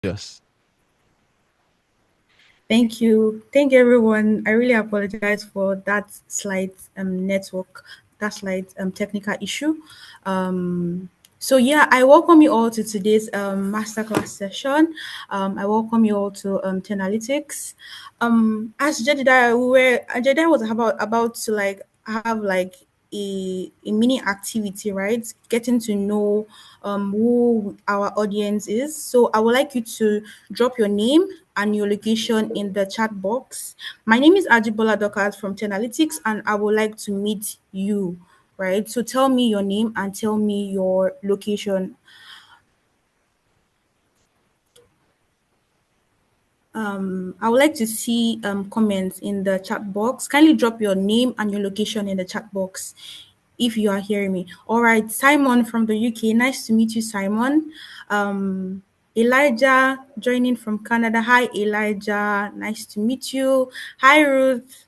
Yes. Thank you. Thank you, everyone. I really apologize for that slight that slight technical issue. Um, so yeah, I welcome you all to today's masterclass session. I welcome you all to Tenalytics. As Jedediah was about to like have like a mini activity, right? Getting to know who our audience is. So I would like you to drop your name and your location in the chat box. My name is Ajibola Dokas from Tenalytics, and I would like to meet you. Right. So tell me your name and tell me your location. I would like to see comments in the chat box. Kindly drop your name and your location in the chat box if you are hearing me. All right, Simon from the UK. Nice to meet you, Simon. Elijah joining from Canada. Hi, Elijah. Nice to meet you. Hi, Ruth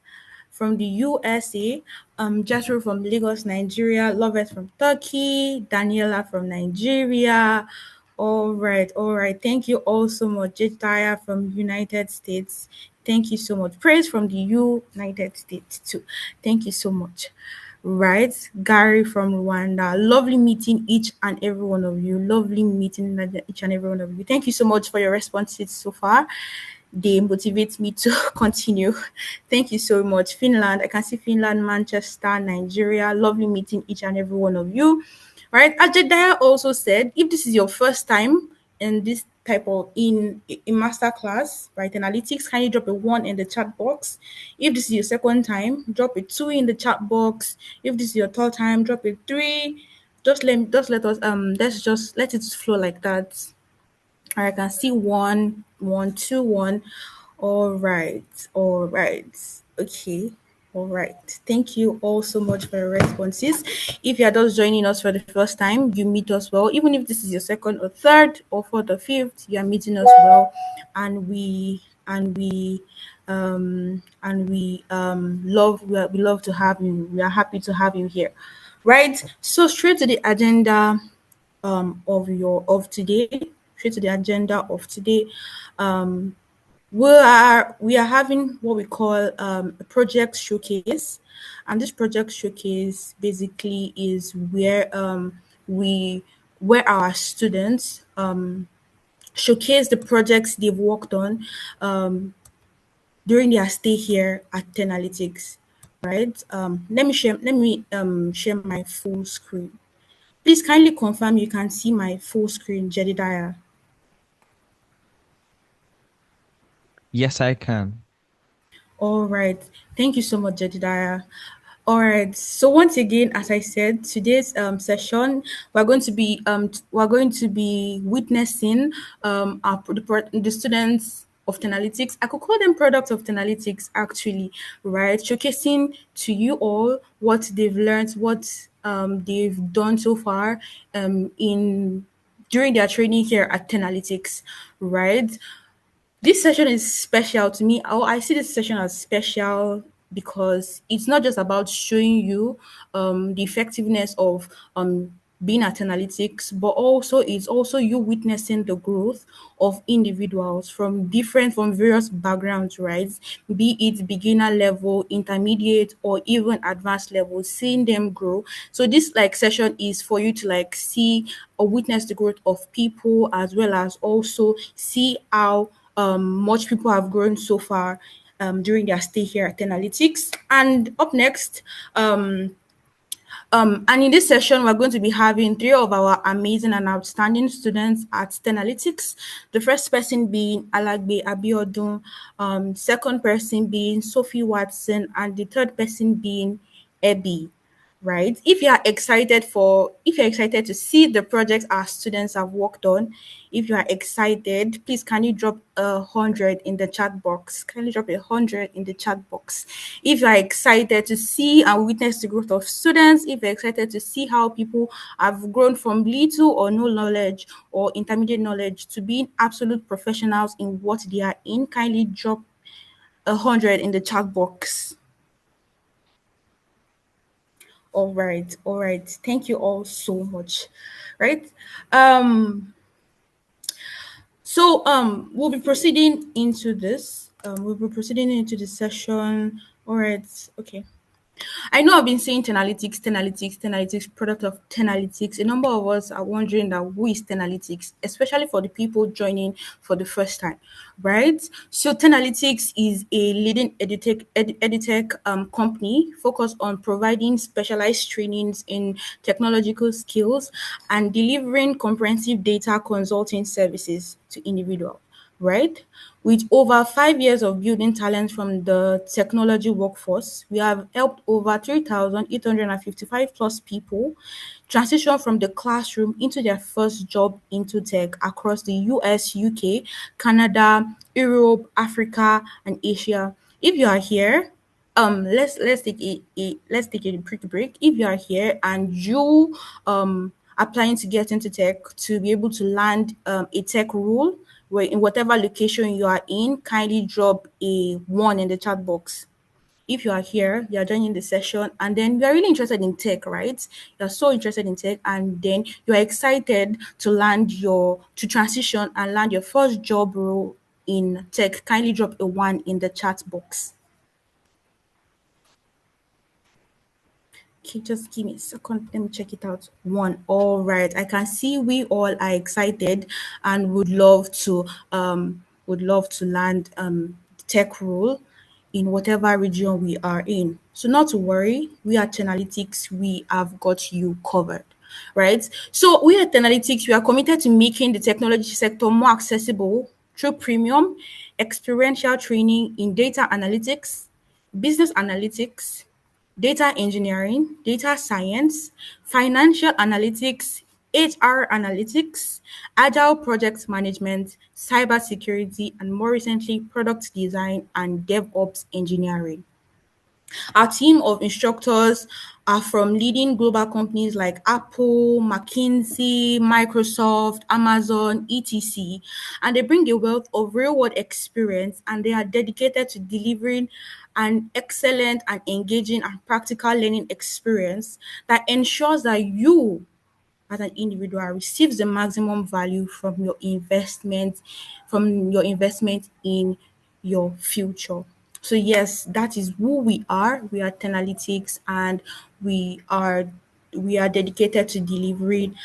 from the USA, Jethro from Lagos, Nigeria, Lovett from Turkey, Daniela from Nigeria. All right. Thank you all so much. Jetaya from United States. Thank you so much. Praise from the United States too. Thank you so much. Right, Gary from Rwanda. Lovely meeting each and every one of you. Lovely meeting each and every one of you. Thank you so much for your responses so far. They motivate me to continue. Thank you so much. Finland, I can see Finland, Manchester, Nigeria. Lovely meeting each and every one of you. Right. Ajedaya also said, if this is your first time in this type of in master class, right, analytics, can you drop a one in the chat box? If this is your second time, drop a two in the chat box. If this is your third time, drop a three. Just let us let's just let it flow like that. I can see one, one, two, one. All right, all right. Okay, all right. Thank you all so much for your responses. If you are just joining us for the first time, you meet us well. Even if this is your second or third or fourth or fifth, you are meeting us well, and we love to have you. We are happy to have you here. Right. So straight to the agenda of today, straight to the agenda of today. We are having what we call a project showcase, and this project showcase basically is we where our students showcase the projects they've worked on during their stay here at Tenalytics. Right. Let me share my full screen. Please kindly confirm you can see my full screen, Jedediah. Yes, I can. All right. Thank you so much, Jedediah. All right. So once again, as I said, today's session we're going to be witnessing the students of Tenalytics. I could call them products of Tenalytics actually, right? Showcasing to you all what they've learned, what they've done so far in during their training here at Tenalytics, right? This session is special to me. I see this session as special because it's not just about showing you the effectiveness of being at analytics, but also it's also you witnessing the growth of individuals from various backgrounds, right? Be it beginner level, intermediate, or even advanced level, seeing them grow. So this like session is for you to like see or witness the growth of people as well as also see how much people have grown so far during their stay here at Analytics. And up next, and in this session, we're going to be having three of our amazing and outstanding students at Analytics. The first person being Alagbe Abiodun, second person being Sophie Watson, and the third person being Ebby, right? If you're excited to see the projects our students have worked on, if you are excited, please can you drop 100 in the chat box? Can you drop 100 in the chat box? If you are excited to see and witness the growth of students, if you're excited to see how people have grown from little or no knowledge or intermediate knowledge to being absolute professionals in what they are in, kindly drop 100 in the chat box. All right, all right. Thank you all so much. Right. Um We'll be proceeding into this. We'll be proceeding into the session. All right. Okay. I know I've been saying Tenalytics, Tenalytics, Tenalytics, product of Tenalytics. A number of us are wondering that who is Tenalytics, especially for the people joining for the first time, right? So Tenalytics is a leading edutech company focused on providing specialized trainings in technological skills and delivering comprehensive data consulting services to individuals, right? With over 5 years of building talent from the technology workforce, we have helped over 3,855 plus people transition from the classroom into their first job into tech across the US, UK, Canada, Europe, Africa, and Asia. If you are here, let's take a quick break. If you are here and you are planning to get into tech to be able to land a tech role where in whatever location you are in, kindly drop a one in the chat box. If you are here, you are joining the session, and then you are really interested in tech, right? You're so interested in tech, and then you are excited to to transition and land your first job role in tech. Kindly drop a one in the chat box. Okay, just give me a second. Let me check it out. One. All right. I can see we all are excited and would love to land tech role in whatever region we are in. So not to worry, we at Analytics, we have got you covered. Right. So we at Analytics, we are committed to making the technology sector more accessible through premium experiential training in data analytics, business analytics, data engineering, data science, financial analytics, HR analytics, agile project management, cybersecurity, and more recently, product design and DevOps engineering. Our team of instructors are from leading global companies like Apple, McKinsey, Microsoft, Amazon, etc. And they bring a wealth of real world experience and they are dedicated to delivering an excellent and engaging and practical learning experience that ensures that you as an individual receives the maximum value from your investment in your future. So yes, that is who we are. We are Tenalytics, and we are we are dedicated to delivering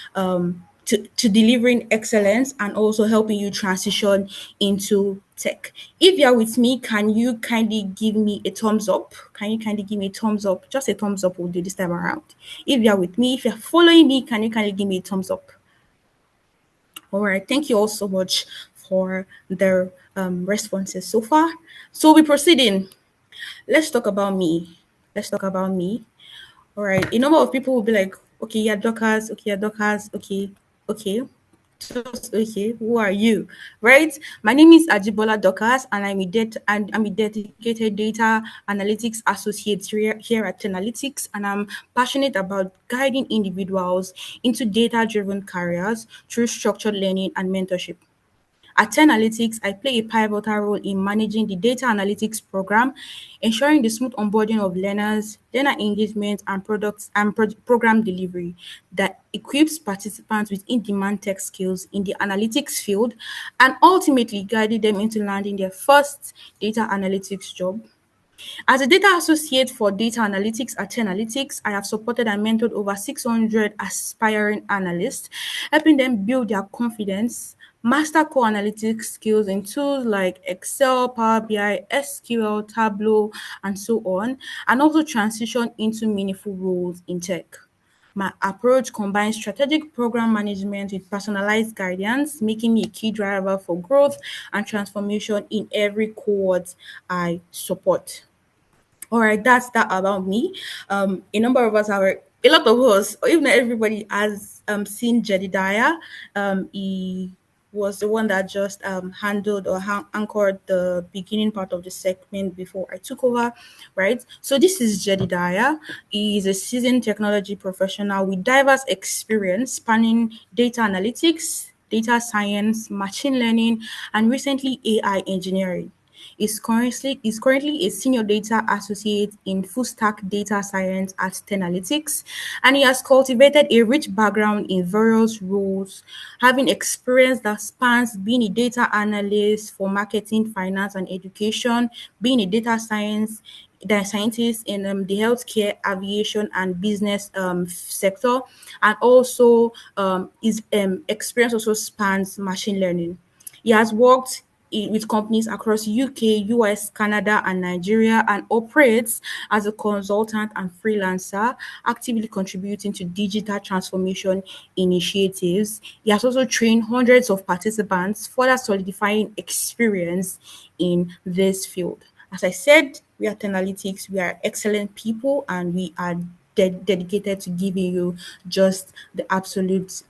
to delivering excellence and also helping you transition into tech. If you are with me, can you kindly give me a thumbs up? Can you kindly give me a thumbs up? Just a thumbs up will do this time around. If you are with me, if you're following me, can you kindly give me a thumbs up? All right. Thank you all so much for the responses so far. So we're proceeding. Let's talk about me. Let's talk about me. All right. A number of people will be like, okay, yeah, Dockers, okay, yeah, Dockers, okay, okay. Just okay, who are you? Right? My name is Ajibola Dokas, and I'm a dedicated data analytics associate here at Analytics, and I'm passionate about guiding individuals into data-driven careers through structured learning and mentorship. At 10 Analytics, I play a pivotal role in managing the data analytics program, ensuring the smooth onboarding of learners, learner engagement, and products and program delivery that equips participants with in-demand tech skills in the analytics field and ultimately guiding them into landing their first data analytics job. As a data associate for data analytics at Analytics, I have supported and mentored over 600 aspiring analysts, helping them build their confidence, master core analytics skills in tools like Excel, Power BI, SQL, Tableau, and so on, and also transition into meaningful roles in tech. My approach combines strategic program management with personalized guidance, making me a key driver for growth and transformation in every cohort I support. All right, that's that about me. A number of us are a lot of us, or even everybody, has seen Jedediah. He was the one that just handled or anchored the beginning part of the segment before I took over, right? So this is Jedediah. He is a seasoned technology professional with diverse experience spanning data analytics, data science, machine learning, and recently AI engineering. Is currently a senior data associate in full stack data science at Tenalytics, and he has cultivated a rich background in various roles, having experience that spans being a data analyst for marketing, finance, and education, being a data scientist in the healthcare, aviation, and business sector, and also his experience also spans machine learning. He has worked with companies across UK, US, Canada, and Nigeria, and operates as a consultant and freelancer, actively contributing to digital transformation initiatives. He has also trained hundreds of participants, further solidifying experience in this field. As I said, we are Analytics, we are excellent people, and we are dedicated to giving you just excellent,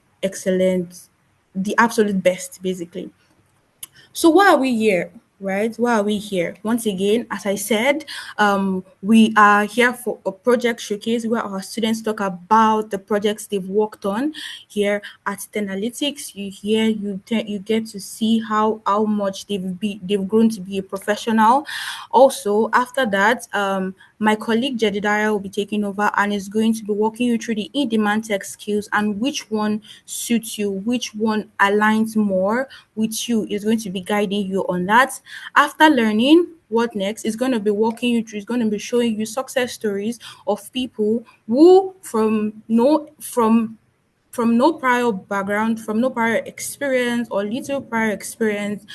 the absolute best, basically. So why are we here? Right? Why are we here? Once again, as I said, we are here for a project showcase where our students talk about the projects they've worked on here at Analytics. You get to see how much they've grown to be a professional. Also, after that, my colleague Jedidiah will be taking over and is going to be walking you through the in-demand tech skills and which one suits you, which one aligns more with you, is going to be guiding you on that. After learning what next, is going to be walking you through, is going to be showing you success stories of people who from no prior background, from no prior experience or little prior experience,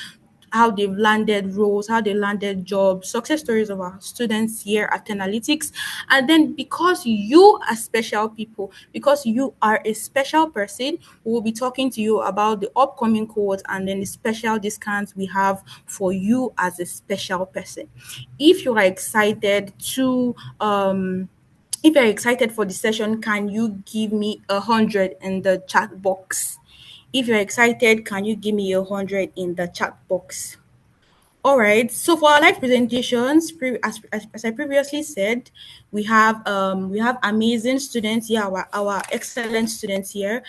how they've landed roles, how they landed jobs, success stories of our students here at Analytics. And then because you are special people, because you are a special person, we will be talking to you about the upcoming cohort and then the special discounts we have for you as a special person. If you are excited to if you're excited for the session, can you give me 100 in the chat box? If you're excited, can you give me 100 in the chat box? All right. So for our live presentations, as I previously said, we have amazing students here, our excellent students here.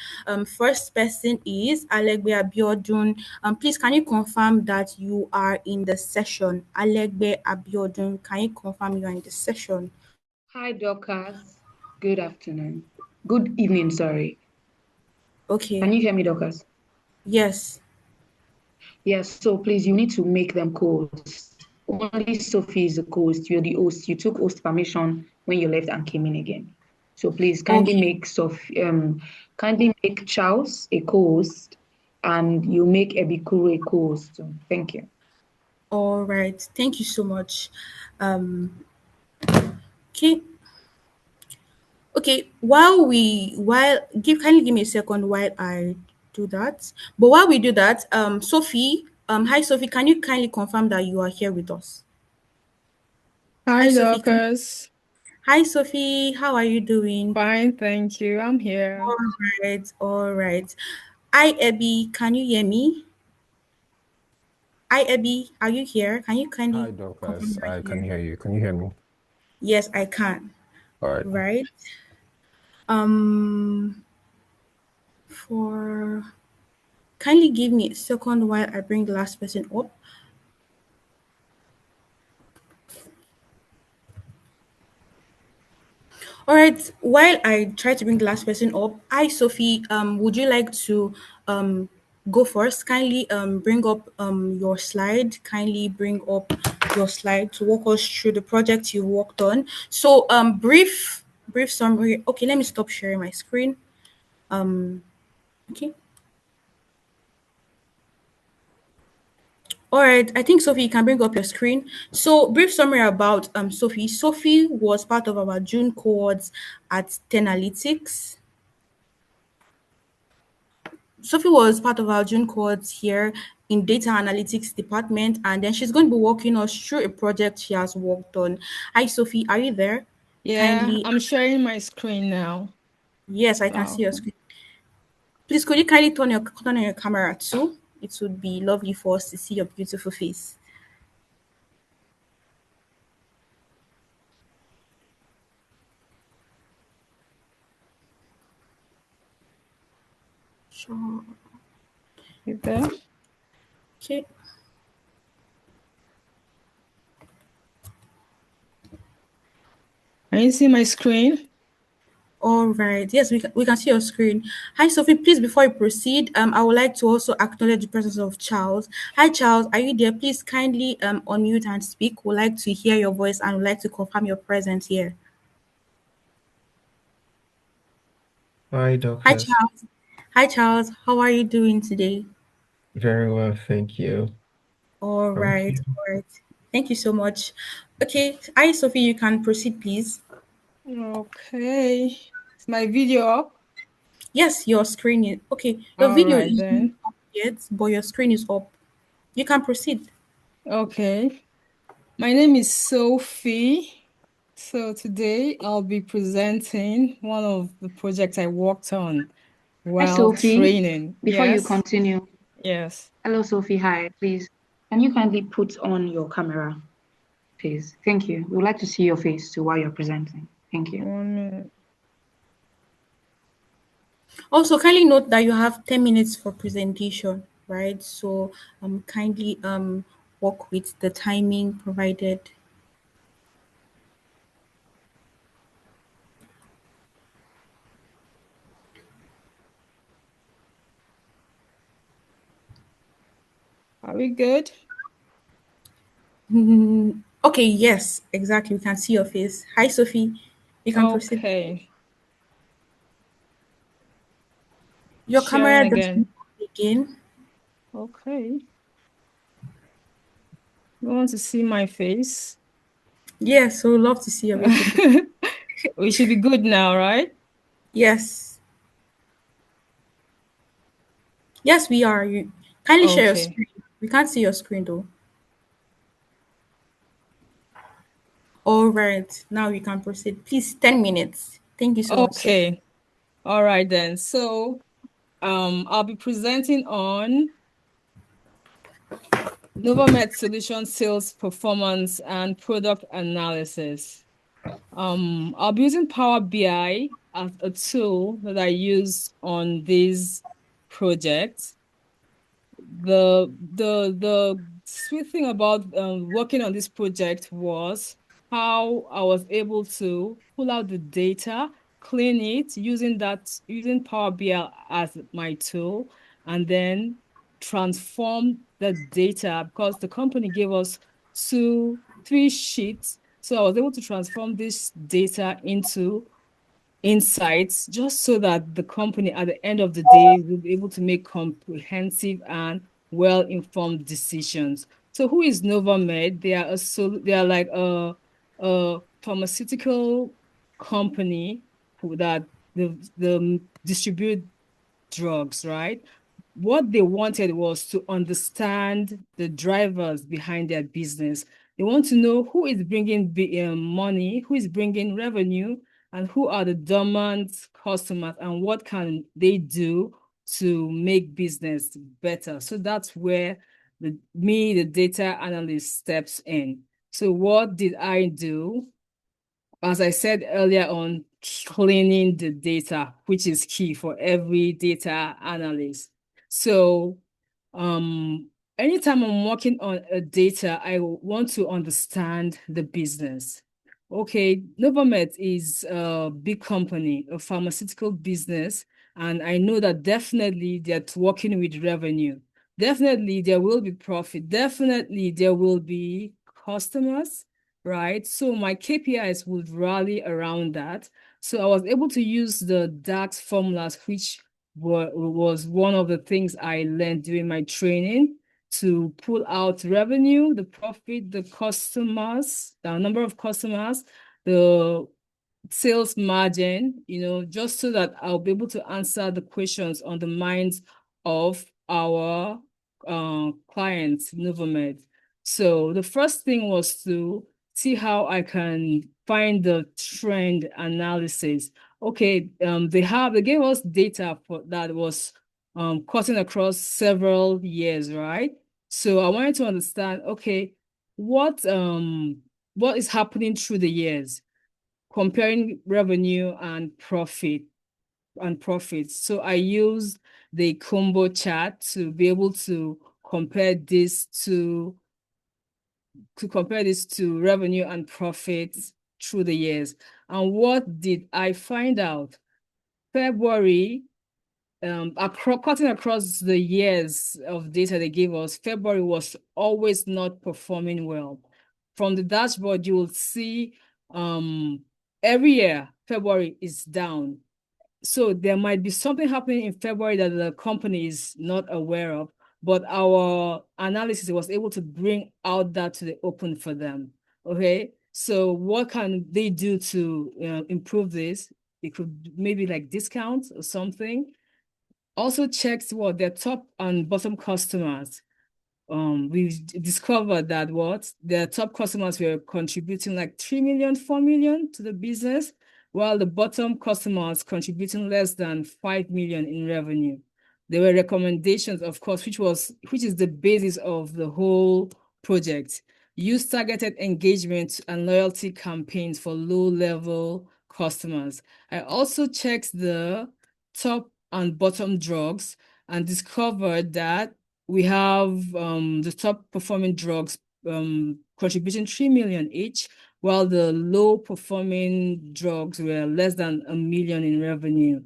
First person is Alegbe Abiodun. Please can you confirm that you are in the session? Alegbe Abiodun, can you confirm you are in the session? Hi, Dorcas. Good afternoon. Good evening, sorry. Okay. Can you hear me, Dorcas? Yes. Yes, so please, you need to make them co-host. Only Sophie is the co-host. You're the host. You took host permission when you left and came in again. So please Okay. kindly make Charles a co-host and you make Ebikuru a co-host too. Thank you. All right. Thank you so much. Okay. Okay, while give kindly give me a second while I do that. But while we do that, Sophie, hi Sophie, can you kindly confirm that you are here with us? Hi Hi, Sophie, Dorcas. hi Sophie, how are you doing? Fine, thank you. I'm here. All right, all right. Hi Abby, can you hear me? Hi Abby, are you here? Can you kindly Hi, confirm Dorcas. you are I can here? hear you. Can you hear me? Yes, I can. All right. Right. Um for kindly give me a second while I bring the last person up. All right. While I try to bring the last person up, hi Sophie. Would you like to go first? Kindly bring up your slide. Kindly bring up your slide to walk us through the project you worked on. So brief summary. Okay, let me stop sharing my screen. Okay. All right, I think Sophie, you can bring up your screen. So, brief summary about Sophie. Sophie was part of our June cohorts at Tenalytics. Sophie was part of our June cohort here in data analytics department, and then she's going to be walking us through a project she has worked on. Hi, Sophie, are you there? Yeah, Kindly, I'm sharing my screen now. yes, I can see So, your screen. Please, could you kindly turn on your camera too? It would be lovely for us to see your beautiful face. Sure. you there? Okay. Can you see my screen? All right. Yes, we can see your screen. Hi, Sophie. Please, before you proceed, I would like to also acknowledge the presence of Charles. Hi, Charles. Are you there? Please kindly unmute and speak. We'd like to hear your voice and would like to confirm your presence here. Hi, Hi, Dorcas. Charles. Hi, Charles. How are you doing today? Very well, thank you. All Thank right. you. All right. Thank you so much. Okay. Hi, Sophie. You can proceed, please. Okay. Is my video up? Yes, your screen is okay. Your All video right is not then. up yet, but your screen is up. You can proceed. Okay. My name is Sophie. So today I'll be presenting one of the projects I worked on Hi, while Sophie. training. Before you Yes? continue, Yes. hello, Sophie. Hi, please. Can you kindly put on your camera, please? Thank you. We would like to see your face too while you're presenting. Thank you. 1 minute. Also, kindly note that you have 10 minutes for presentation, right? So, kindly work with the timing provided. Are we good? Okay, yes, exactly. We can see your face. Hi, Sophie. You can proceed. Okay. Your Sharing camera does not again. begin. Okay. You want to see my face? Yes, so love to see your beautiful. We should be good now, right? Yes, yes, we are. You kindly share your Okay. screen. We can't see your screen though. All right, now you can proceed. Please, 10 minutes. Thank you so much, Sophie. Okay. All right then. So, I'll be presenting on NovaMed Solution Sales Performance and Product Analysis. I'll be using Power BI as a tool that I use on these projects. The sweet thing about working on this project was how I was able to pull out the data, clean it using Power BI as my tool, and then transform the data because the company gave us three sheets. So I was able to transform this data into insights just so that the company at the end of the day will be able to make comprehensive and well-informed decisions. So who is Novamed? They are like a pharmaceutical company that the distribute drugs, right? What they wanted was to understand the drivers behind their business. They want to know who is bringing money, who is bringing revenue, and who are the dormant customers, and what can they do to make business better. So that's where the data analyst, steps in. So what did I do? As I said earlier on, cleaning the data, which is key for every data analyst. So, um, anytime I'm working on a data, I want to understand the business. Okay, Novamet is a big company, a pharmaceutical business, and I know that definitely they're working with revenue. Definitely there will be profit. Definitely there will be customers, right? So my KPIs would rally around that. So I was able to use the DAX formulas, which was one of the things I learned during my training to pull out revenue, the profit, the customers, the number of customers, the sales margin, just so that I'll be able to answer the questions on the minds of our clients, Novomed. So the first thing was to see how I can find the trend analysis. Okay, they gave us data for that was cutting across several years, right? So I wanted to understand, okay, what is happening through the years, comparing revenue and profits. So I used the combo chart to be able to compare this to revenue and profits through the years. And what did I find out? February, cutting across the years of data they gave us, February was always not performing well. From the dashboard, you will see every year, February is down. So there might be something happening in February that the company is not aware of, but our analysis was able to bring out that to the open for them. Okay, so what can they do to improve this? It could maybe like discounts or something. Also checked what their top and bottom customers. We discovered that what the top customers were contributing like 3 million, 4 million to the business, while the bottom customers contributing less than 5 million in revenue. There were recommendations, of course, which is the basis of the whole project. Use targeted engagement and loyalty campaigns for low-level customers. I also checked the top and bottom drugs and discovered that we have the top performing drugs contributing 3 million each, while the low performing drugs were less than 1 million in revenue,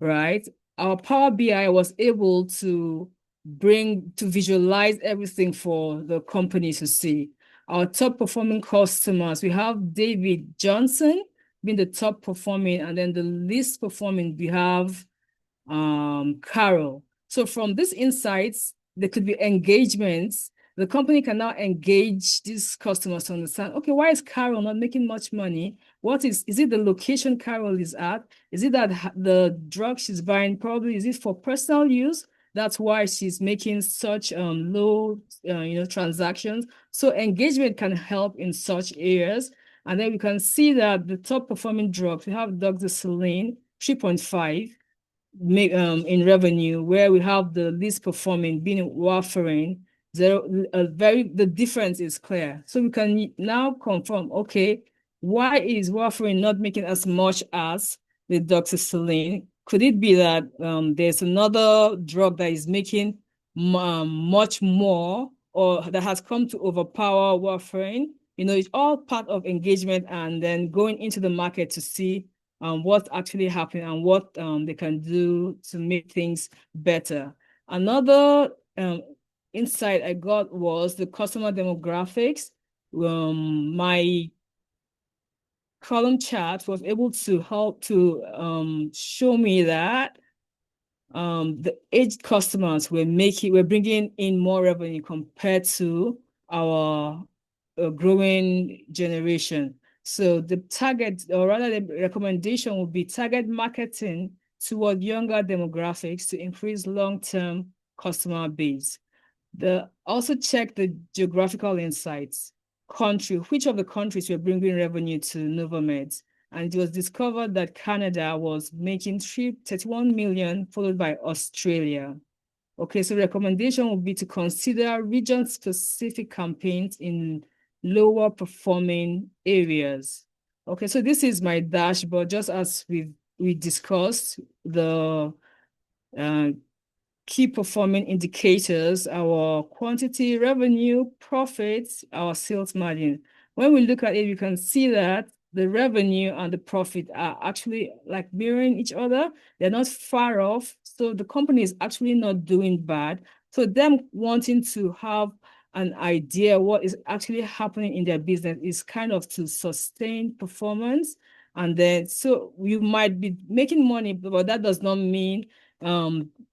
right? Our Power BI was able to visualize everything for the company to see. Our top performing customers, we have David Johnson being the top performing, and then the least performing, we have Carol. So from these insights, there could be engagements. The company can now engage these customers to understand, okay, why is Carol not making much money? Is it the location Carol is at? Is it that the drug she's buying probably, is it for personal use? That's why she's making such low, transactions. So engagement can help in such areas. And then we can see that the top performing drugs, we have doxycycline, 3.5 in revenue, where we have the least performing being warfarin. The difference is clear. So we can now confirm, okay, why is warfarin not making as much as the doxycycline? Could it be that there's another drug that is making much more, or that has come to overpower warfarin? It's all part of engagement and then going into the market to see what's actually happening and what they can do to make things better. Another insight I got was the customer demographics. My column chart was able to help to show me that the aged customers were bringing in more revenue compared to our growing generation. So the target, or rather the recommendation would be target marketing toward younger demographics to increase long-term customer base. Also check the geographical insights. Which of the countries were bringing revenue to Novamed? And it was discovered that Canada was making 31 million, followed by Australia. Okay, so recommendation would be to consider region-specific campaigns in lower performing areas. Okay, so this is my dashboard, just as we discussed the key performing indicators, our quantity, revenue, profits, our sales margin. When we look at it, you can see that the revenue and the profit are actually like mirroring each other. They're not far off. So the company is actually not doing bad. So them wanting to have an idea what is actually happening in their business is kind of to sustain performance. And then, so you might be making money, but that does not mean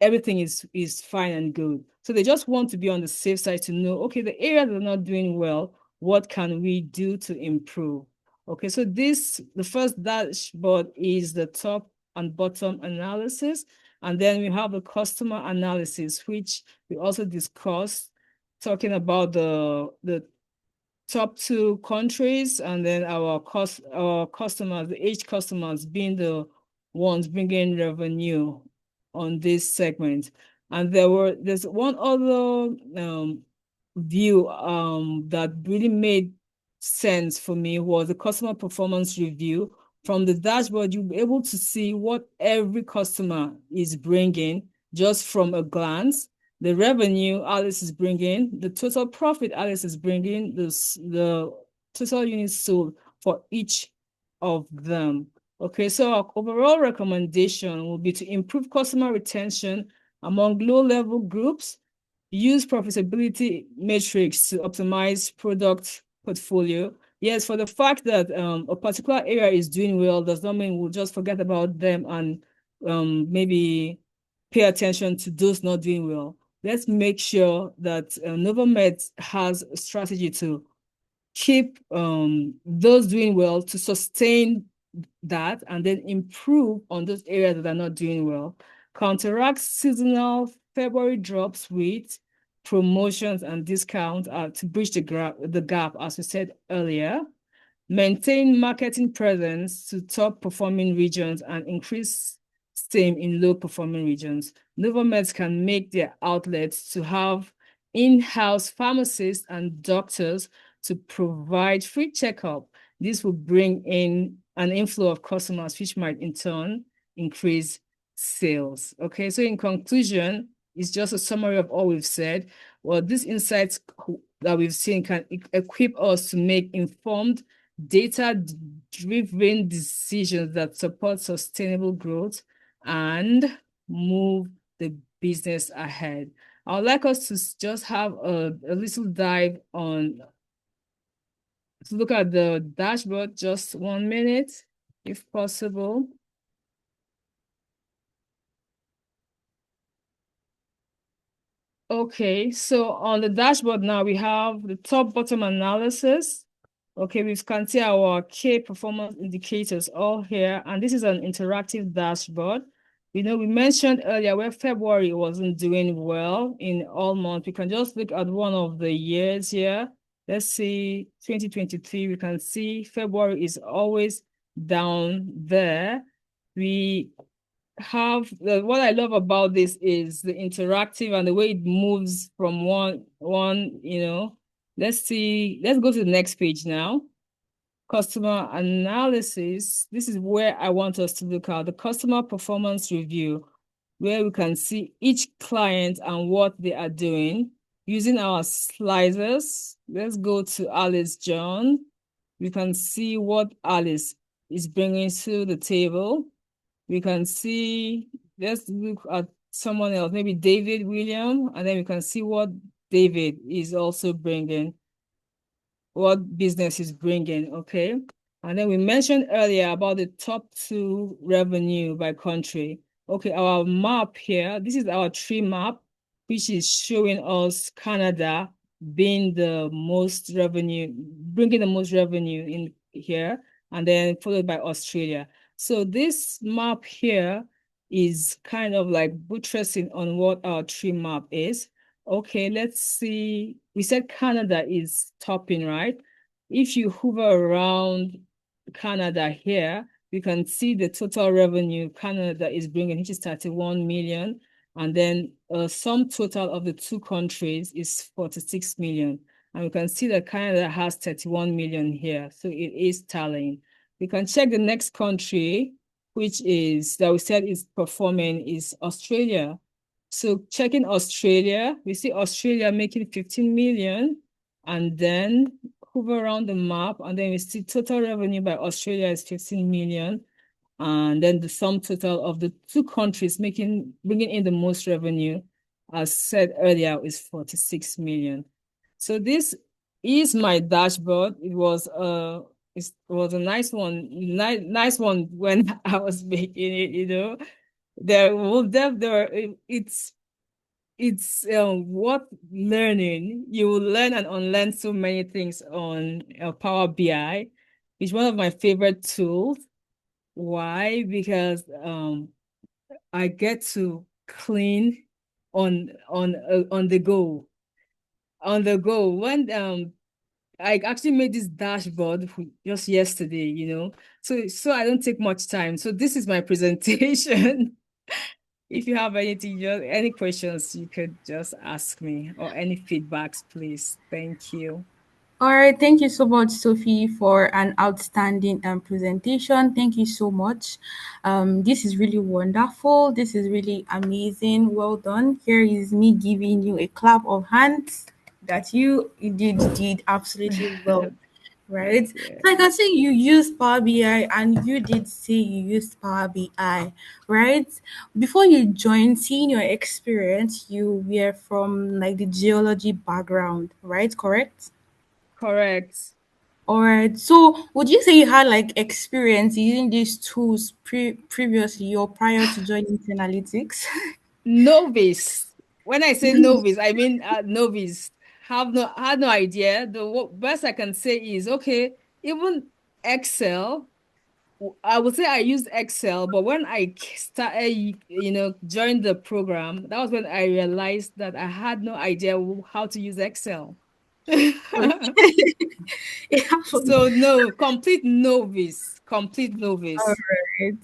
everything is fine and good. So they just want to be on the safe side to know, okay, the areas that are not doing well, what can we do to improve? Okay, so the first dashboard is the top and bottom analysis. And then we have the customer analysis, which we also discussed, talking about the top two countries, and then our customers, the age customers being the ones bringing revenue on this segment. And there's one other view that really made sense for me was the customer performance review. From the dashboard, you'll be able to see what every customer is bringing just from a glance. The revenue Alice is bringing, the total profit Alice is bringing, the total units sold for each of them. Okay, so our overall recommendation will be to improve customer retention among low-level groups, use profitability metrics to optimize product portfolio. Yes, for the fact that a particular area is doing well does not mean we'll just forget about them and maybe pay attention to those not doing well. Let's make sure that Novamed has a strategy to keep those doing well, to sustain that, and then improve on those areas that are not doing well. Counteract seasonal February drops with promotions and discounts to bridge the gap, as we said earlier. Maintain marketing presence to top performing regions and increase steam in low performing regions. Novomeds can make their outlets to have in-house pharmacists and doctors to provide free checkup. This will bring in an inflow of customers, which might in turn increase sales. Okay, so in conclusion, it's just a summary of all we've said. Well, these insights that we've seen can equip us to make informed, data-driven decisions that support sustainable growth and move the business ahead. I would like us to just have a little dive on, to look at the dashboard, just 1 minute, if possible. Okay, so on the dashboard now, we have the top-bottom analysis. Okay, we can see our key performance indicators all here, and this is an interactive dashboard. We mentioned earlier where February wasn't doing well in all months. We can just look at one of the years here. Let's see, 2023, we can see February is always down there. We have what I love about this is the interactive and the way it moves from one, let's see, let's go to the next page now. Customer analysis. This is where I want us to look at the customer performance review, where we can see each client and what they are doing using our slicers. Let's go to Alice John. We can see what Alice is bringing to the table. We can see, let's look at someone else, maybe David William, and then we can see what David is also bringing, what business is bringing, okay? And then we mentioned earlier about the top 2 revenue by country. Okay, our map here, this is our tree map, which is showing us Canada being the most revenue, bringing the most revenue in here, and then followed by Australia. So this map here is kind of like buttressing on what our tree map is. Okay, let's see. We said Canada is topping, right? If you hover around Canada here, you can see the total revenue Canada is bringing, which is 31 million. And then sum total of the 2 countries is 46 million. And we can see that Canada has 31 million here. So it is tallying. We can check the next country, which is, that we said is performing, is Australia. So checking Australia, we see Australia making 15 million, and then hover around the map, and then we see total revenue by Australia is 15 million. And then the sum total of the 2 countries bringing in the most revenue, as said earlier, is 46 million. So this is my dashboard. It was a nice one, nice one when I was making it, it's what learning. You will learn and unlearn so many things on Power BI. It's one of my favorite tools. Why? Because I get to clean on the go. On the go. When I actually made this dashboard just yesterday, so I don't take much time. So this is my presentation. If you have any questions, you could just ask me, or any feedbacks, please. Thank you. All right, thank you so much, Sophie, for an outstanding presentation. Thank you so much. This is really wonderful. This is really amazing. Well done. Here is me giving you a clap of hands that you did absolutely well. right? Yeah. So I can say you used Power BI and you did say you used Power BI, right? Before you joined, seeing your experience, you were from like the geology background, right? Correct? Correct. All right. So would you say you had like experience using these tools previously or prior to joining analytics? Novice. When I say novice, I mean novice. Have no had no idea. The best I can say is okay. Even Excel, I would say I used Excel, but when I started, joined the program, that was when I realized that I had no idea how to use Excel. It happened. So no, complete novice, complete All novice. right.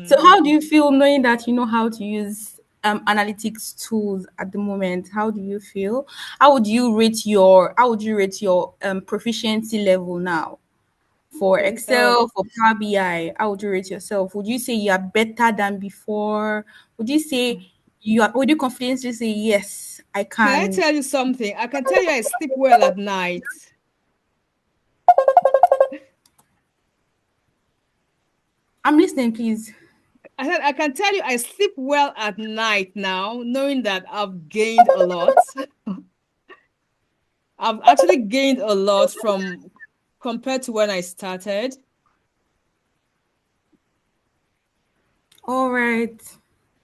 So Mm-hmm. how do you feel knowing that you know how to use analytics tools at the moment? How do you feel? How would you rate your proficiency level now for Okay. Excel, for Power BI? How would you rate yourself? Would you say you are better than before? Would you say would you confidently say yes, I Can I can? tell you something? I can tell you I sleep well at night. I'm listening, please. I said I can tell you I sleep well at night now, knowing that I've gained a lot. I've actually gained a lot from compared to when I started. All right.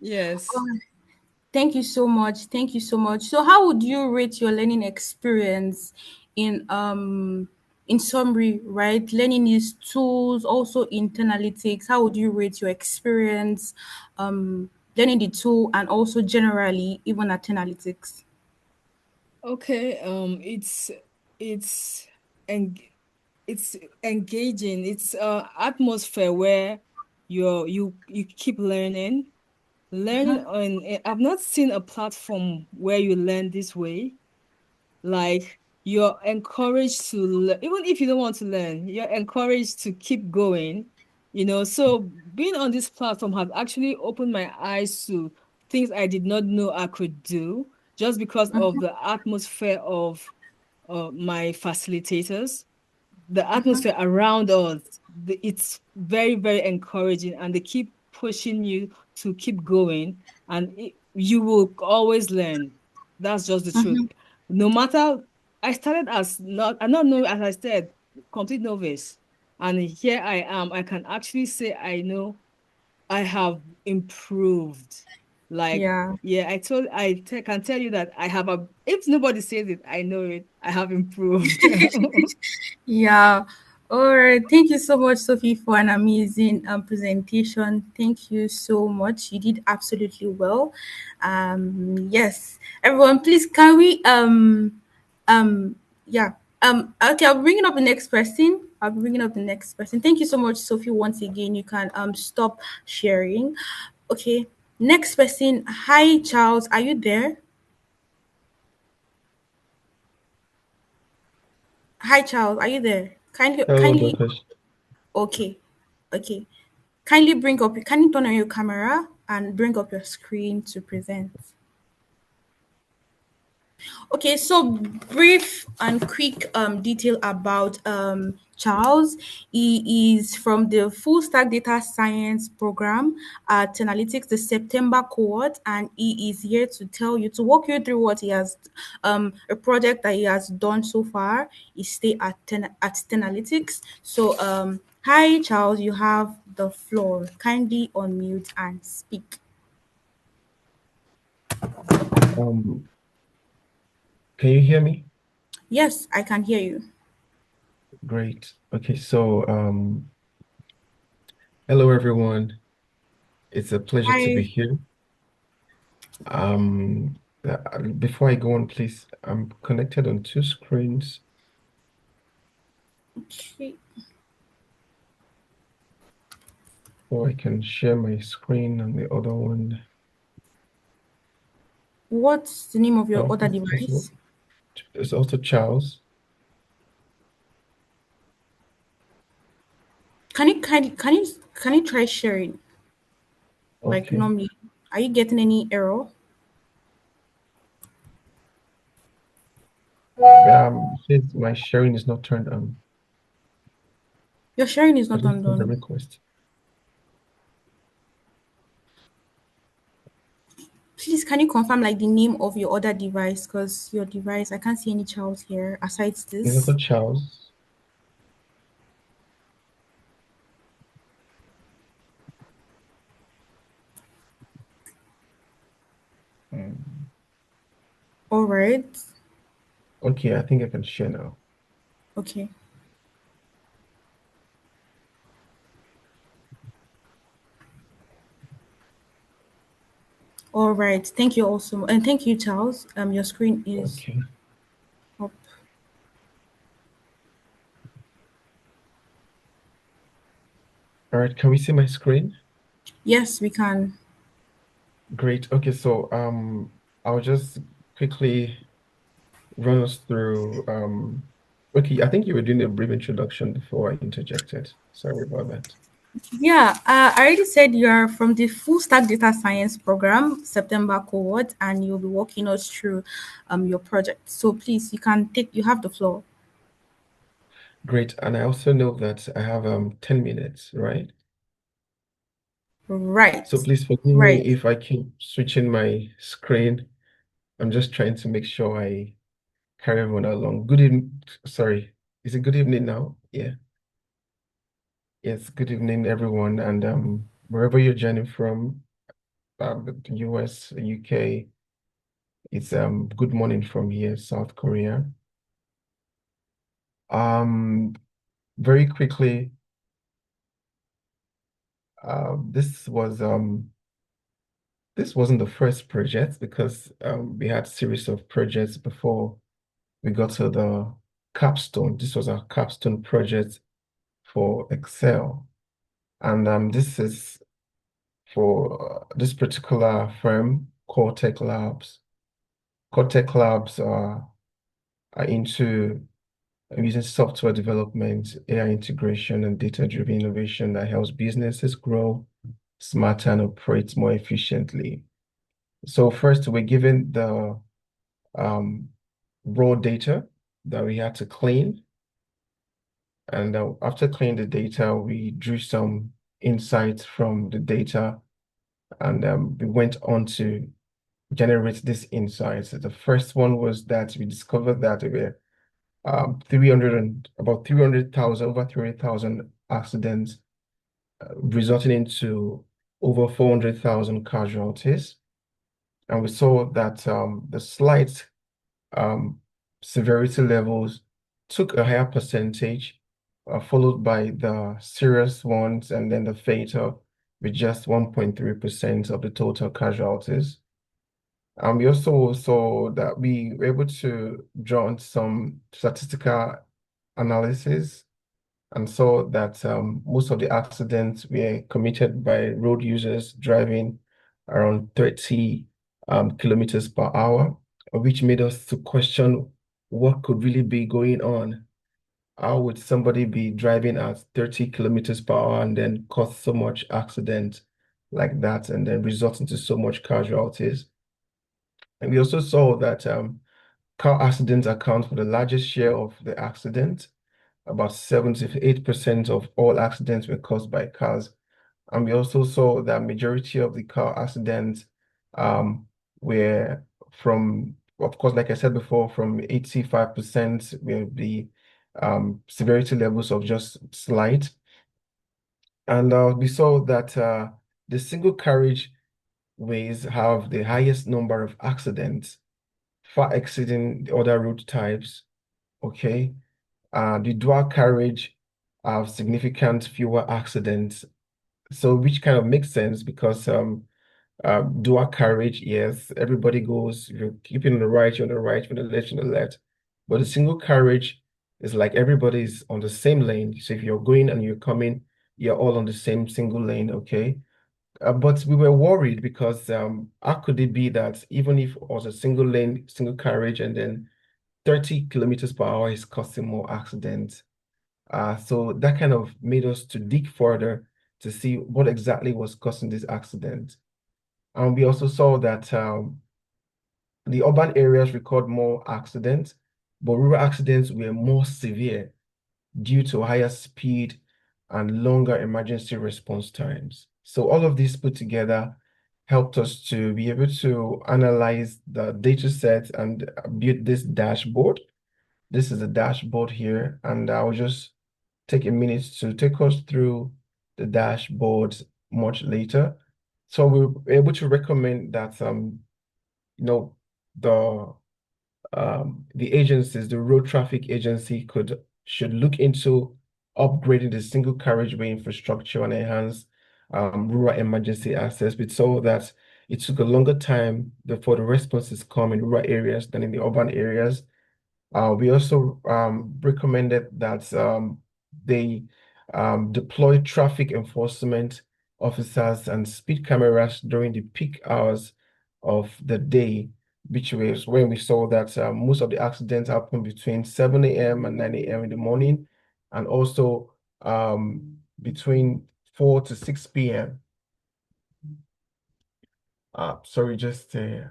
Yes. Thank you so much. Thank you so much. So how would you rate your learning experience in summary, right? Learning these tools, also in analytics. How would you rate your experience learning the tool and also generally even at analytics? Okay. It's and it's engaging. It's atmosphere where you keep learning. Learning on I've not seen a platform where you learn this way. Like you're encouraged to learn, even if you don't want to learn, you're encouraged to keep going. So being on this platform has actually opened my eyes to things I did not know I could do just because of the atmosphere of my facilitators, the atmosphere around us. It's very, very encouraging, and they keep pushing you to keep going, and you will always learn. That's just the truth. No matter, I started as not, I not know, as I said, complete novice, and here I am. I can actually say I know I have improved. Like, Yeah. yeah, can tell you that I have if nobody says it, I know it. I have improved. Yeah. All right. Thank you so much, Sophie, for an amazing presentation. Thank you so much. You did absolutely well. Yes. Everyone, please can we yeah. Okay, I'll be bringing up the next person. I'll be bringing up the next person. Thank you so much, Sophie. Once again, you can stop sharing. Okay. Next person. Hi, Charles. Are you there? Hi, Charles. Are you there? Hello, Kindly. Dr. Okay. Okay. Can you turn on your camera and bring up your screen to present? Okay, so brief and quick detail about Charles. He is from the full stack data science program at Analytics, the September cohort, and he is here to tell you, to walk you through what he has, a project that he has done so far. He stay at Analytics. So, hi Charles, you have the floor. Kindly unmute and speak. Um, can you hear me? Yes, I can hear you. Great. Okay, so hello everyone. It's a pleasure to be Hi. here. Before I go on, please, I'm connected on two screens, Okay. so I can share my screen on the other one. What's the name of your Oh, other device? it's also Charles. Can you try sharing like Okay. normally? Are you getting any error? Since my sharing is not turned on. Your sharing is I not just sent the undone. request. Please, can you confirm like the name of your other device? Because your device, I can't see any child here aside Is it this. called Charles? Mm. All right. Okay, I think I can share now. Okay. All right. Thank you also, and thank you, Charles. Your screen is Okay. up. All right, can we see my screen? Yes, we can. Great. Okay, so I'll just quickly run us through okay, I think you were doing a brief introduction before I interjected. Sorry about that. Yeah, I already said you're from the full stack data science program, September cohort, and you'll be walking us through your project. So please, you have the floor. Great. And I also know that I have 10 minutes, right? Right. So please forgive me Right. if I keep switching my screen. I'm just trying to make sure I carry everyone along. Good evening. Sorry. Is it good evening now? Yeah. Yes, good evening, everyone. And wherever you're joining from, the US, UK, it's good morning from here, South Korea. Um, very quickly, this wasn't the first project because we had series of projects before we got to the capstone. This was our capstone project for Excel. And this is for this particular firm, Cortec Labs. Cortec Labs are into using software development, AI integration, and data-driven innovation that helps businesses grow smarter and operate more efficiently. So first, we're given the um, raw data that we had to clean. And after cleaning the data, we drew some insights from the data, and we went on to generate these insights. The first one was that we discovered that there were 300 and about 300,000, over 300,000 accidents, resulting into over 400,000 casualties. And we saw that the slight um, severity levels took a higher percentage, followed by the serious ones and then the fatal with just 1.3% of the total casualties. We also saw that we were able to draw on some statistical analysis and saw that most of the accidents were committed by road users driving around 30 kilometers per hour, which made us to question what could really be going on. How would somebody be driving at 30 kilometers per hour and then cause so much accident like that and then result into so much casualties? And we also saw that car accidents account for the largest share of the accident. About 78% of all accidents were caused by cars. And we also saw that majority of the car accidents um, were from, of course, like I said before, from 85% will be severity levels of just slight. And we saw that the single carriage ways have the highest number of accidents, far exceeding the other route types. Okay. The dual carriage have significant fewer accidents. So which kind of makes sense because dual carriage, yes, everybody goes, if you're keeping on the right, you're on the right, you're on the left, you're on the left. But the single carriage is like everybody's on the same lane. So if you're going and you're coming, you're all on the same single lane, okay? But we were worried because how could it be that even if it was a single lane, single carriage, and then 30 kilometers per hour is causing more accidents? So that kind of made us to dig further to see what exactly was causing this accident. And we also saw that the urban areas record more accidents, but rural accidents were more severe due to higher speed and longer emergency response times. So all of these put together helped us to be able to analyze the data set and build this dashboard. This is the dashboard here, and I'll just take a minute to take us through the dashboard much later. So we were able to recommend that you know the the agencies, the road traffic agency should look into upgrading the single carriageway infrastructure and enhance rural emergency access. We saw that it took a longer time before the responses come in rural areas than in the urban areas. We also recommended that they deploy traffic enforcement officers and speed cameras during the peak hours of the day, which was when we saw that most of the accidents happen between 7 a.m. and 9 a.m. in the morning, and also between 4 to 6 p.m. Sorry, just a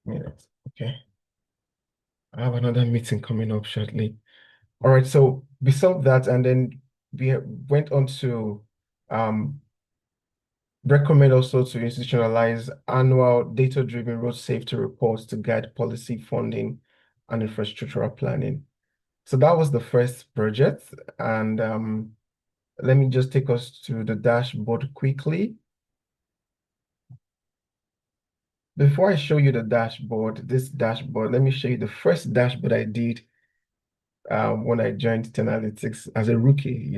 minute. Okay. I have another meeting coming up shortly. All right, so we solved that, and then we went on to um, recommend also to institutionalize annual data-driven road safety reports to guide policy funding and infrastructural planning. So that was the first project, and let me just take us to the dashboard quickly. Before I show you the dashboard, this dashboard, let me show you the first dashboard I did when I joined Analytics as a rookie,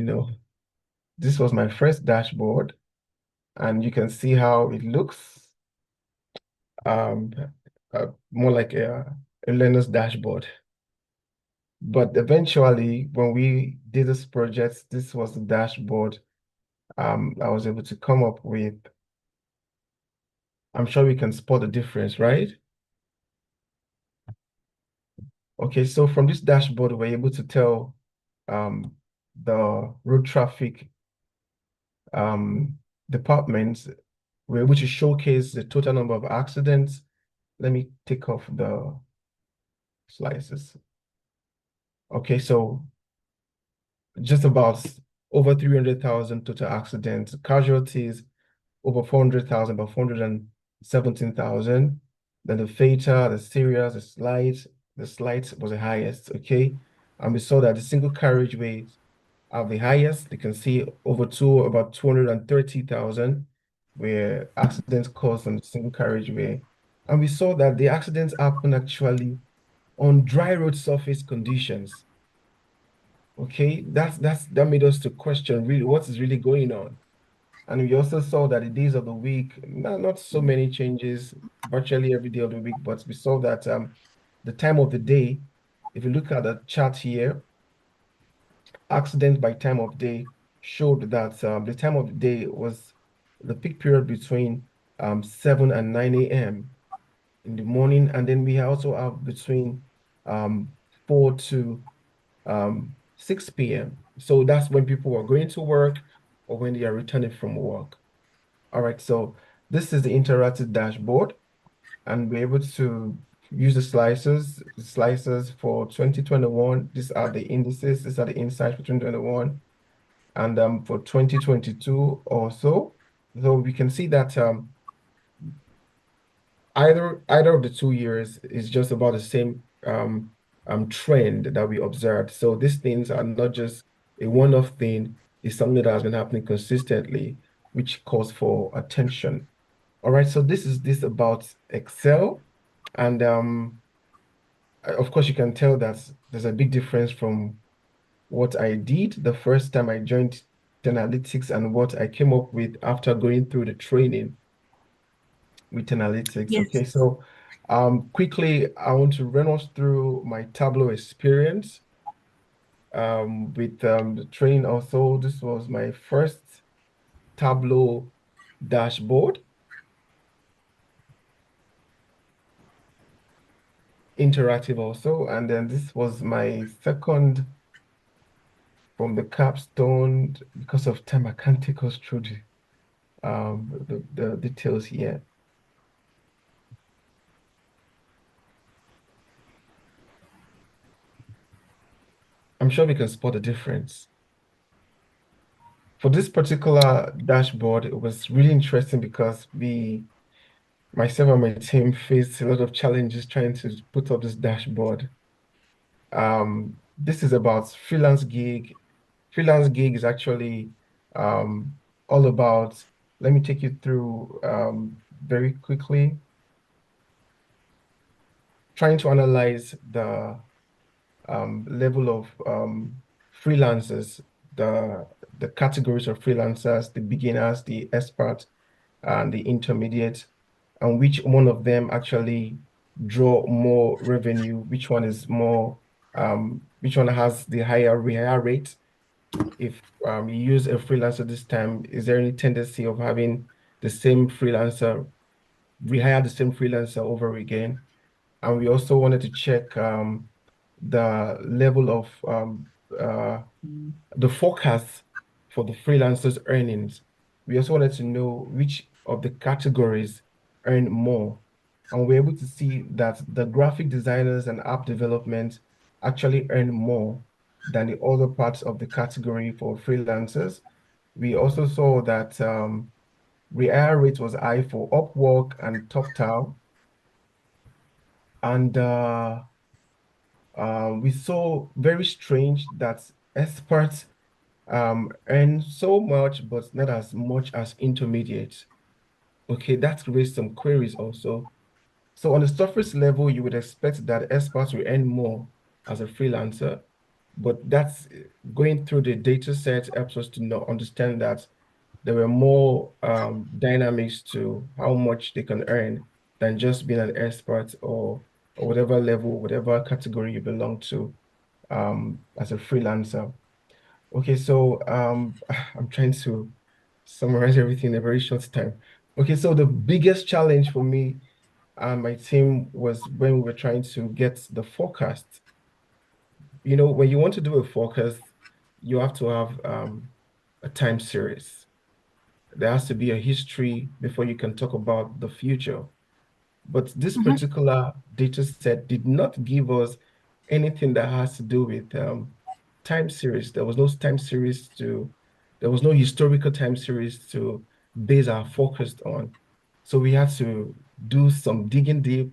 This was my first dashboard, and you can see how it looks, um, more like a learner's dashboard. But eventually, when we did this project, this was the dashboard I was able to come up with. I'm sure we can spot the difference, right? Okay, so from this dashboard, we're able to tell um, the road traffic departments. We're able to showcase the total number of accidents. Let me take off the slices. Okay, so just about over 300,000 total accidents, casualties over 400,000, about 417,000. Then the fatal, the serious, the slight was the highest, okay? And we saw that the single carriageways are the highest. You can see about 230,000 where accidents caused on the single carriageway. And we saw that the accidents happen actually on dry road surface conditions. Okay, that made us to question really what is really going on. And we also saw that the days of the week, not so many changes, virtually every day of the week, but we saw that the time of the day, if you look at the chart here, accidents by time of day showed that the time of the day was the peak period between 7 and 9 a.m. in the morning. And then we also have between 4 to 6 p.m. So that's when people are going to work or when they are returning from work. All right, so this is the interactive dashboard, and we're able to use the slicers for 2021. These are the indices, these are the insights for 2021, and for 2022 also. So we can see that either of the 2 years is just about the same trend that we observed. So these things are not just a one-off thing, it's something that has been happening consistently, which calls for attention. All right, so this is this about Excel. And of course, you can tell that there's a big difference from what I did the first time I joined Analytics and what I came up with after going through the training with Analytics. Yes. Okay, so quickly, I want to run us through my Tableau experience with the training. Also, this was my first Tableau dashboard, interactive also, and then this was my second from the capstone. Because of time, I can't take us through the details here. I'm sure we can spot the difference. For this particular dashboard, it was really interesting because myself and my team faced a lot of challenges trying to put up this dashboard. This is about freelance gig. Freelance gig is actually um, all about, let me take you through very quickly, trying to analyze the level of freelancers, the the categories of freelancers, the beginners, the expert, and the intermediate, and which one of them actually draw more revenue, which one is more, which one has the higher rehire rate. If you use a freelancer this time, is there any tendency of having the same freelancer, rehire the same freelancer over again? And we also wanted to check the level of uh, the forecast for the freelancers' earnings. We also wanted to know which of the categories earn more. And we're able to see that the graphic designers and app development actually earn more than the other parts of the category for freelancers. We also saw that rehire rate was high for Upwork and TalkTal. And we saw very strange that experts earn so much, but not as much as intermediate. Okay, that raised some queries also. So on the surface level, you would expect that experts will earn more as a freelancer, but that's going through the data set helps us to know, understand that there were more dynamics to how much they can earn than just being an expert or whatever level, whatever category you belong to as a freelancer. Okay, so I'm trying to summarize everything in a very short time. Okay, so the biggest challenge for me and my team was when we were trying to get the forecast. You know, when you want to do a forecast, you have to have a time series. There has to be a history before you can talk about the future. But this particular data set did not give us anything that has to do with time series. There was no historical time series to base our focus on. So we had to do some digging deep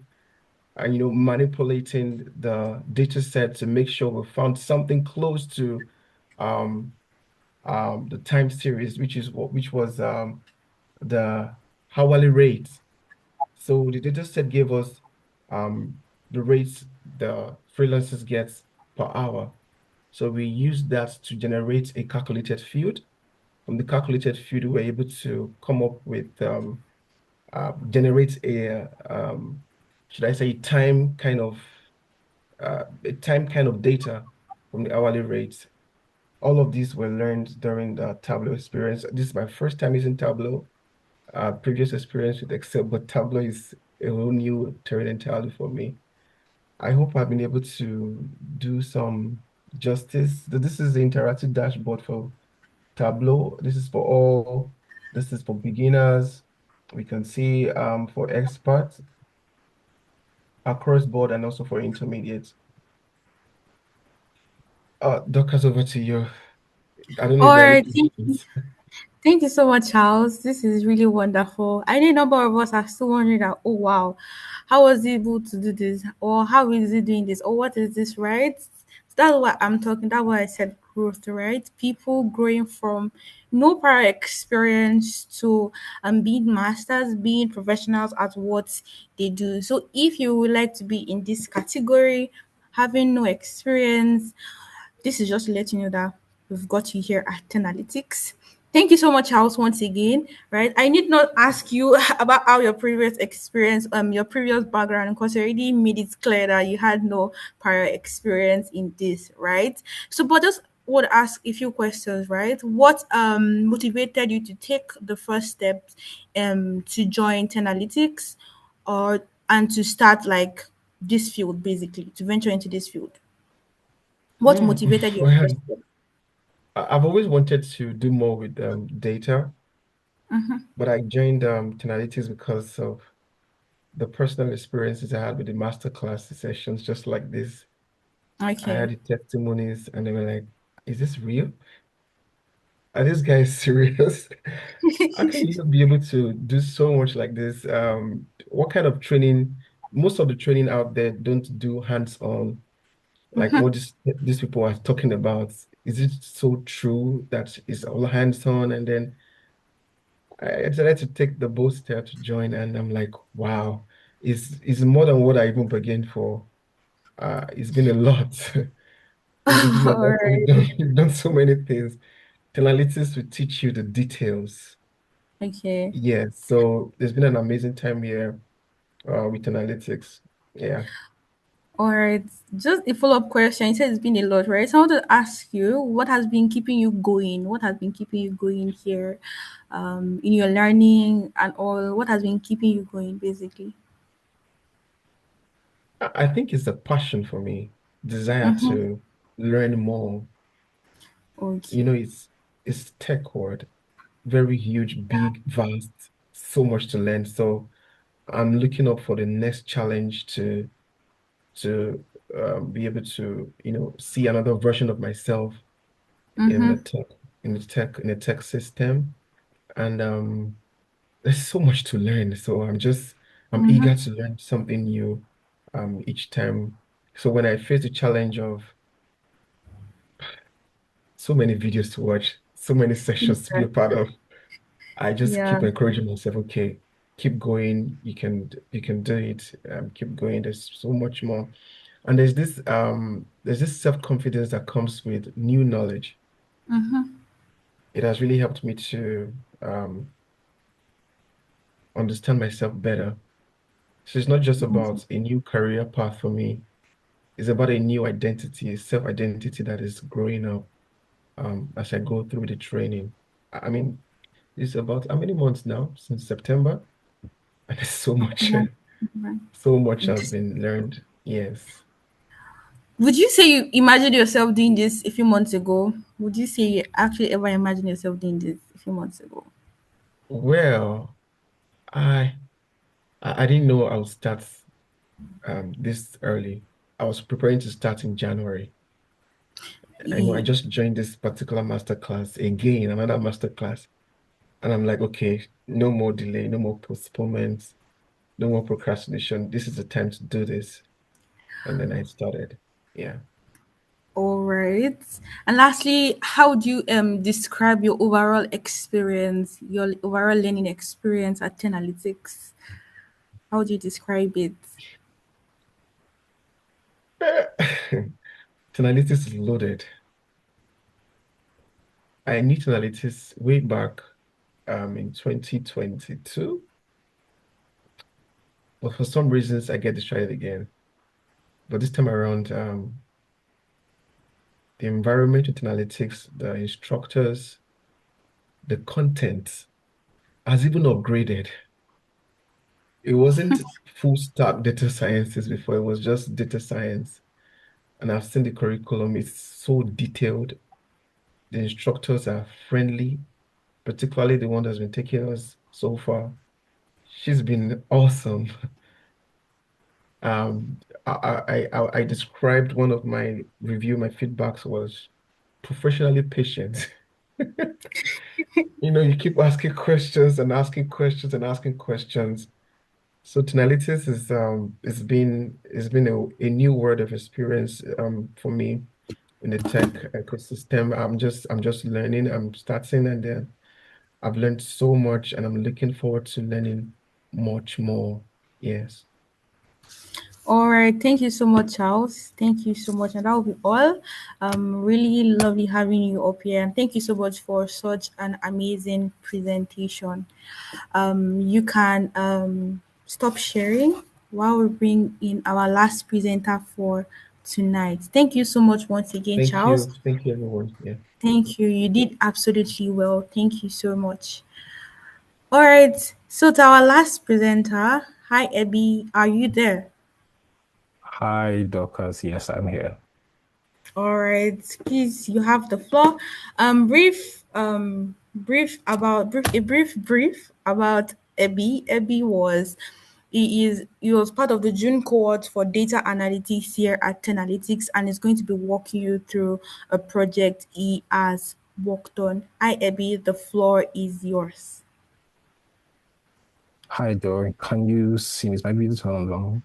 and, manipulating the data set to make sure we found something close to um, the time series, which was the hourly rate. So the data set gave us the rates the freelancers get per hour. So we used that to generate a calculated field. From the calculated field, we were able to come up with generate should I say, a time kind of data from the hourly rates. All of these were learned during the Tableau experience. This is my first time using Tableau. Previous experience with Excel, but Tableau is a whole new terrain entirely for me. I hope I've been able to do some justice. This is the interactive dashboard for Tableau. This is for beginners. We can see for experts across board and also for intermediate. Dorcas, over to you. I don't know if All there are any right, questions. thank you so much, Charles. This is really wonderful. I know a number of us are still wondering that, oh wow, how was he able to do this? Or how is he doing this? Or what is this, right? So that's what I'm talking. That's why I said growth, right? People growing from no prior experience to being masters, being professionals at what they do. So if you would like to be in this category, having no experience, this is just to let you know that we've got you here at Analytics. Thank you so much, House, once again. Right, I need not ask you about how your previous experience, your previous background, because you already made it clear that you had no prior experience in this, right? So, but just would ask a few questions, right? What motivated you to take the first step to join Analytics, or and to start like this field, basically to venture into this field? What Mm, motivated your well, first step? I've always wanted to do more with data, but I joined Tenalytics because of the personal experiences I had with the masterclass sessions, just like this. I Okay. had the testimonies, and they were like, "Is this real?" are these guys serious? How can you be able to do so much like this? What kind of training? Most of the training out there don't do hands-on, like what these people are talking about. Is it so true that it's all hands-on? And then I decided to take the bold step to join, and I'm like, wow, it's more than what I even bargained for. It's been a lot. It's been a All lot. right. We've done so many things. Analytics will teach you the details. Okay. Yes, so there's been an amazing time here with analytics. Yeah. All right. Just a follow-up question. You said it's been a lot, right? So I want to ask you, what has been keeping you going? What has been keeping you going here, in your learning and all? What has been keeping you going, basically? I think it's a passion for me, desire to learn more. You know, Okay. it's tech world, very huge, big, vast, so much to learn. So I'm looking up for the next challenge to be able to, see another version of myself in the tech in the tech system. And there's so much to learn. So I'm eager to learn something new each time. So when I face the challenge of so many videos to watch, so many sessions to be a part of, I just Yeah. keep encouraging myself, okay, keep going, you can do it, keep going. There's so much more. And there's this self-confidence that comes with new knowledge. It has really helped me to understand myself better. So it's not just about a new career path for me. It's about a new identity, a self-identity that is growing up as I go through the training. I mean, it's about how many months now? Since September? And there's so much has been learned. Yes. Would you say you imagined yourself doing this a few months ago? Would you say you actually ever imagined yourself doing this a few months ago? Well, I I didn't know I would start this early. I was preparing to start in January. I Yeah. just joined this particular master class again, another master class. And I'm like, okay, no more delay, no more postponements, no more procrastination. This is the time to do this. And then I started. Yeah. All right. And lastly, how do you describe your overall experience, your overall learning experience at Analytics? How do you describe it? Analytics is loaded. I knew analytics way back in 2022, but for some reasons I get distracted again. But this time around, the environment with analytics, the instructors, the content has even upgraded. It wasn't full stack data sciences before, it was just data science. And I've seen the curriculum, it's so detailed. The instructors are friendly, particularly the one that's been taking us so far. She's been awesome. I described one of my my feedbacks was professionally patient. You keep asking questions and asking questions and asking questions. So Tonalitis is it's been a new world of experience for me in the tech ecosystem. I'm just learning, I'm starting, and then I've learned so much and I'm looking forward to learning much more. Yes. All right. Thank you so much, Charles. Thank you so much. And that will be all. Really lovely having you up here. And thank you so much for such an amazing presentation. You can stop sharing while we bring in our last presenter for tonight. Thank you so much once again, Thank Charles. you. Thank you, everyone. Yeah. Thank you. You did absolutely well. Thank you so much. All right. So to our last presenter, hi Abby, are you there? Hi, Dorcas. Yes, I'm here. All right, please, you have the floor. Brief about Ebi. He was part of the June cohort for data analytics here at Ten Analytics, and is going to be walking you through a project he has worked on. Hi, Abby, the floor is yours. Hi, Dory. Can you see me? It might be this one long.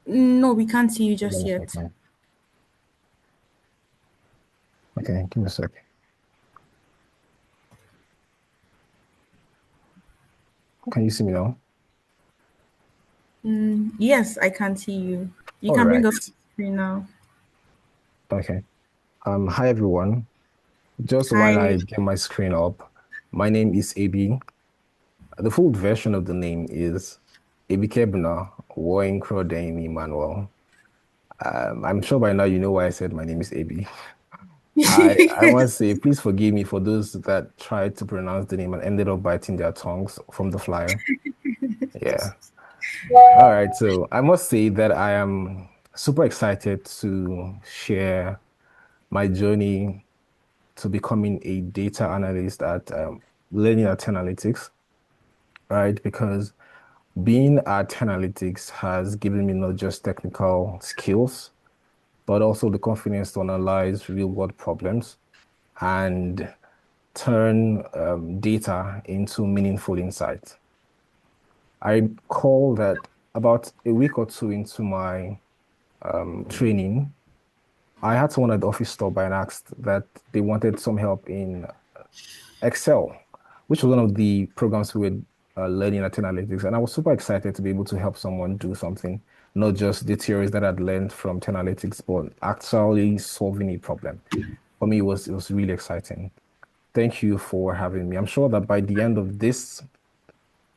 No, we can't see you Hold just on a yet. second. Okay, give me a sec. Can you see me now? Yes, I can see you. You All can bring right. up the screen now. Okay. Hi everyone. Just while I Hi. get my screen up, my name is AB. The full version of the name is Ebikebna Woinkrodeni Emmanuel. I'm sure by now you know why I said my name is AB. I must say, please forgive me for those that tried to pronounce the name and ended up biting their tongues from the flyer. Yeah. All right. So I must say that I am super excited to share my journey to becoming a data analyst at Learning at Analytics, right? Because being at Analytics has given me not just technical skills, but also the confidence to analyze real world problems and turn data into meaningful insights. I call that about a week or two into my training, I had someone at the office stop by and asked that they wanted some help in Excel, which was one of the programs we were learning at Analytics. And I was super excited to be able to help someone do something, not just the theories that I'd learned from Analytics, but actually solving a problem. For me, it was really exciting. Thank you for having me. I'm sure that by the end of this,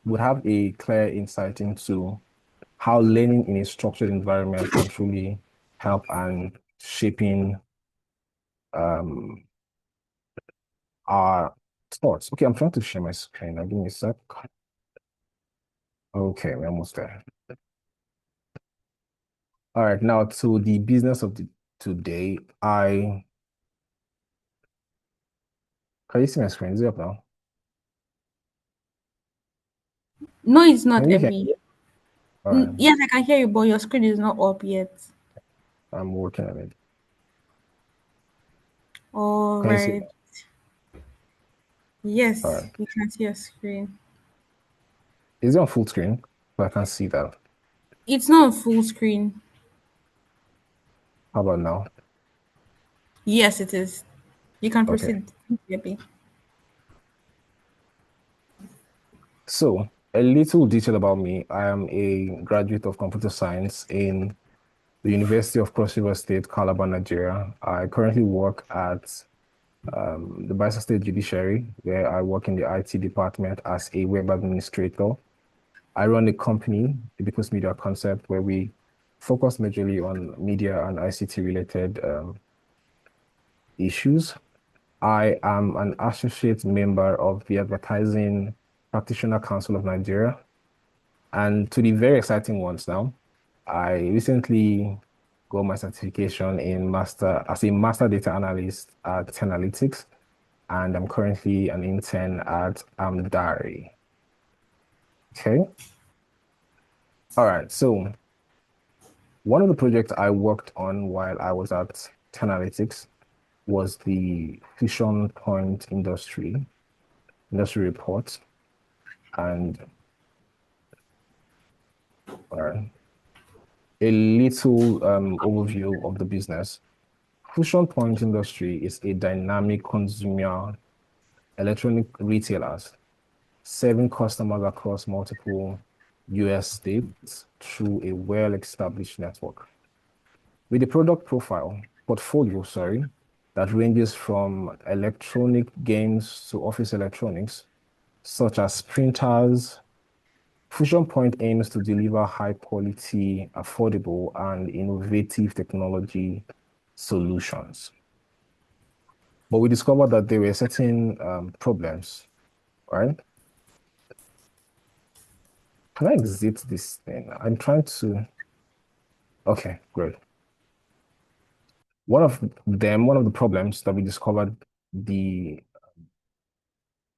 we'll have a clear insight into how learning in a structured environment can truly help and shaping um, our thoughts. Okay, I'm trying to share my screen. Now, give me a sec. Okay, we're almost there. All right, now to the business of today. Can you see my screen? Is it up now? No, it's not Can you hear Abby. me? All right, Yes, I can hear you, but your screen is not up yet. I'm working on it. All Can you see right. now? All Yes, right. we can see your screen. Is it on full screen? But I can't see that. It's not on full screen. How about now? Yes, it is. You can Okay. proceed, Abby. So, a little detail about me. I am a graduate of computer science in the University of Cross River State, Calabar, Nigeria. I currently work at the Bayelsa State Judiciary, where I work in the IT department as a web administrator. I run a company, Ibicus Media Concept, where we focus majorly on media and ICT related issues. I am an associate member of the Advertising Practitioner Council of Nigeria. And to the very exciting ones now, I recently got my certification in master as a master data analyst at Analytics, and I'm currently an intern at Amdari. Okay. All right. So one of the projects I worked on while I was at Analytics was the Fusion Point industry report. And uh, a little overview of the business. Fusion Point Industry is a dynamic consumer electronic retailers serving customers across multiple US states through a well-established network. With a product portfolio, sorry, that ranges from electronic games to office electronics, such as printers, Fusion Point aims to deliver high quality, affordable, and innovative technology solutions. But we discovered that there were certain problems, right? Can I exit this thing? I'm trying to. Okay, great. One of the problems that we discovered the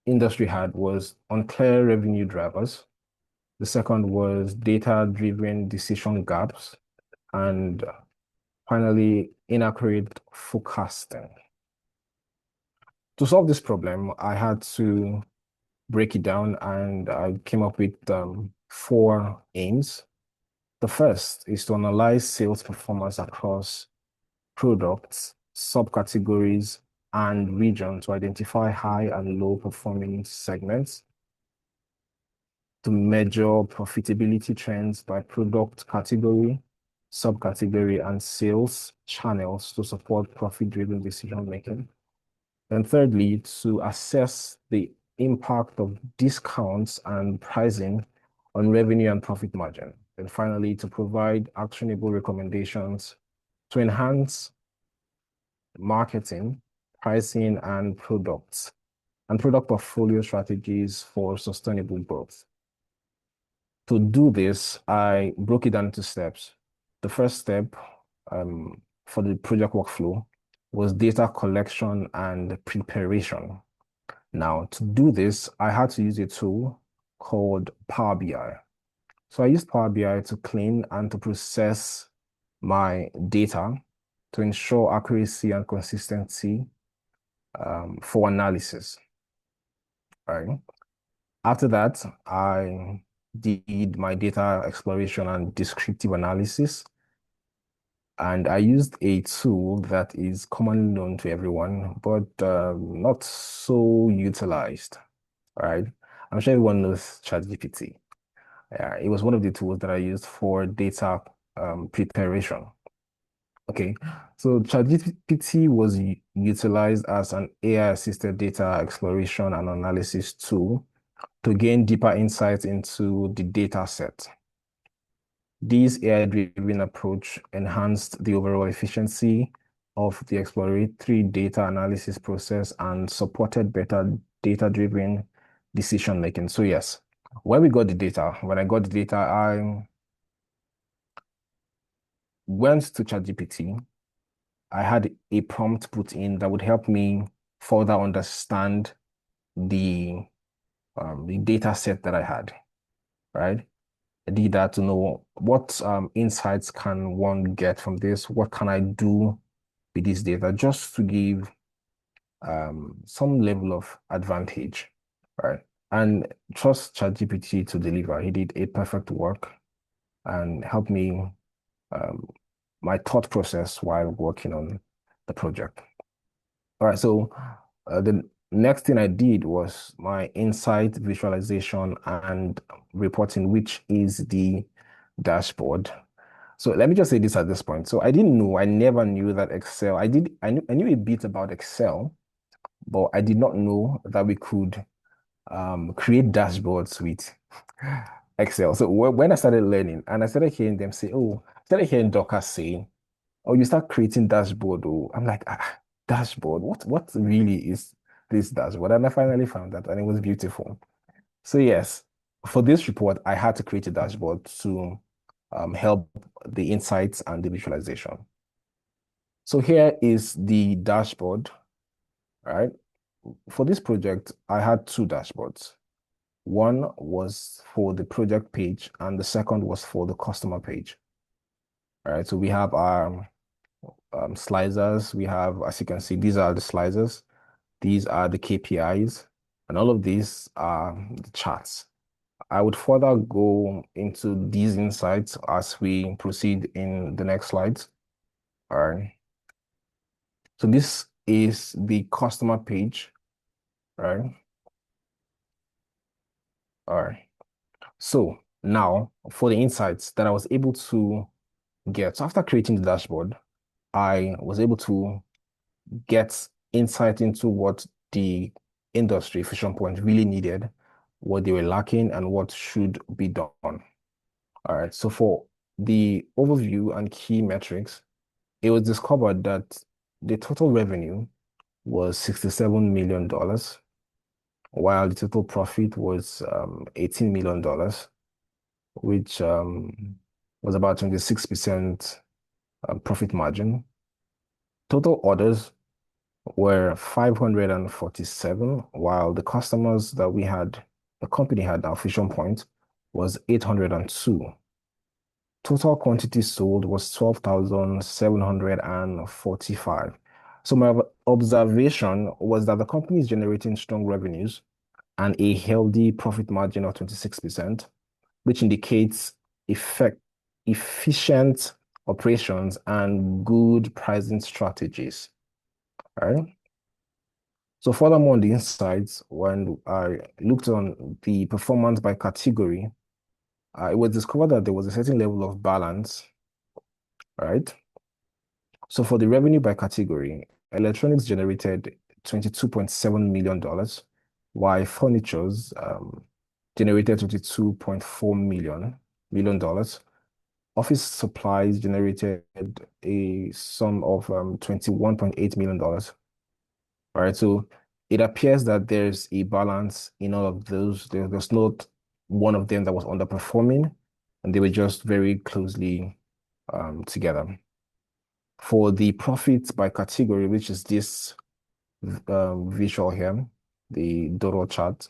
industry had was unclear revenue drivers. The second was data-driven decision gaps. And finally, inaccurate forecasting. To solve this problem, I had to break it down and I came up with four aims. The first is to analyze sales performance across products, subcategories, and regions to identify high and low performing segments, to measure profitability trends by product category, subcategory, and sales channels to support profit-driven decision making. And thirdly, to assess the impact of discounts and pricing on revenue and profit margin. And finally, to provide actionable recommendations to enhance marketing, pricing, and product portfolio strategies for sustainable growth. To do this, I broke it down into steps. The first step for the project workflow was data collection and preparation. Now, to do this, I had to use a tool called Power BI. So I used Power BI to clean and to process my data to ensure accuracy and consistency for analysis. Right. After that, I did my data exploration and descriptive analysis. And I used a tool that is commonly known to everyone, but not so utilized. All right. I'm sure everyone knows ChatGPT. It was one of the tools that I used for data preparation. Okay, so ChatGPT was utilized as an AI-assisted data exploration and analysis tool to gain deeper insights into the data set. This AI-driven approach enhanced the overall efficiency of the exploratory data analysis process and supported better data-driven decision making. So yes, when I got the data, I went to ChatGPT. I had a prompt put in that would help me further understand the data set that I had, right? I did that to know what insights can one get from this? What can I do with this data just to give some level of advantage, right? And trust ChatGPT to deliver. He did a perfect work and helped me um, my thought process while working on the project. All right, so the next thing I did was my insight visualization and reporting, which is the dashboard. So let me just say this at this point. So I never knew that Excel, I knew a bit about Excel, but I did not know that we could create dashboards with Excel. So when I started learning and I started hearing them say, oh, I started hearing Docker saying, oh, you start creating dashboard. Oh, I'm like, dashboard. What really is this dashboard? And I finally found that, and it was beautiful. So yes, for this report, I had to create a dashboard to help the insights and the visualization. So here is the dashboard, right? For this project, I had two dashboards. One was for the project page, and the second was for the customer page. All right, so we have our slicers. We have, as you can see, these are the slicers. These are the KPIs, and all of these are the charts. I would further go into these insights as we proceed in the next slides. All right. So this is the customer page, right? All right. So now for the insights that I was able to get. So after creating the dashboard, I was able to get insight into what the industry, Fusion Point, really needed, what they were lacking, and what should be done. All right. So for the overview and key metrics, it was discovered that the total revenue was $67 million, while the total profit was $18 million, which was about 26% profit margin. Total orders were 547, while the customers that the company had at Fusion Point was 802. Total quantity sold was 12,745. So my observation was that the company is generating strong revenues and a healthy profit margin of 26%, which indicates effect, efficient operations and good pricing strategies. All right. So furthermore, on the insights, when I looked on the performance by category, it was discovered that there was a certain level of balance, right? So for the revenue by category, electronics generated $22.7 million, while furnitures generated $22.4 million. Office supplies generated a sum of $21.8 million. All right, so it appears that there's a balance in all of those. There's not one of them that was underperforming, and they were just very closely together. For the profits by category, which is this visual here, the Dodo chart,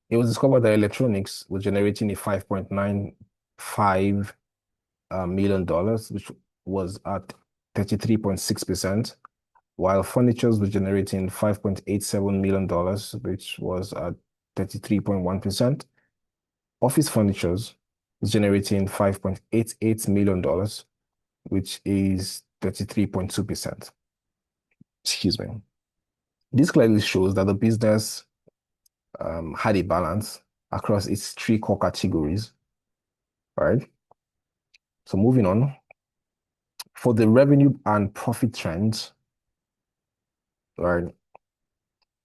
it was discovered that electronics was generating a $5.95 million, which was at 33.6%, while furnitures was generating $5.87 million, which was at 33.1%. Office furnitures was generating $5.88 million, which is 33.2%. Excuse me. This clearly shows that the business had a balance across its three core categories, right? So moving on, for the revenue and profit trends, right?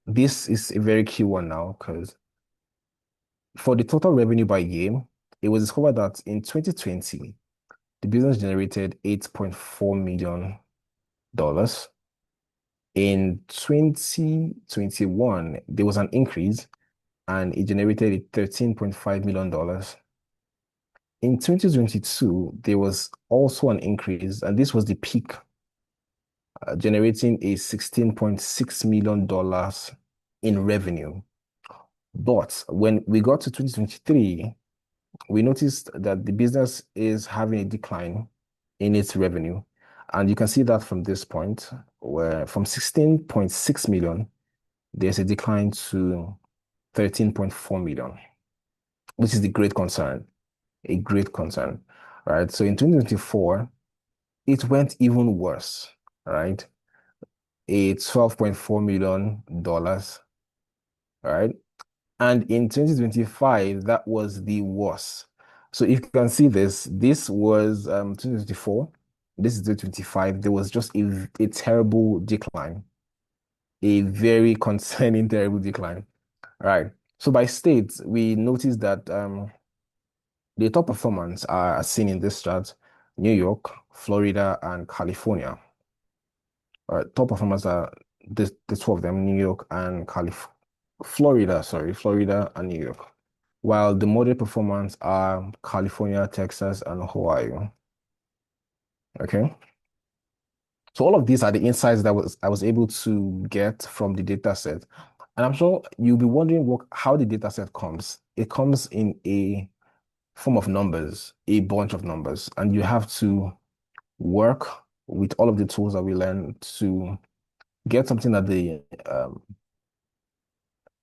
This is a very key one now because for the total revenue by year, it was discovered that in 2020, the business generated $8.4 million. In 2021, there was an increase and it generated $13.5 million. In 2022, there was also an increase, and this was the peak, generating a $16.6 million in revenue. But when we got to 2023, we noticed that the business is having a decline in its revenue. And you can see that from this point, where from 16.6 million, there's a decline to 13.4 million, which is the great concern, a great concern, right? So in 2024, it went even worse, right? A $12.4 million, right? And in 2025, that was the worst. So if you can see this, this was 2024, this is 2025. There was just a terrible decline, a very concerning, terrible decline. Right. So by states, we noticed that the top performance are seen in this chart: New York, Florida, and California. All right, top performers are the two of them, New York and Florida, sorry, Florida and New York. While the moderate performance are California, Texas, and Hawaii. Okay. So all of these are the insights that I was able to get from the data set. And I'm sure you'll be wondering how the data set comes. It comes in a form of numbers, a bunch of numbers, and you have to work with all of the tools that we learn to get something that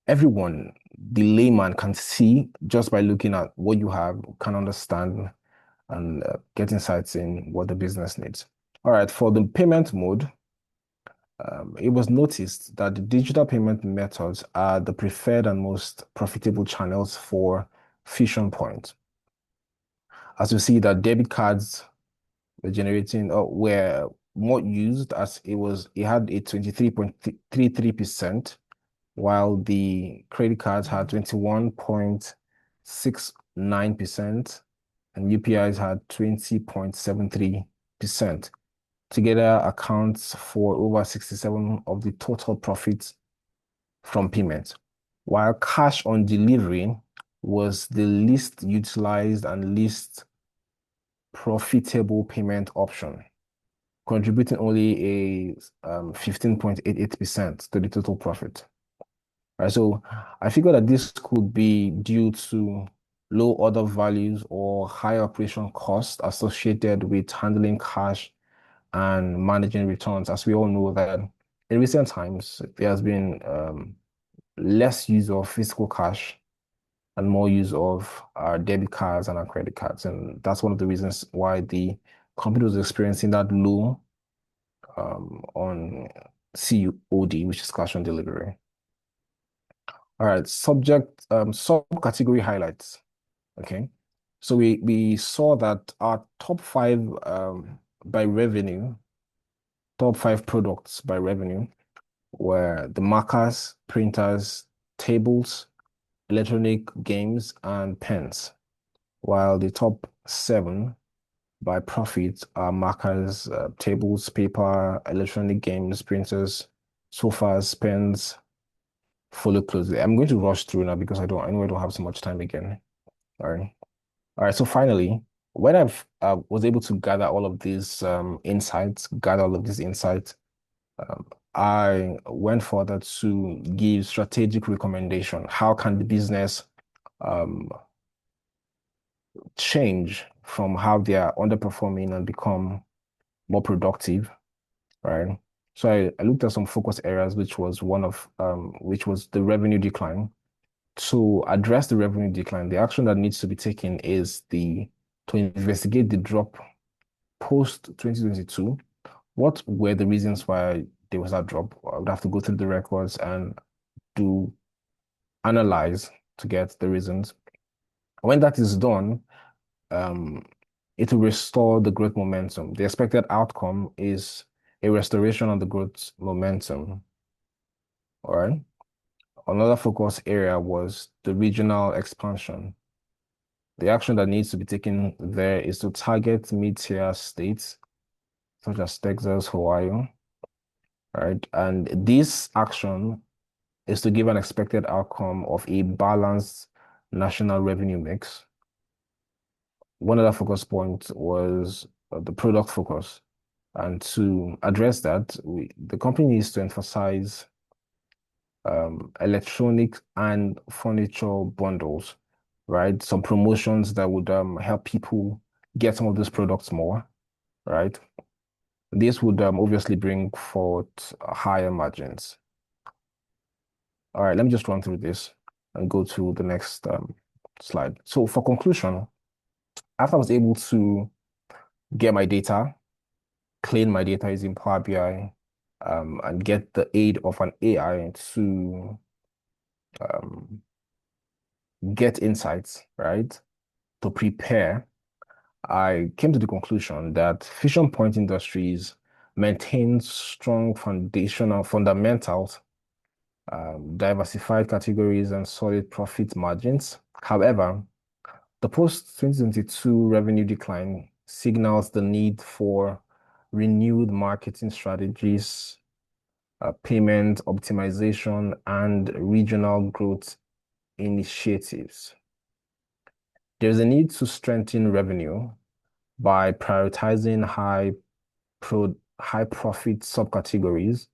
everyone, the layman, can see just by looking at what you have, can understand, and get insights in what the business needs. All right, for the payment mode, it was noticed that the digital payment methods are the preferred and most profitable channels for Fusion Point. As you see that debit cards were generating were more used, as it had a 23.33%, while the credit cards had 21.69% and UPIs had 20.73%. Together accounts for over 67 of the total profits from payments, while cash on delivery was the least utilized and least profitable payment option, contributing only a 15.88% to the total profit. Right, so I figure that this could be due to low order values or high operation costs associated with handling cash and managing returns. As we all know that in recent times, there has been less use of physical cash and more use of our debit cards and our credit cards. And that's one of the reasons why the company was experiencing that low on COD, which is cash on delivery. All right, subcategory highlights. Okay. So we saw that our top five by revenue, top five products by revenue were the markers, printers, tables, electronic games, and pens, while the top seven by profit are markers, tables, paper, electronic games, printers, sofas, pens. Follow closely. I'm going to rush through now because I know I don't have so much time again. All right. All right. So finally, when I've was able to gather all of these insights, I went further to give strategic recommendation. How can the business um, change from how they are underperforming and become more productive, right? So I looked at some focus areas, which was the revenue decline. To address the revenue decline, the action that needs to be taken is to investigate the drop post 2022. What were the reasons why there was that drop? I would have to go through the records and do analyze to get the reasons. When that is done, um, it will restore the growth momentum. The expected outcome is a restoration of the growth momentum. All right. Another focus area was the regional expansion. The action that needs to be taken there is to target mid-tier states such as Texas, Hawaii, right? And this action is to give an expected outcome of a balanced national revenue mix. One other focus point was the product focus. And to address that, the company needs to emphasize electronic and furniture bundles, right? Some promotions that would help people get some of these products more, right? This would obviously bring forth higher margins. All right, let me just run through this and go to the next slide. So for conclusion, after I was able to get my data, clean my data using Power BI, and get the aid of an AI to um, get insights, right? To prepare, I came to the conclusion that Fission Point Industries maintains strong foundational fundamentals, diversified categories, and solid profit margins. However, the post-2022 revenue decline signals the need for renewed marketing strategies, payment optimization, and regional growth initiatives. There's a need to strengthen revenue by prioritizing high profit subcategories,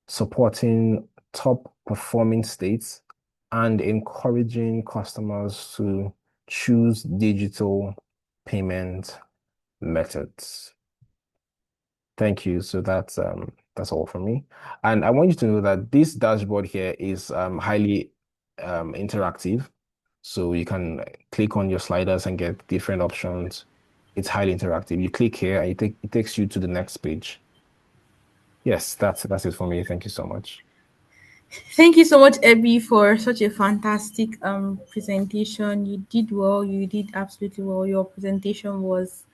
supporting top performing states, and encouraging customers to choose digital payment methods. Thank you. So that's all from me. And I want you to know that this dashboard here is highly interactive. So you can click on your sliders and get different options. It's highly interactive. You click here and it takes you to the next page. Yes, that's it for me. Thank you so much. Thank you so much, Abby, for such a fantastic presentation. You did well. You did absolutely well. Your presentation was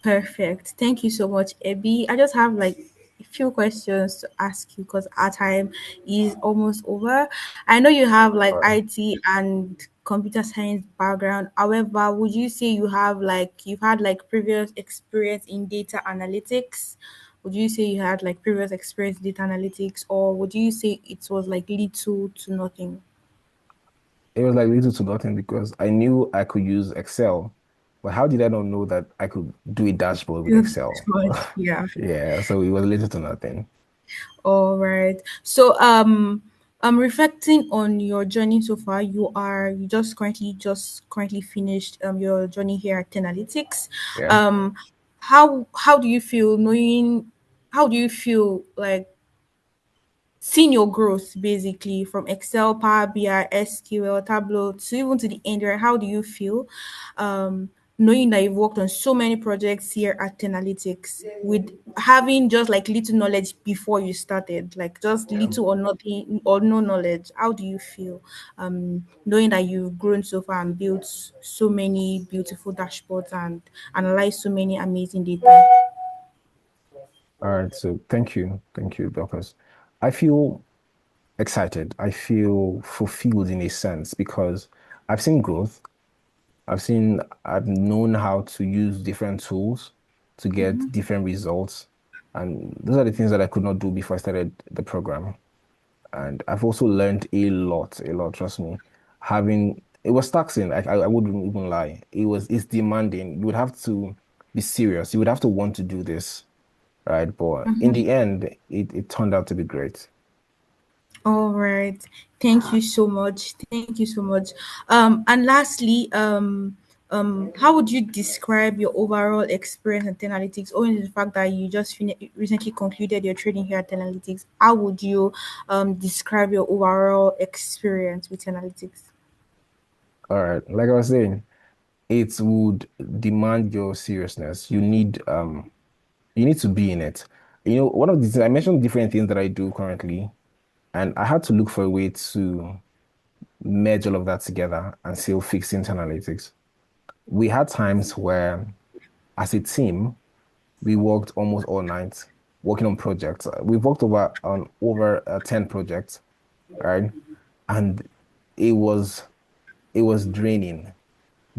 perfect. Thank you so much, Abby. I just have like a few questions to ask you because our time is almost over. I know you have like All right. IT and computer science background. However, would you say you've had like previous experience in data analytics? Would you say you had like previous experience in data analytics, or would you say it was like little to nothing? It was like little to nothing because I knew I could use Excel, but how did I not know that I could do a dashboard with Excel? Yeah. Yeah, so it was little to nothing. All right. So reflecting on your journey so far, you just currently finished your journey here at Analytics. Yeah. Um how do you feel knowing, how do you feel like seeing your growth basically from Excel, Power BI, SQL, Tableau to even to the end, right? How do you feel knowing that you've worked on so many projects here at Analytics with having just like little knowledge before you started, like just Yeah. little or nothing or no knowledge? How do you feel knowing that you've grown so far and built so many beautiful dashboards and analyzed so many amazing data? All right, so thank you, Dorcas. I feel excited. I feel fulfilled in a sense because I've seen growth. I've known how to use different tools to get different results. And those are the things that I could not do before I started the program. And I've also learned a lot, trust me. It was taxing, I wouldn't even lie. It's demanding. You would have to be serious. You would have to want to do this, right? But in the end, it turned out to be great. All right. Thank you so much. Thank you so much. And lastly, how would you describe your overall experience at Analytics, owing to the fact that you just recently concluded your training here at Analytics? How would you describe your overall experience with Analytics? All right. Like I was saying, it would demand your seriousness. You need to be in it. You know, one of the things I mentioned different things that I do currently, and I had to look for a way to merge all of that together and still fix into analytics. We had times where, as a team, we worked almost all night working on projects. We've worked over 10 projects, right? And it was it was draining.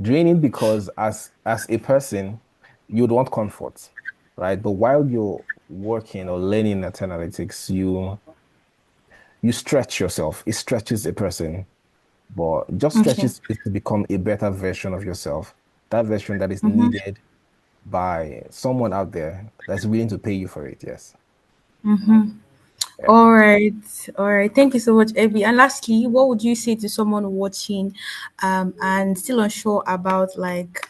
Draining because as a person, you'd want comfort, right? But while you're working or learning at analytics, you stretch yourself. It stretches a person, but it just Okay. stretches it to become a better version of yourself. That version that is Mm-hmm. needed by someone out there that's willing to pay you for it. Yes. Yeah. All right. All right. Thank you so much, Evie. And lastly, what would you say to someone watching and still unsure about like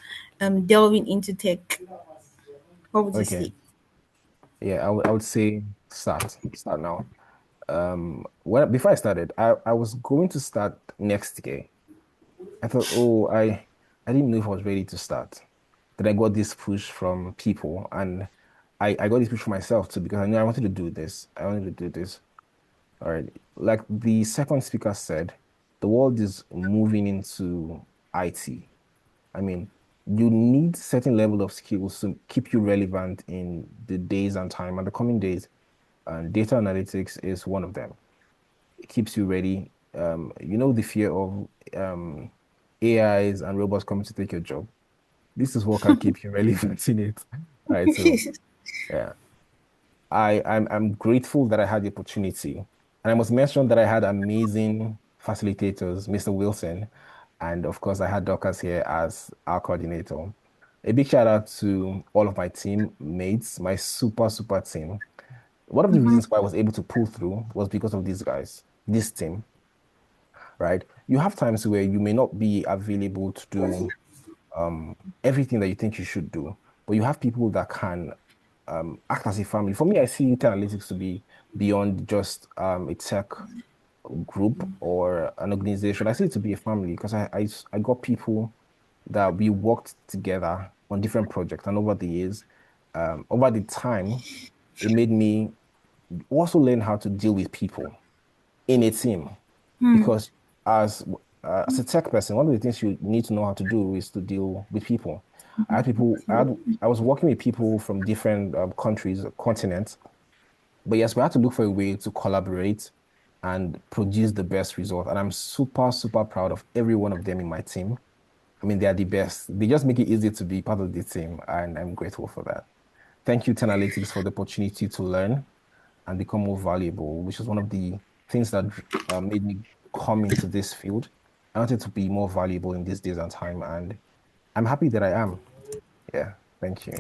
delving into tech? What would you Okay. say? Yeah, I would say start now. Before I started, I was going to start next year. I thought, oh, I didn't know if I was ready to start. Then I got this push from people, and I got this push for myself too because I knew I wanted to do this. I wanted to do this. All right. Like the second speaker said, the world is moving into IT. I mean, you need certain level of skills to keep you relevant in the days and time and the coming days. And data analytics is one of them. It keeps you ready. You know the fear of AIs and robots coming to take your job. This is what can keep you relevant in it. All right. So yeah. I'm grateful that I had the opportunity. And I must mention that I had amazing facilitators, Mr. Wilson, and of course I had Dorcas here as our coordinator. A big shout out to all of my teammates, my super team. One of the reasons why I was able to pull through was because of these guys, this team, right? You have times where you may not be available to do um, everything that you think you should do, but you have people that can act as a family. For me, I see data analytics to be beyond just a tech group or an organization. I see it to be a family because I got people that we worked together on different projects, and over the years, over the time, it made me also learn how to deal with people in a team because as as a tech person, one of the things you need to know how to do is to deal with people. I was working with people from different countries, continents, but yes, we had to look for a way to collaborate and produce the best result. And I'm super proud of every one of them in my team. I mean, they are the best. They just make it easy to be part of the team, and I'm grateful for that. Thank you, 10 Analytics, for the opportunity to learn and become more valuable, which is one of the things that made me come into this field. I wanted to be more valuable in these days and time, and I'm happy that I am. Yeah, thank you.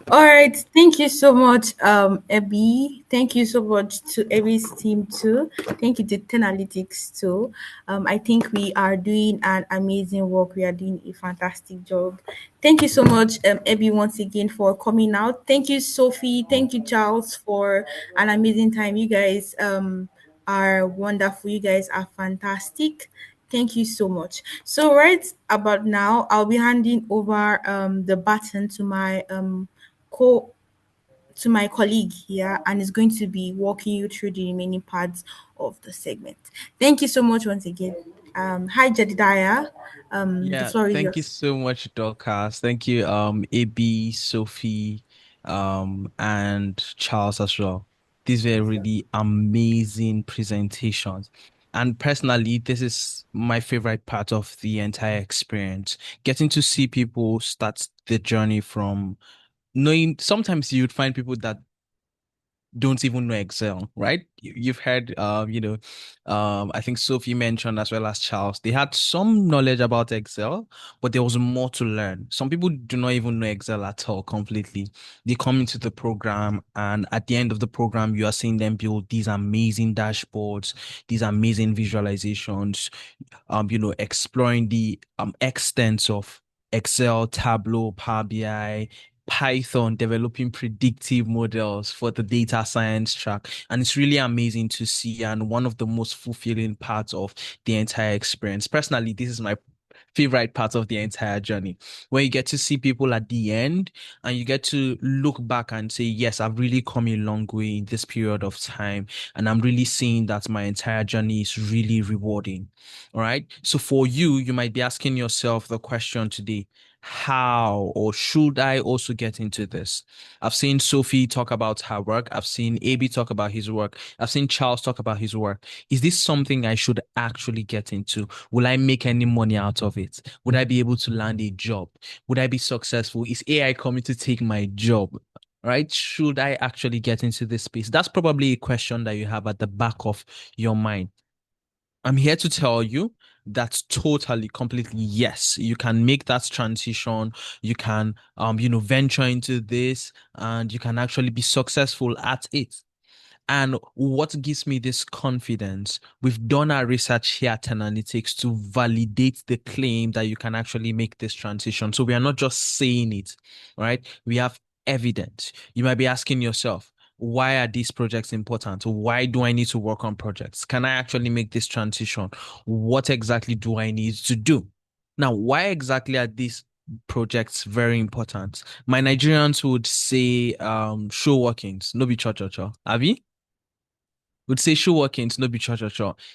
All right, thank you so much, Abby. Thank you so much to Abby's team too. Thank you to Ten Analytics too. I think we are doing an amazing work. We are doing a fantastic job. Thank you so much, Abby, once again for coming out. Thank you, Sophie. Thank you, Charles, for an amazing time. You guys are wonderful. You guys are fantastic. Thank you so much. So right about now, I'll be handing over the baton to my co to my colleague here, and is going to be walking you through the remaining parts of the segment. Thank you so much once again. Hi Jedediah. The Yeah, floor is thank you yours. so much, Dorcas. Thank you, AB, Sophie, and Charles as well. These were really amazing presentations. And personally, this is my favorite part of the entire experience. Getting to see people start the journey from knowing sometimes you'd find people that don't even know Excel, right? You've heard, I think Sophie mentioned as well as Charles, they had some knowledge about Excel, but there was more to learn. Some people do not even know Excel at all completely. They come into the program, and at the end of the program, you are seeing them build these amazing dashboards, these amazing visualizations, exploring the extents of Excel, Tableau, Power BI, Python, developing predictive models for the data science track. And it's really amazing to see, and one of the most fulfilling parts of the entire experience. Personally, this is my favorite part of the entire journey, when you get to see people at the end and you get to look back and say, yes, I've really come a long way in this period of time, and I'm really seeing that my entire journey is really rewarding. All right, so for you, you might be asking yourself the question today: how or should I also get into this? I've seen Sophie talk about her work. I've seen AB talk about his work. I've seen Charles talk about his work. Is this something I should actually get into? Will I make any money out of it? Would I be able to land a job? Would I be successful? Is AI coming to take my job? Right? Should I actually get into this space? That's probably a question that you have at the back of your mind. I'm here to tell you that totally, completely, yes, you can make that transition. You can, venture into this, and you can actually be successful at it. And what gives me this confidence? We've done our research here at Analytics to validate the claim that you can actually make this transition. So we are not just saying it, right? We have evidence. You might be asking yourself, why are these projects important? Why do I need to work on projects? Can I actually make this transition? What exactly do I need to do? Now, why exactly are these projects very important? My Nigerians would say show workings, no be cha. Have you? Would say show workings, no be cha.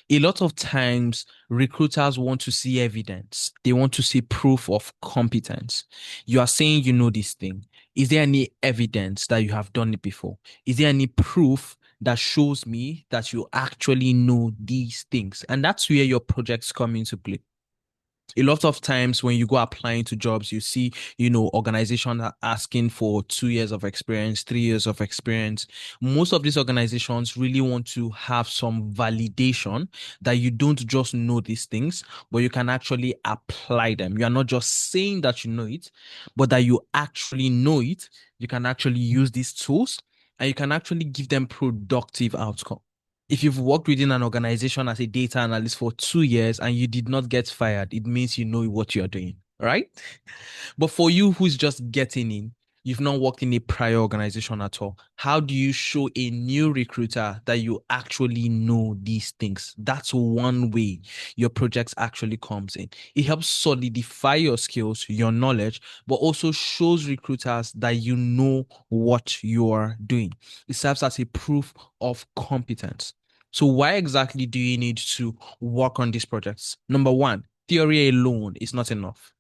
A lot of times, recruiters want to see evidence. They want to see proof of competence. You are saying you know this thing. Is there any evidence that you have done it before? Is there any proof that shows me that you actually know these things? And that's where your projects come into play. A lot of times when you go applying to jobs, you see, organizations are asking for 2 years of experience, 3 years of experience. Most of these organizations really want to have some validation that you don't just know these things, but you can actually apply them. You are not just saying that you know it, but that you actually know it. You can actually use these tools, and you can actually give them productive outcome. If you've worked within an organization as a data analyst for 2 years and you did not get fired, it means you know what you're doing, right? But for you who's just getting in, you've not worked in a prior organization at all. How do you show a new recruiter that you actually know these things? That's one way your projects actually comes in. It helps solidify your skills, your knowledge, but also shows recruiters that you know what you're doing. It serves as a proof of competence. So why exactly do you need to work on these projects? Number one, theory alone is not enough.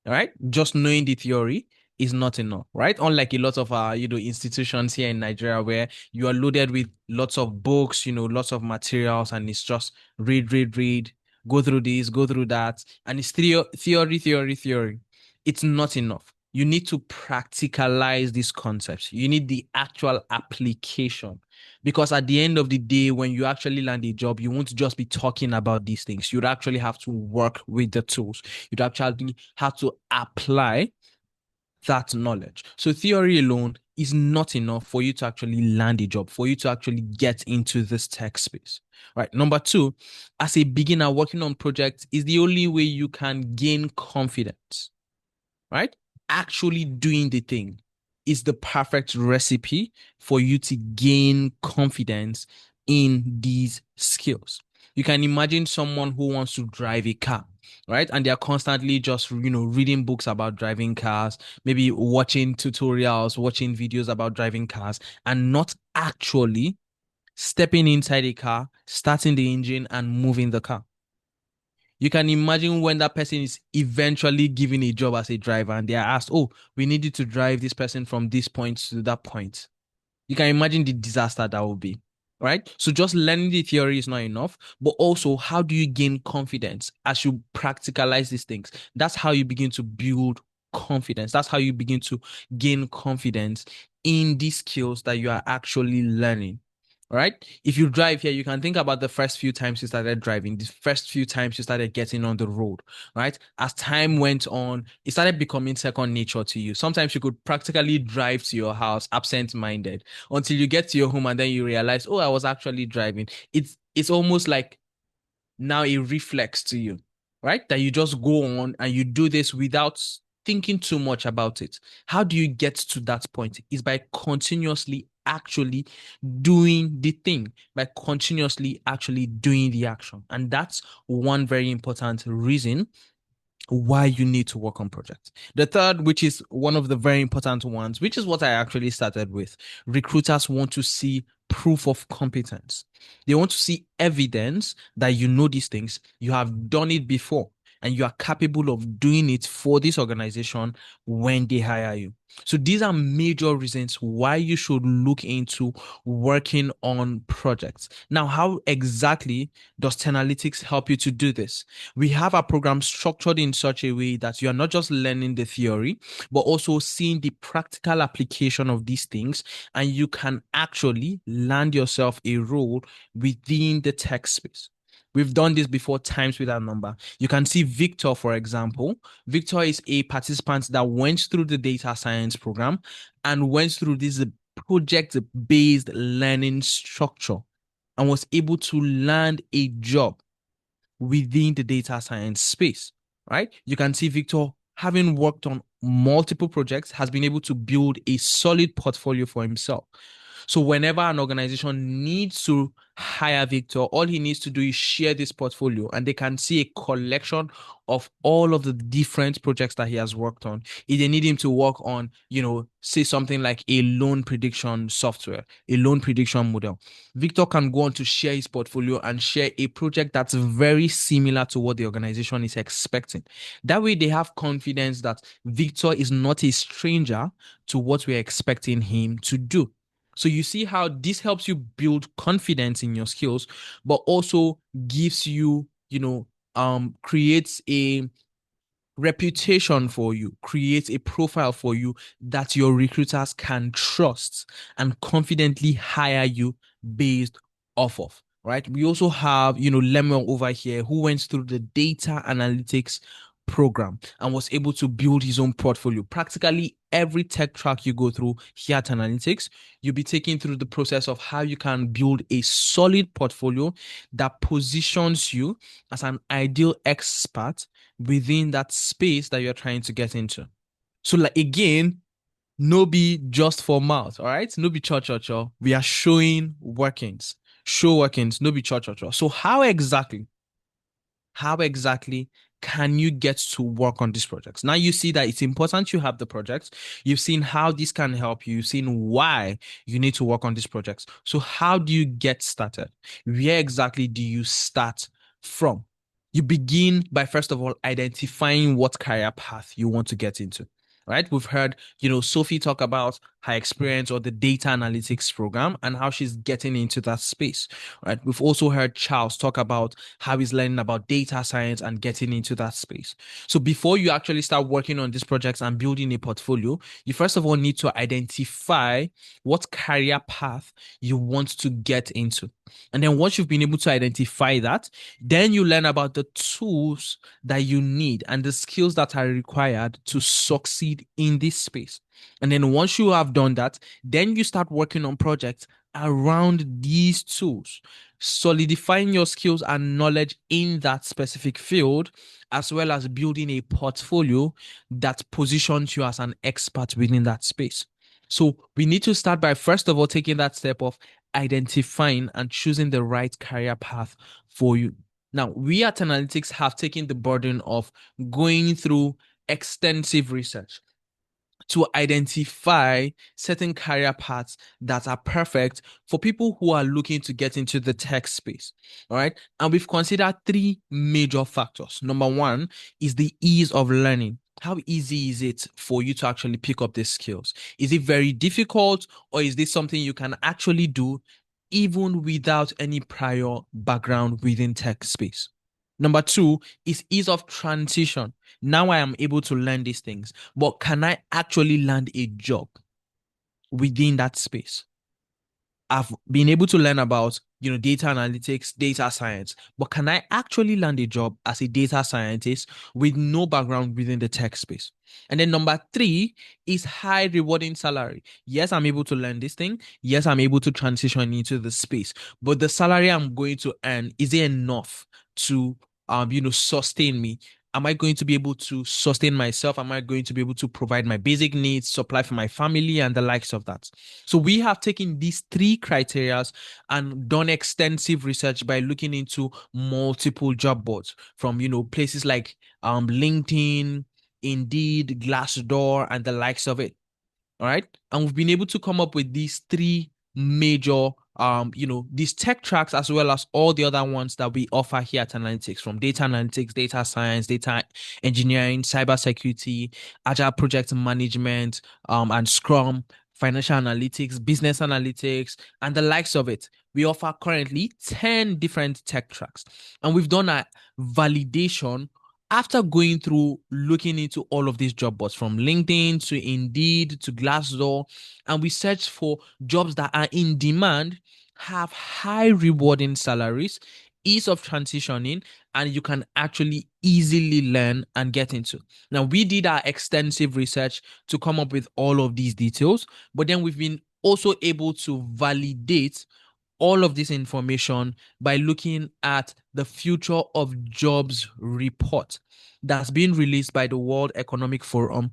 All right, just knowing the theory is not enough, right? Unlike a lot of our institutions here in Nigeria, where you are loaded with lots of books, lots of materials, and it's just read, go through this, go through that, and it's theory. It's not enough. You need to practicalize these concepts. You need the actual application, because at the end of the day, when you actually land a job, you won't just be talking about these things. You'd actually have to work with the tools. You'd actually have to apply that knowledge. So theory alone is not enough for you to actually land a job, for you to actually get into this tech space. Right. Number two, as a beginner working on projects is the only way you can gain confidence. Right? Actually doing the thing is the perfect recipe for you to gain confidence in these skills. You can imagine someone who wants to drive a car, right? And they're constantly just, reading books about driving cars, maybe watching tutorials, watching videos about driving cars, and not actually stepping inside a car, starting the engine, and moving the car. You can imagine when that person is eventually given a job as a driver and they are asked, oh, we need you to drive this person from this point to that point. You can imagine the disaster that will be, right? So just learning the theory is not enough, but also how do you gain confidence as you practicalize these things? That's how you begin to build confidence. That's how you begin to gain confidence in these skills that you are actually learning. All right. If you drive here, you can think about the first few times you started driving, the first few times you started getting on the road, right? As time went on, it started becoming second nature to you. Sometimes you could practically drive to your house absent-minded until you get to your home and then you realize, oh, I was actually driving. It's almost like now a reflex to you, right? That you just go on and you do this without thinking too much about it. How do you get to that point? Is by continuously actually doing the thing, by continuously actually doing the action. And that's one very important reason why you need to work on projects. The third, which is one of the very important ones, which is what I actually started with, recruiters want to see proof of competence. They want to see evidence that you know these things, you have done it before, and you are capable of doing it for this organization when they hire you. So these are major reasons why you should look into working on projects. Now, how exactly does Tenalytics help you to do this? We have our program structured in such a way that you are not just learning the theory, but also seeing the practical application of these things, and you can actually land yourself a role within the tech space. We've done this before times without number. You can see Victor, for example. Victor is a participant that went through the data science program and went through this project-based learning structure and was able to land a job within the data science space, right? You can see Victor, having worked on multiple projects, has been able to build a solid portfolio for himself. So whenever an organization needs to hire Victor, all he needs to do is share this portfolio and they can see a collection of all of the different projects that he has worked on. If they need him to work on, say something like a loan prediction software, a loan prediction model, Victor can go on to share his portfolio and share a project that's very similar to what the organization is expecting. That way they have confidence that Victor is not a stranger to what we're expecting him to do. So you see how this helps you build confidence in your skills, but also gives you, creates a reputation for you, creates a profile for you that your recruiters can trust and confidently hire you based off of. Right. We also have, Lemuel over here who went through the data analytics program and was able to build his own portfolio. Practically every tech track you go through here at Analytics, you'll be taken through the process of how you can build a solid portfolio that positions you as an ideal expert within that space that you're trying to get into. So, like, again, no be just for mouth, all right? No be cha. We are showing workings. Show workings, no be cha. So how exactly can you get to work on these projects? Now you see that it's important you have the projects. You've seen how this can help you. You've seen why you need to work on these projects. So how do you get started? Where exactly do you start from? You begin by, first of all, identifying what career path you want to get into. Right? We've heard, Sophie talk about her experience or the data analytics program and how she's getting into that space, right? We've also heard Charles talk about how he's learning about data science and getting into that space. So before you actually start working on these projects and building a portfolio, you first of all need to identify what career path you want to get into. And then once you've been able to identify that, then you learn about the tools that you need and the skills that are required to succeed in this space. And then once you have done that, then you start working on projects around these tools, solidifying your skills and knowledge in that specific field, as well as building a portfolio that positions you as an expert within that space. So we need to start by first of all taking that step of identifying and choosing the right career path for you. Now, we at Analytics have taken the burden of going through extensive research to identify certain career paths that are perfect for people who are looking to get into the tech space. All right. And we've considered three major factors. Number one is the ease of learning. How easy is it for you to actually pick up these skills? Is it very difficult, or is this something you can actually do even without any prior background within tech space? Number two is ease of transition. Now I am able to learn these things, but can I actually land a job within that space? I've been able to learn about, data analytics, data science, but can I actually land a job as a data scientist with no background within the tech space? And then number three is high rewarding salary. Yes, I'm able to learn this thing. Yes, I'm able to transition into the space, but the salary I'm going to earn, is it enough to, sustain me? Am I going to be able to sustain myself? Am I going to be able to provide my basic needs, supply for my family, and the likes of that? So we have taken these three criteria and done extensive research by looking into multiple job boards from, places like LinkedIn, Indeed, Glassdoor, and the likes of it. All right. And we've been able to come up with these three major, these tech tracks, as well as all the other ones that we offer here at Analytics, from data analytics, data science, data engineering, cybersecurity, agile project management, and Scrum, financial analytics, business analytics, and the likes of it. We offer currently 10 different tech tracks, and we've done a validation after going through looking into all of these job boards, from LinkedIn to Indeed to Glassdoor, and we search for jobs that are in demand, have high rewarding salaries, ease of transitioning, and you can actually easily learn and get into. Now, we did our extensive research to come up with all of these details, but then we've been also able to validate all of this information by looking at the Future of Jobs report that's been released by the World Economic Forum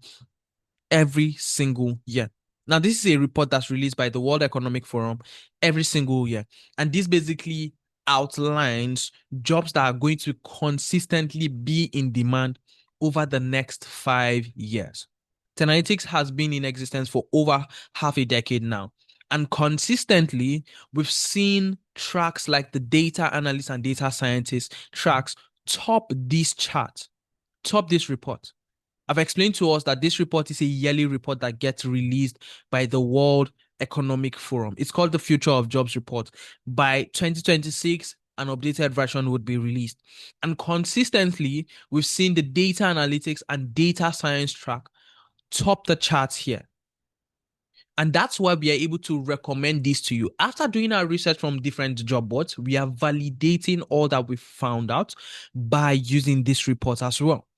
every single year. Now, this is a report that's released by the World Economic Forum every single year. And this basically outlines jobs that are going to consistently be in demand over the next 5 years. Tenalytics has been in existence for over half a decade now. And consistently, we've seen tracks like the data analyst and data scientist tracks top this chart, top this report. I've explained to us that this report is a yearly report that gets released by the World Economic Forum. It's called the Future of Jobs Report. By 2026, an updated version would be released. And consistently, we've seen the data analytics and data science track top the charts here. And that's why we are able to recommend this to you. After doing our research from different job boards, we are validating all that we found out by using this report as well.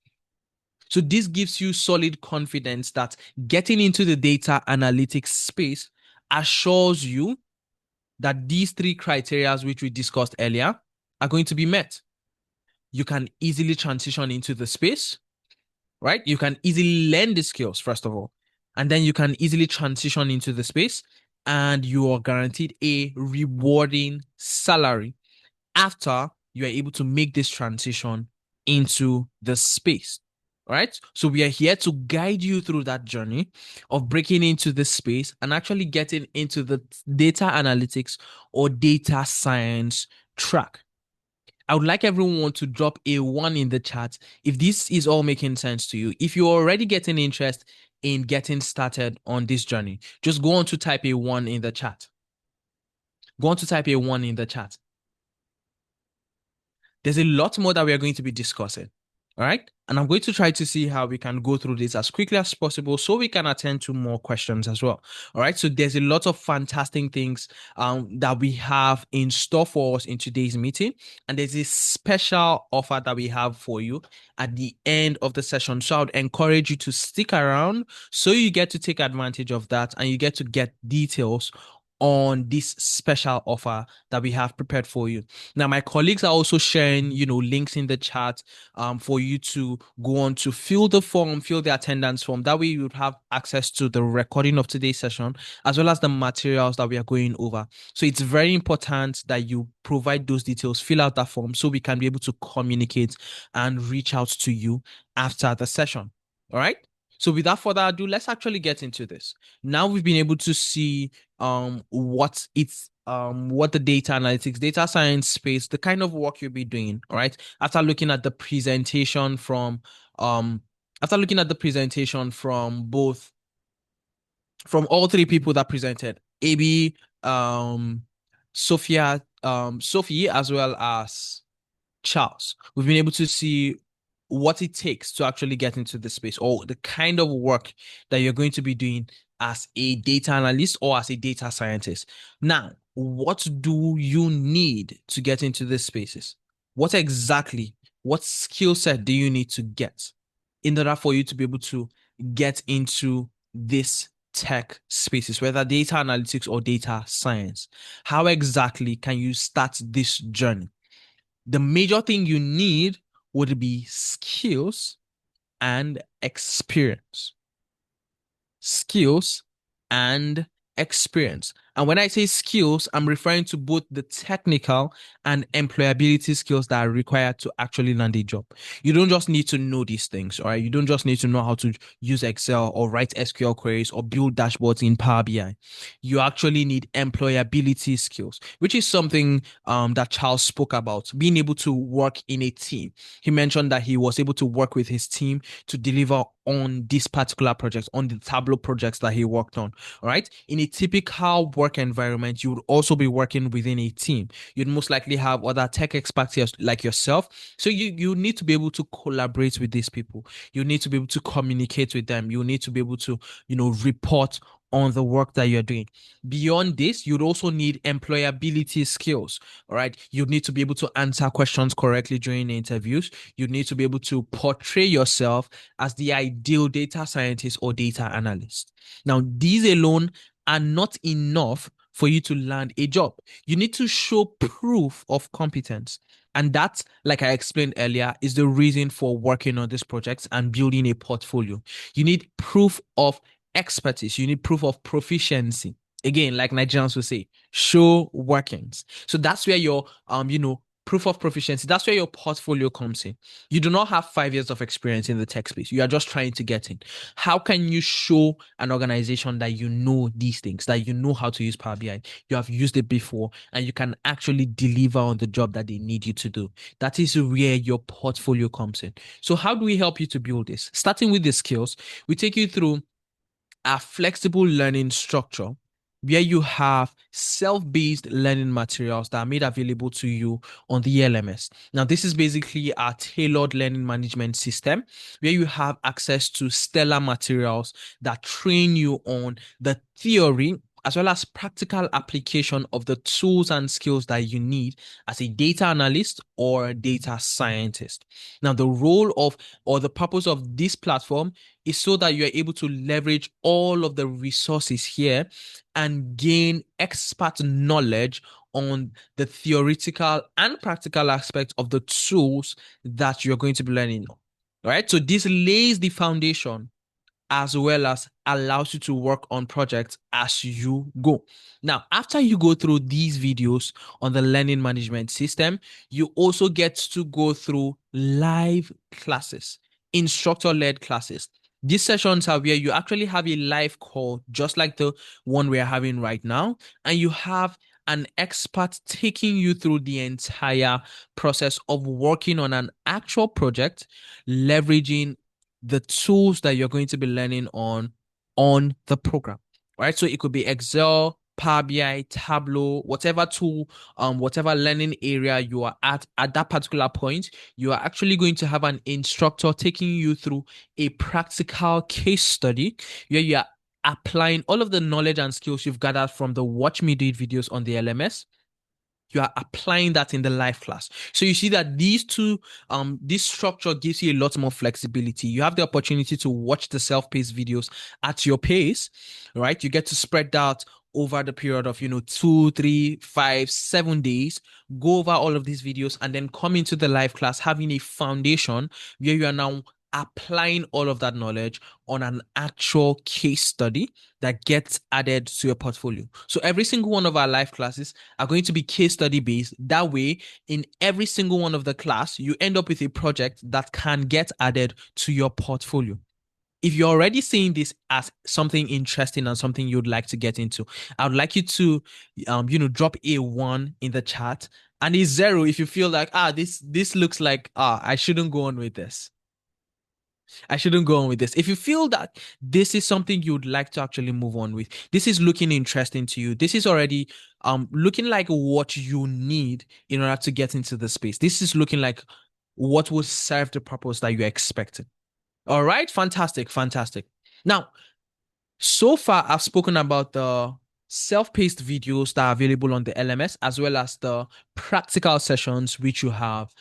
So this gives you solid confidence that getting into the data analytics space assures you that these three criteria, which we discussed earlier, are going to be met. You can easily transition into the space, right? You can easily learn the skills, first of all, and then you can easily transition into the space, and you are guaranteed a rewarding salary after you are able to make this transition into the space. All right. So we are here to guide you through that journey of breaking into the space and actually getting into the data analytics or data science track. I would like everyone to drop a 1 in the chat if this is all making sense to you. If you're already getting interest in getting started on this journey? Just go on to type a one in the chat. Go on to type a one in the chat. There's a lot more that we are going to be discussing. All right. And I'm going to try to see how we can go through this as quickly as possible so we can attend to more questions as well. All right. So there's a lot of fantastic things that we have in store for us in today's meeting. And there's a special offer that we have for you at the end of the session. So I would encourage you to stick around so you get to take advantage of that and you get to get details on this special offer that we have prepared for you. Now, my colleagues are also sharing, links in the chat for you to go on to fill the form, fill the attendance form. That way you would have access to the recording of today's session, as well as the materials that we are going over. So it's very important that you provide those details, fill out that form so we can be able to communicate and reach out to you after the session. All right. So without further ado, let's actually get into this. Now we've been able to see what the data analytics, data science space, the kind of work you'll be doing, all right? After looking at the presentation from both from all three people that presented, AB, Sophie, as well as Charles, we've been able to see what it takes to actually get into this space or the kind of work that you're going to be doing as a data analyst or as a data scientist. Now, what do you need to get into these spaces? What skill set do you need to get in order for you to be able to get into this tech spaces, whether data analytics or data science? How exactly can you start this journey? The major thing you need would be skills and experience. Skills and experience. And when I say skills, I'm referring to both the technical and employability skills that are required to actually land a job. You don't just need to know these things, all right? You don't just need to know how to use Excel or write SQL queries or build dashboards in Power BI. You actually need employability skills, which is something that Charles spoke about, being able to work in a team. He mentioned that he was able to work with his team to deliver on this particular project, on the Tableau projects that he worked on. All right. In a typical work environment, you would also be working within a team. You'd most likely have other tech experts like yourself. So you need to be able to collaborate with these people. You need to be able to communicate with them. You need to be able to, report on the work that you're doing. Beyond this, you'd also need employability skills. All right. You need to be able to answer questions correctly during the interviews. You need to be able to portray yourself as the ideal data scientist or data analyst. Now, these alone are not enough for you to land a job. You need to show proof of competence. And that, like I explained earlier, is the reason for working on this project and building a portfolio. You need proof of expertise. You need proof of proficiency. Again, like Nigerians will say, show workings. So that's where your proof of proficiency, that's where your portfolio comes in. You do not have 5 years of experience in the tech space. You are just trying to get in. How can you show an organization that you know these things, that you know how to use Power BI, you have used it before, and you can actually deliver on the job that they need you to do? That is where your portfolio comes in. So how do we help you to build this? Starting with the skills, we take you through a flexible learning structure where you have self-based learning materials that are made available to you on the LMS. Now, this is basically our tailored learning management system where you have access to stellar materials that train you on the theory as well as practical application of the tools and skills that you need as a data analyst or a data scientist. Now, the role of or the purpose of this platform is so that you are able to leverage all of the resources here and gain expert knowledge on the theoretical and practical aspects of the tools that you're going to be learning. All right. So this lays the foundation as well as allows you to work on projects as you go. Now, after you go through these videos on the learning management system, you also get to go through live classes, instructor-led classes. These sessions are where you actually have a live call, just like the one we are having right now, and you have an expert taking you through the entire process of working on an actual project, leveraging the tools that you're going to be learning on the program, right? So it could be Excel, Power BI, Tableau, whatever tool, whatever learning area you are at that particular point, you are actually going to have an instructor taking you through a practical case study where you are applying all of the knowledge and skills you've gathered from the Watch Me Do It videos on the LMS. You are applying that in the live class. So you see that this structure gives you a lot more flexibility. You have the opportunity to watch the self-paced videos at your pace, right? You get to spread that over the period of, 2, 3, 5, 7 days, go over all of these videos and then come into the live class having a foundation where you are now applying all of that knowledge on an actual case study that gets added to your portfolio. So every single one of our live classes are going to be case study based. That way, in every single one of the class, you end up with a project that can get added to your portfolio. If you're already seeing this as something interesting and something you'd like to get into, I would like you to, drop a 1 in the chat and a 0 if you feel like, this looks like, I shouldn't go on with this. I shouldn't go on with this. If you feel that this is something you'd like to actually move on with, this is looking interesting to you, this is already looking like what you need in order to get into the space. This is looking like what will serve the purpose that you're expecting. All right, fantastic, fantastic. Now, so far I've spoken about the self-paced videos that are available on the LMS as well as the practical sessions which you have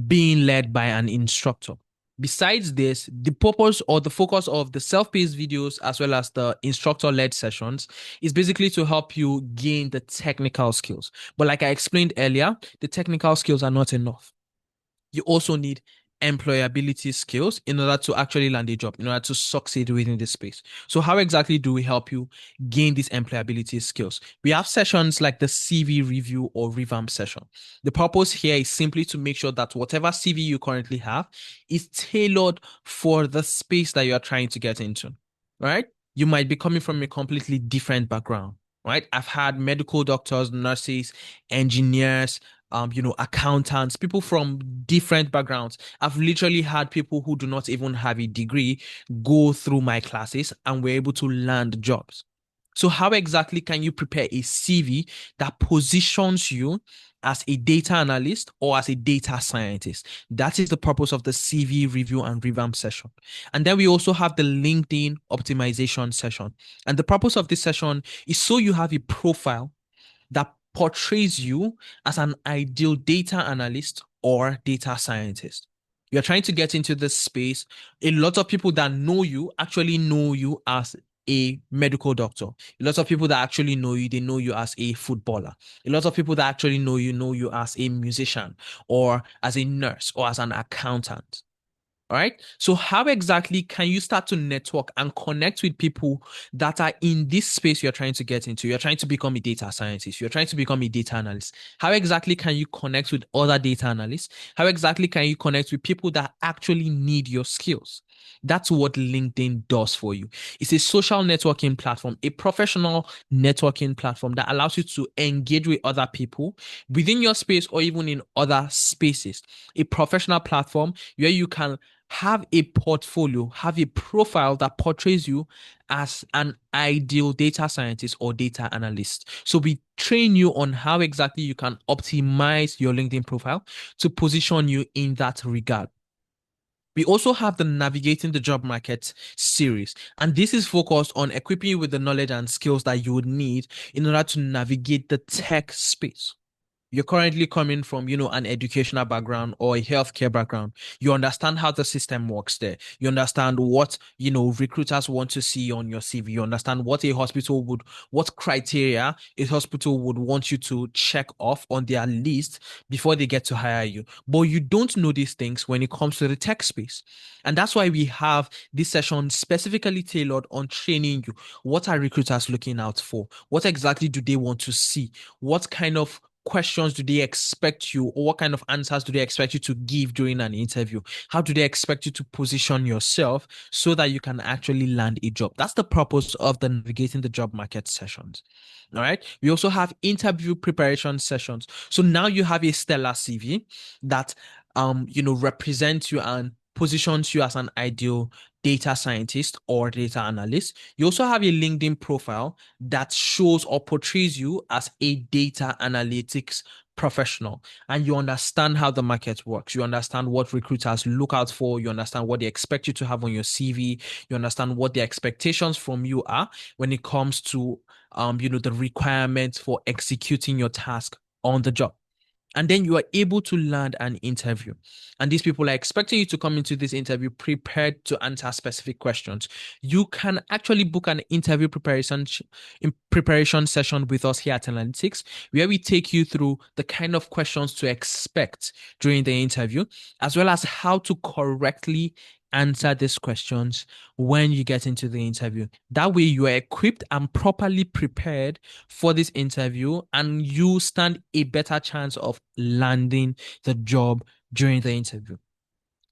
being led by an instructor. Besides this, the purpose or the focus of the self-paced videos as well as the instructor-led sessions is basically to help you gain the technical skills. But like I explained earlier, the technical skills are not enough. You also need employability skills in order to actually land a job, in order to succeed within this space. So how exactly do we help you gain these employability skills? We have sessions like the CV review or revamp session. The purpose here is simply to make sure that whatever CV you currently have is tailored for the space that you are trying to get into, right? You might be coming from a completely different background, right? I've had medical doctors, nurses, engineers, accountants, people from different backgrounds. I've literally had people who do not even have a degree go through my classes and were able to land jobs. So how exactly can you prepare a CV that positions you as a data analyst or as a data scientist? That is the purpose of the CV review and revamp session. And then we also have the LinkedIn optimization session. And the purpose of this session is so you have a profile that portrays you as an ideal data analyst or data scientist. You're trying to get into this space. A lot of people that know you actually know you as a medical doctor. A lot of people that actually know you, they know you as a footballer. A lot of people that actually know you as a musician or as a nurse or as an accountant. All right. So, how exactly can you start to network and connect with people that are in this space you're trying to get into? You're trying to become a data scientist, you're trying to become a data analyst. How exactly can you connect with other data analysts? How exactly can you connect with people that actually need your skills? That's what LinkedIn does for you. It's a social networking platform, a professional networking platform that allows you to engage with other people within your space or even in other spaces. A professional platform where you can have a portfolio, have a profile that portrays you as an ideal data scientist or data analyst. So we train you on how exactly you can optimize your LinkedIn profile to position you in that regard. We also have the Navigating the Job Market series, and this is focused on equipping you with the knowledge and skills that you would need in order to navigate the tech space. You're currently coming from, an educational background or a healthcare background. You understand how the system works there. You understand what, recruiters want to see on your CV. You understand what criteria a hospital would want you to check off on their list before they get to hire you. But you don't know these things when it comes to the tech space. And that's why we have this session specifically tailored on training you. What are recruiters looking out for? What exactly do they want to see? What kind of questions do they expect you, or what kind of answers do they expect you to give during an interview? How do they expect you to position yourself so that you can actually land a job? That's the purpose of the Navigating the Job Market sessions. All right. We also have interview preparation sessions. So now you have a stellar CV that represents you and positions you as an ideal data scientist or data analyst. You also have a LinkedIn profile that shows or portrays you as a data analytics professional, and you understand how the market works. You understand what recruiters look out for. You understand what they expect you to have on your CV. You understand what their expectations from you are when it comes to the requirements for executing your task on the job. And then you are able to land an interview. And these people are expecting you to come into this interview prepared to answer specific questions. You can actually book an interview preparation session with us here at Analytics, where we take you through the kind of questions to expect during the interview, as well as how to correctly answer these questions when you get into the interview. That way, you are equipped and properly prepared for this interview, and you stand a better chance of landing the job during the interview.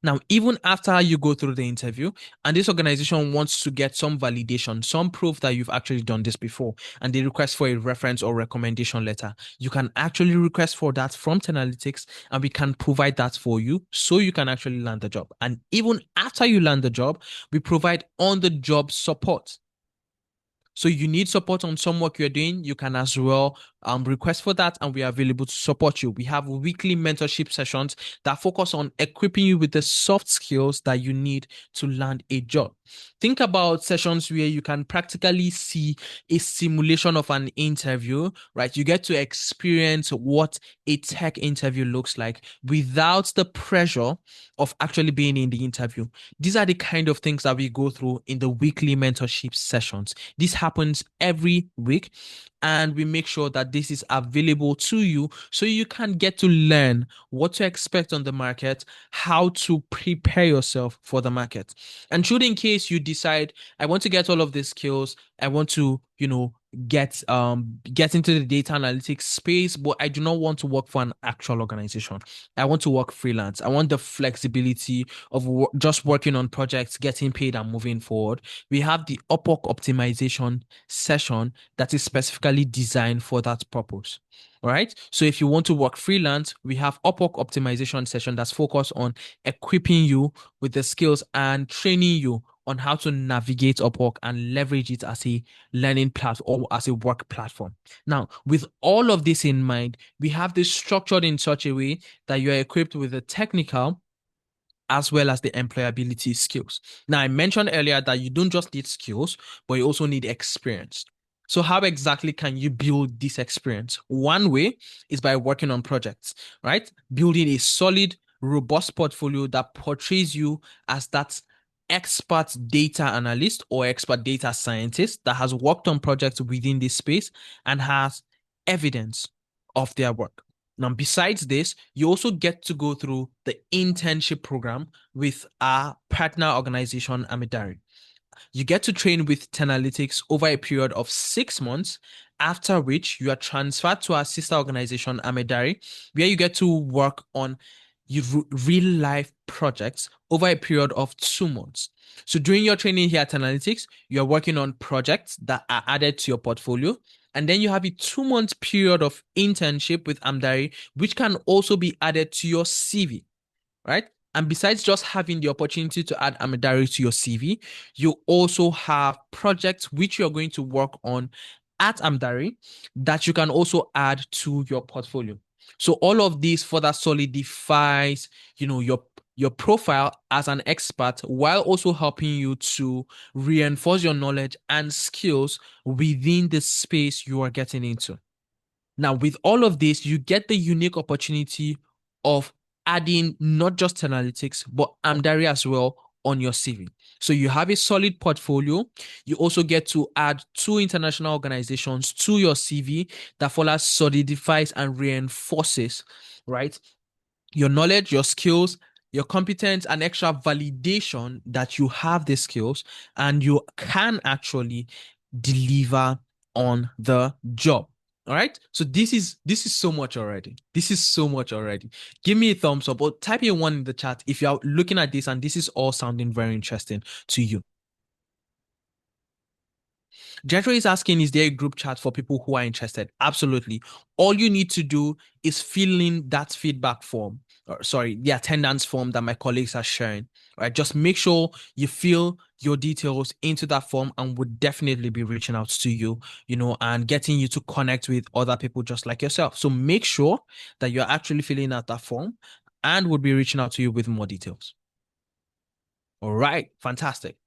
Now, even after you go through the interview and this organization wants to get some validation, some proof that you've actually done this before, and they request for a reference or recommendation letter, you can actually request for that from Tenalytics, and we can provide that for you so you can actually land the job. And even after you land the job, we provide on-the-job support. So you need support on some work you're doing, you can as well request for that, and we are available to support you. We have weekly mentorship sessions that focus on equipping you with the soft skills that you need to land a job. Think about sessions where you can practically see a simulation of an interview, right? You get to experience what a tech interview looks like without the pressure of actually being in the interview. These are the kind of things that we go through in the weekly mentorship sessions. This happens every week, and we make sure that this is available to you so you can get to learn what to expect on the market, how to prepare yourself for the market. And should in case you decide, I want to get all of these skills, I want to, get into the data analytics space, but I do not want to work for an actual organization. I want to work freelance. I want the flexibility of just working on projects, getting paid, and moving forward. We have the Upwork optimization session that is specifically designed for that purpose. All right. So if you want to work freelance, we have Upwork optimization session that's focused on equipping you with the skills and training you on how to navigate Upwork and leverage it as a learning platform or as a work platform. Now, with all of this in mind, we have this structured in such a way that you are equipped with the technical as well as the employability skills. Now, I mentioned earlier that you don't just need skills, but you also need experience. So how exactly can you build this experience? One way is by working on projects, right? Building a solid, robust portfolio that portrays you as that expert data analyst or expert data scientist that has worked on projects within this space and has evidence of their work. Now, besides this, you also get to go through the internship program with our partner organization, Amidari. You get to train with Tenalytics over a period of 6 months, after which you are transferred to our sister organization, Amidari, where you get to work on real life projects over a period of 2 months. So during your training here at Analytics, you're working on projects that are added to your portfolio. And then you have a 2 month period of internship with Amdari, which can also be added to your CV, right? And besides just having the opportunity to add Amidari to your CV, you also have projects which you're going to work on at Amdari that you can also add to your portfolio. So all of this further solidifies, your profile as an expert while also helping you to reinforce your knowledge and skills within the space you are getting into. Now, with all of this, you get the unique opportunity of adding not just analytics, but Amdari as well on your CV. So you have a solid portfolio. You also get to add two international organizations to your CV that further solidifies and reinforces, right, your knowledge, your skills, your competence, and extra validation that you have the skills and you can actually deliver on the job. All right. So this is so much already. This is so much already. Give me a thumbs up or type a one in the chat if you're looking at this and this is all sounding very interesting to you. Jetro is asking, is there a group chat for people who are interested? Absolutely. All you need to do is fill in that feedback form. or sorry, the attendance form that my colleagues are sharing, right? Just make sure you fill your details into that form and would definitely be reaching out to you, and getting you to connect with other people just like yourself. So make sure that you're actually filling out that form and would be reaching out to you with more details. All right, fantastic.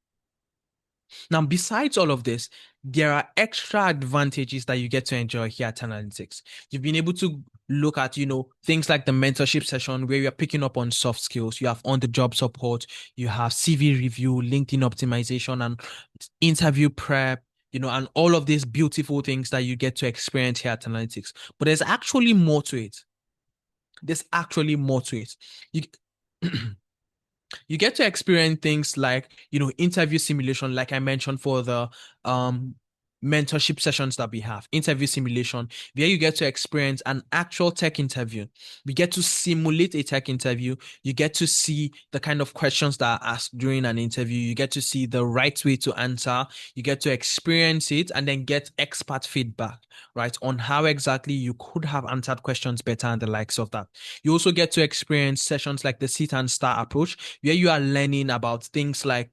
Now, besides all of this, there are extra advantages that you get to enjoy here at Analytics. You've been able to look at, things like the mentorship session where you're picking up on soft skills. You have on-the-job support, you have CV review, LinkedIn optimization, and interview prep, and all of these beautiful things that you get to experience here at Analytics. But there's actually more to it. There's actually more to it. You you get to experience things like interview simulation, like I mentioned, for the mentorship sessions that we have, interview simulation, where you get to experience an actual tech interview. We get to simulate a tech interview. You get to see the kind of questions that are asked during an interview. You get to see the right way to answer. You get to experience it and then get expert feedback, right, on how exactly you could have answered questions better and the likes of that. You also get to experience sessions like the sit and star approach, where you are learning about things like,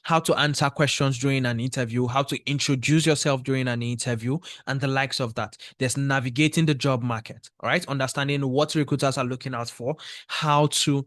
how to answer questions during an interview, how to introduce yourself during an interview, and the likes of that. There's navigating the job market, all right? Understanding what recruiters are looking out for, how to,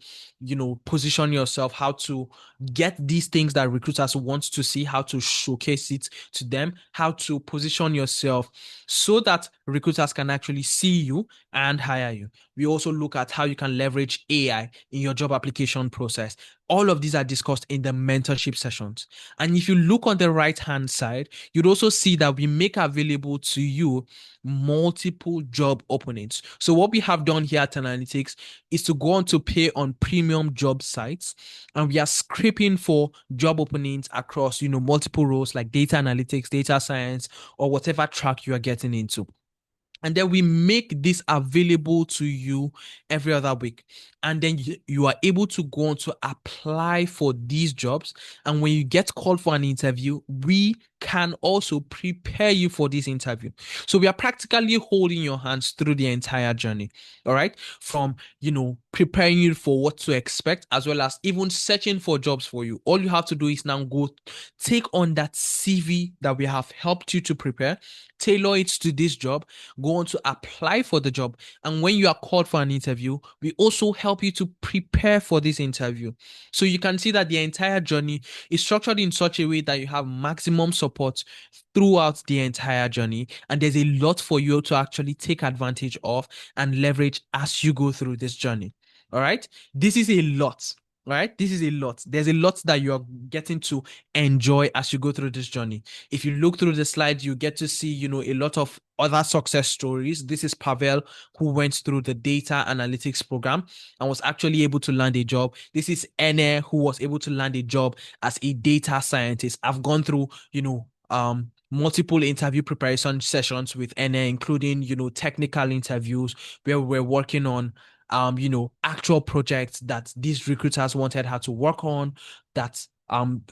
position yourself, how to get these things that recruiters want to see, how to showcase it to them, how to position yourself so that recruiters can actually see you and hire you. We also look at how you can leverage AI in your job application process. All of these are discussed in the mentorship sessions. And if you look on the right hand side, you'd also see that we make available to you multiple job openings. So what we have done here at Analytics is to go on to pay on premium job sites, and we are scraping for job openings across, multiple roles like data analytics, data science, or whatever track you are getting into. And then we make this available to you every other week. And then you are able to go on to apply for these jobs. And when you get called for an interview, we can also prepare you for this interview. So we are practically holding your hands through the entire journey. All right. From, preparing you for what to expect, as well as even searching for jobs for you. All you have to do is now go take on that CV that we have helped you to prepare, tailor it to this job, go on to apply for the job. And when you are called for an interview, we also help you to prepare for this interview. So you can see that the entire journey is structured in such a way that you have maximum support throughout the entire journey. And there's a lot for you to actually take advantage of and leverage as you go through this journey. All right. This is a lot. Right? This is a lot. There's a lot that you are getting to enjoy as you go through this journey. If you look through the slides, you get to see, a lot of other success stories. This is Pavel, who went through the data analytics program and was actually able to land a job. This is Ene, who was able to land a job as a data scientist. I've gone through, multiple interview preparation sessions with Ene, including, technical interviews where we're working on actual projects that these recruiters wanted her to work on, that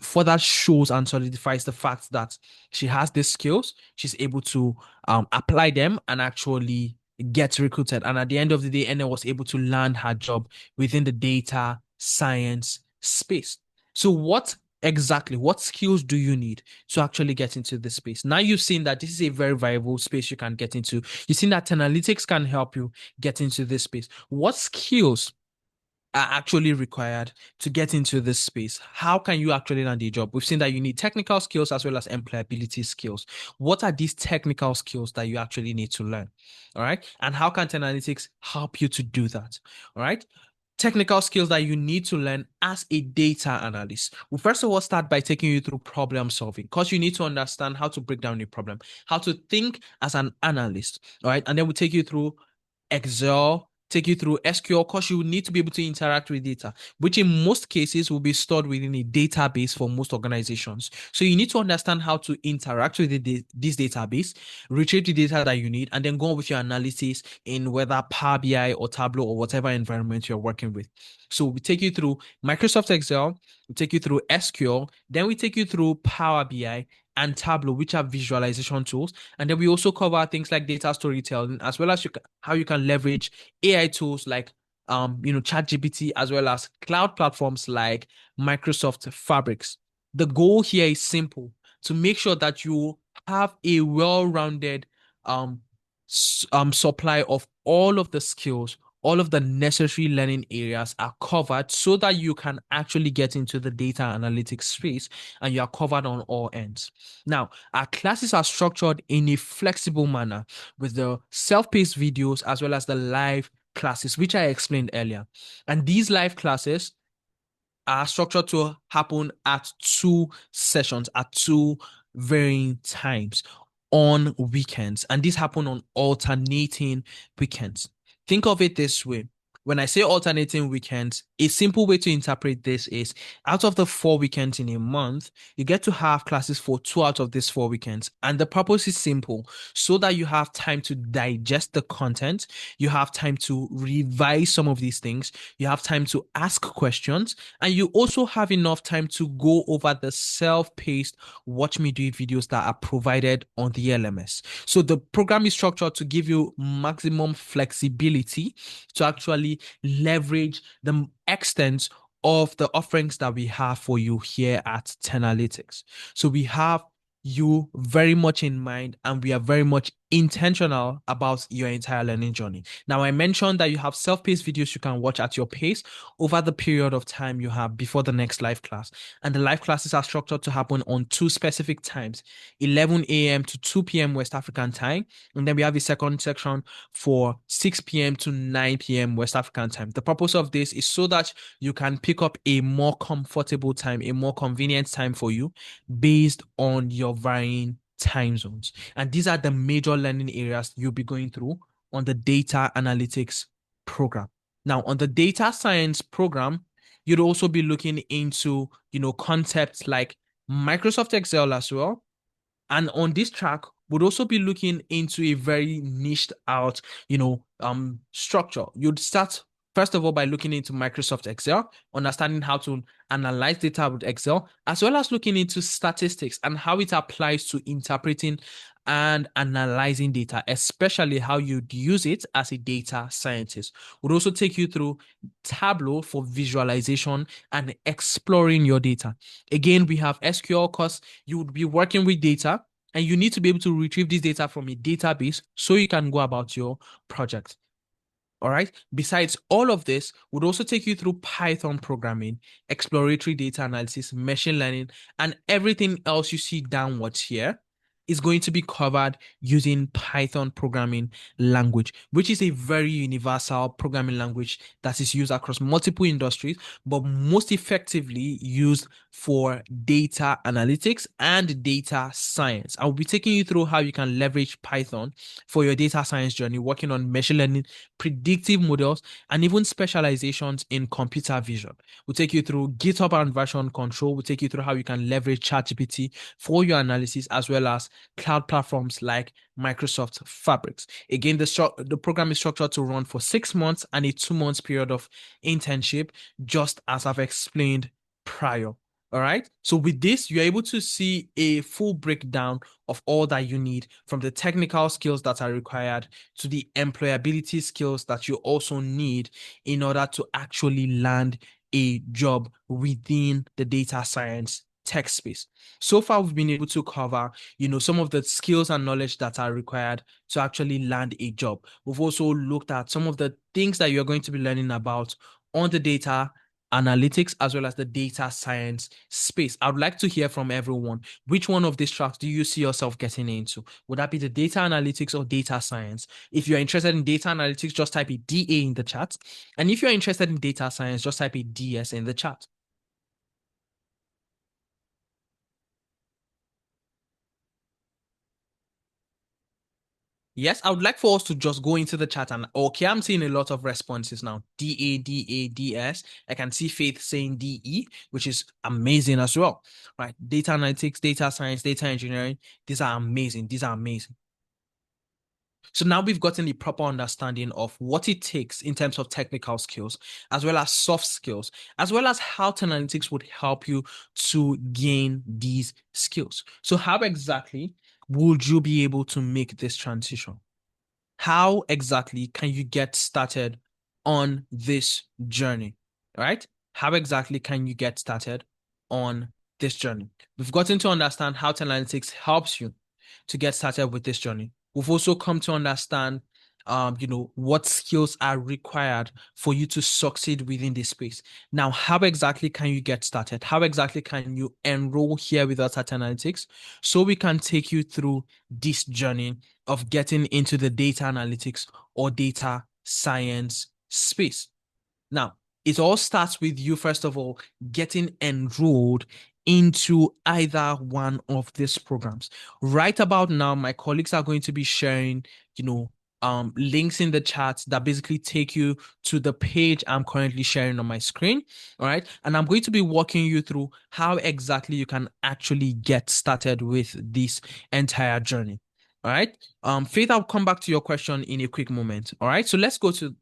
further shows and solidifies the fact that she has these skills, she's able to apply them and actually get recruited. And at the end of the day, Anna was able to land her job within the data science space. So what skills do you need to actually get into this space? Now you've seen that this is a very viable space you can get into. You've seen that analytics can help you get into this space. What skills are actually required to get into this space? How can you actually land a job? We've seen that you need technical skills as well as employability skills. What are these technical skills that you actually need to learn? All right. And how can analytics help you to do that? All right. Technical skills that you need to learn as a data analyst. We'll first of all start by taking you through problem solving, because you need to understand how to break down a problem, how to think as an analyst. All right. And then we'll take you through Excel, take you through SQL, because you need to be able to interact with data, which in most cases will be stored within a database for most organizations. So you need to understand how to interact with this database, retrieve the data that you need, and then go on with your analysis in whether Power BI or Tableau or whatever environment you're working with. So we take you through Microsoft Excel, we take you through SQL, then we take you through Power BI and Tableau, which are visualization tools. And then we also cover things like data storytelling, as well as how you can leverage AI tools like ChatGPT, as well as cloud platforms like Microsoft Fabrics. The goal here is simple: to make sure that you have a well-rounded um, supply of all of the skills, all of the necessary learning areas are covered so that you can actually get into the data analytics space and you are covered on all ends. Now, our classes are structured in a flexible manner with the self-paced videos as well as the live classes, which I explained earlier. And these live classes are structured to happen at two sessions at two varying times on weekends, and these happen on alternating weekends. Think of it this way: when I say alternating weekends, a simple way to interpret this is out of the 4 weekends in a month, you get to have classes for 2 out of these 4 weekends. And the purpose is simple: so that you have time to digest the content, you have time to revise some of these things, you have time to ask questions, and you also have enough time to go over the self-paced watch me do it videos that are provided on the LMS. So the program is structured to give you maximum flexibility to actually leverage the extent of the offerings that we have for you here at Tenalytics. So we have you very much in mind, and we are very much intentional about your entire learning journey. Now, I mentioned that you have self-paced videos you can watch at your pace over the period of time you have before the next live class. And the live classes are structured to happen on two specific times: 11 a.m. to 2 p.m. West African time. And then we have a second section for 6 p.m. to 9 p.m. West African time. The purpose of this is so that you can pick up a more comfortable time, a more convenient time for you based on your varying time zones. And these are the major learning areas you'll be going through on the data analytics program. Now, on the data science program, you'd also be looking into, concepts like Microsoft Excel as well. And on this track, would also be looking into a very niched out, structure. You'd start first of all by looking into Microsoft Excel, understanding how to analyze data with Excel, as well as looking into statistics and how it applies to interpreting and analyzing data, especially how you'd use it as a data scientist. Would also take you through Tableau for visualization and exploring your data. Again, we have SQL because you would be working with data and you need to be able to retrieve this data from a database so you can go about your project. All right. Besides all of this, would also take you through Python programming, exploratory data analysis, machine learning, and everything else you see downwards here is going to be covered using Python programming language, which is a very universal programming language that is used across multiple industries, but most effectively used for data analytics and data science. I'll be taking you through how you can leverage Python for your data science journey, working on machine learning, predictive models, and even specializations in computer vision. We'll take you through GitHub and version control. We'll take you through how you can leverage ChatGPT for your analysis, as well as cloud platforms like Microsoft Fabrics. Again, the program is structured to run for 6 months and a 2 months period of internship, just as I've explained prior. All right. So with this, you're able to see a full breakdown of all that you need, from the technical skills that are required to the employability skills that you also need in order to actually land a job within the data science tech space. So far, we've been able to cover, some of the skills and knowledge that are required to actually land a job. We've also looked at some of the things that you're going to be learning about on the data analytics as well as the data science space. I would like to hear from everyone. Which one of these tracks do you see yourself getting into? Would that be the data analytics or data science? If you're interested in data analytics, just type a DA in the chat. And if you're interested in data science, just type a DS in the chat. Yes, I would like for us to just go into the chat and okay, I'm seeing a lot of responses now. DADADS. I can see Faith saying DE, which is amazing as well. Right. Data analytics, data science, data engineering. These are amazing. These are amazing. So now we've gotten a proper understanding of what it takes in terms of technical skills, as well as soft skills, as well as how analytics would help you to gain these skills. So how exactly would you be able to make this transition? How exactly can you get started on this journey. All right? How exactly can you get started on this journey? We've gotten to understand how analytics helps you to get started with this journey. We've also come to understand what skills are required for you to succeed within this space. Now, how exactly can you get started? How exactly can you enroll here with us at Analytics so we can take you through this journey of getting into the data analytics or data science space? Now, it all starts with you, first of all, getting enrolled into either one of these programs. Right about now, my colleagues are going to be sharing, links in the chat that basically take you to the page I'm currently sharing on my screen. All right. And I'm going to be walking you through how exactly you can actually get started with this entire journey. All right. Faith, I'll come back to your question in a quick moment. All right. So let's go through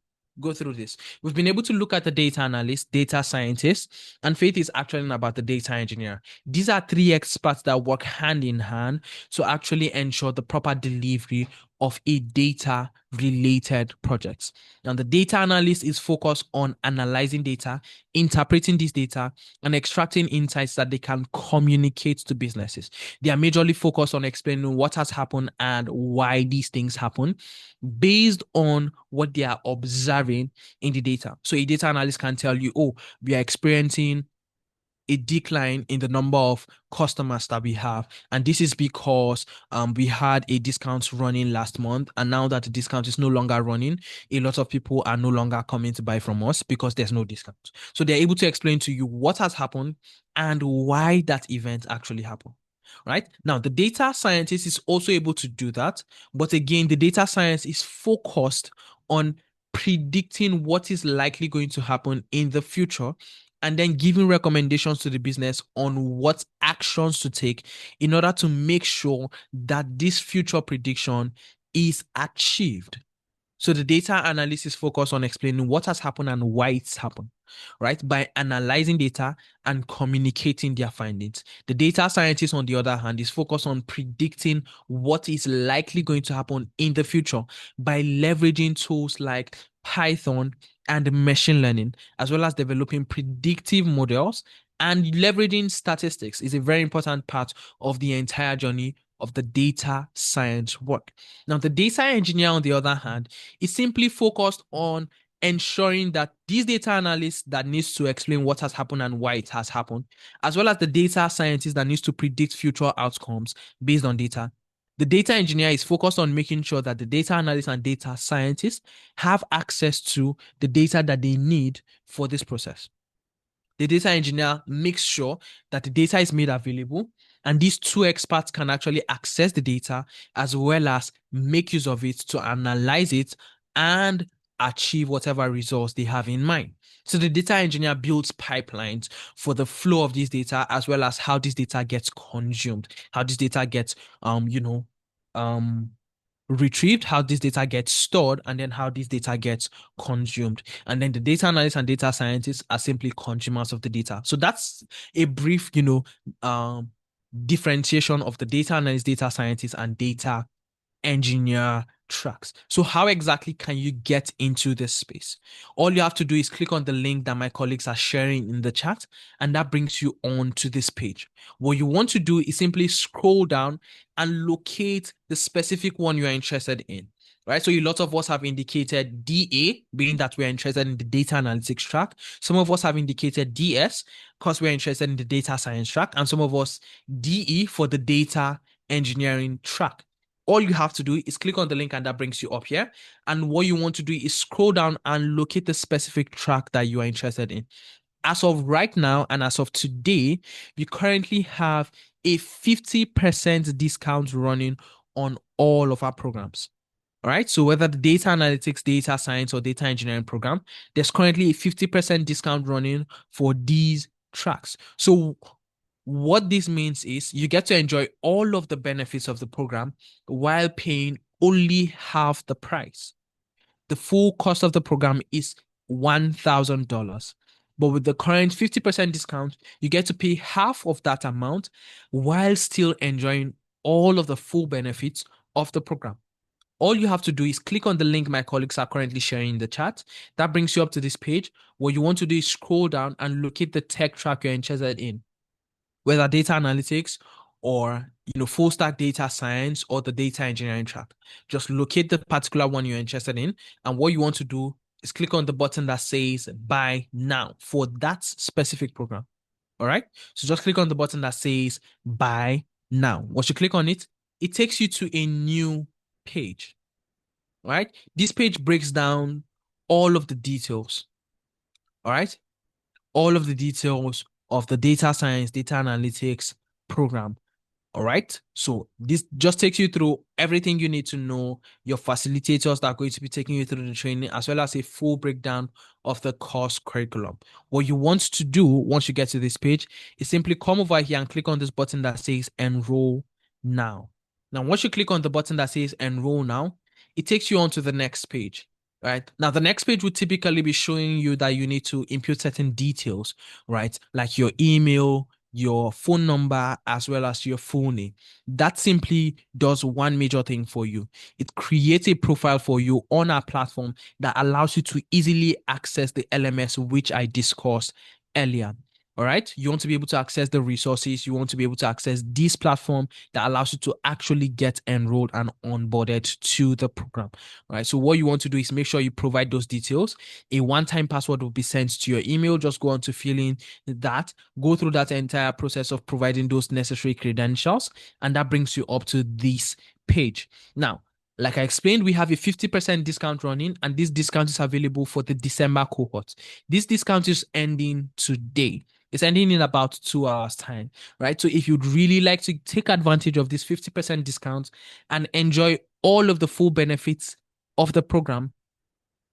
this. We've been able to look at the data analyst, data scientist, and Faith is actually about the data engineer. These are three experts that work hand in hand to actually ensure the proper delivery of a data related project. Now, the data analyst is focused on analyzing data, interpreting this data, and extracting insights that they can communicate to businesses. They are majorly focused on explaining what has happened and why these things happen based on what they are observing in the data. So a data analyst can tell you, oh, we are experiencing a decline in the number of customers that we have. And this is because we had a discount running last month. And now that the discount is no longer running, a lot of people are no longer coming to buy from us because there's no discount. So they're able to explain to you what has happened and why that event actually happened. Right now, the data scientist is also able to do that. But again, the data science is focused on predicting what is likely going to happen in the future and then giving recommendations to the business on what actions to take in order to make sure that this future prediction is achieved. So the data analysis focus on explaining what has happened and why it's happened, right? By analyzing data and communicating their findings. The data scientist, on the other hand, is focused on predicting what is likely going to happen in the future by leveraging tools like Python and machine learning, as well as developing predictive models and leveraging statistics is a very important part of the entire journey of the data science work. Now, the data engineer, on the other hand, is simply focused on ensuring that these data analysts that needs to explain what has happened and why it has happened, as well as the data scientist that needs to predict future outcomes based on data. The data engineer is focused on making sure that the data analyst and data scientists have access to the data that they need for this process. The data engineer makes sure that the data is made available, and these two experts can actually access the data as well as make use of it to analyze it and achieve whatever results they have in mind. So the data engineer builds pipelines for the flow of this data as well as how this data gets consumed, how this data gets um retrieved, how this data gets stored, and then how this data gets consumed. And then the data analysts and data scientists are simply consumers of the data. So that's a brief, differentiation of the data analyst, data scientist, and data engineer tracks. So how exactly can you get into this space? All you have to do is click on the link that my colleagues are sharing in the chat, and that brings you on to this page. What you want to do is simply scroll down and locate the specific one you are interested in. Right. So a lot of us have indicated DA, being that we're interested in the data analytics track. Some of us have indicated DS because we're interested in the data science track, and some of us DE for the data engineering track. All you have to do is click on the link and that brings you up here. And what you want to do is scroll down and locate the specific track that you are interested in. As of right now and as of today, we currently have a 50% discount running on all of our programs. All right. So whether the data analytics, data science, or data engineering program, there's currently a 50% discount running for these tracks. So what this means is you get to enjoy all of the benefits of the program while paying only half the price. The full cost of the program is $1,000. But with the current 50% discount, you get to pay half of that amount while still enjoying all of the full benefits of the program. All you have to do is click on the link my colleagues are currently sharing in the chat. That brings you up to this page. What you want to do is scroll down and locate the tech track you're interested in, whether data analytics or full stack data science or the data engineering track. Just locate the particular one you're interested in, and what you want to do is click on the button that says buy now for that specific program. All right. So just click on the button that says buy now. Once you click on it, it takes you to a new page. All right. This page breaks down all of the details. All right. All of the details of the data science, data analytics program. All right. So this just takes you through everything you need to know, your facilitators that are going to be taking you through the training, as well as a full breakdown of the course curriculum. What you want to do once you get to this page is simply come over here and click on this button that says enroll now. Now, once you click on the button that says enroll now, it takes you on to the next page. Right now, the next page would typically be showing you that you need to input certain details, right? Like your email, your phone number, as well as your full name. That simply does one major thing for you. It creates a profile for you on our platform that allows you to easily access the LMS, which I discussed earlier. All right. You want to be able to access the resources. You want to be able to access this platform that allows you to actually get enrolled and onboarded to the program. All right. So what you want to do is make sure you provide those details. A one-time password will be sent to your email. Just go on to fill in that, go through that entire process of providing those necessary credentials, and that brings you up to this page. Now, like I explained, we have a 50% discount running, and this discount is available for the December cohort. This discount is ending today. It's ending in about 2 hours time, right? So if you'd really like to take advantage of this 50% discount and enjoy all of the full benefits of the program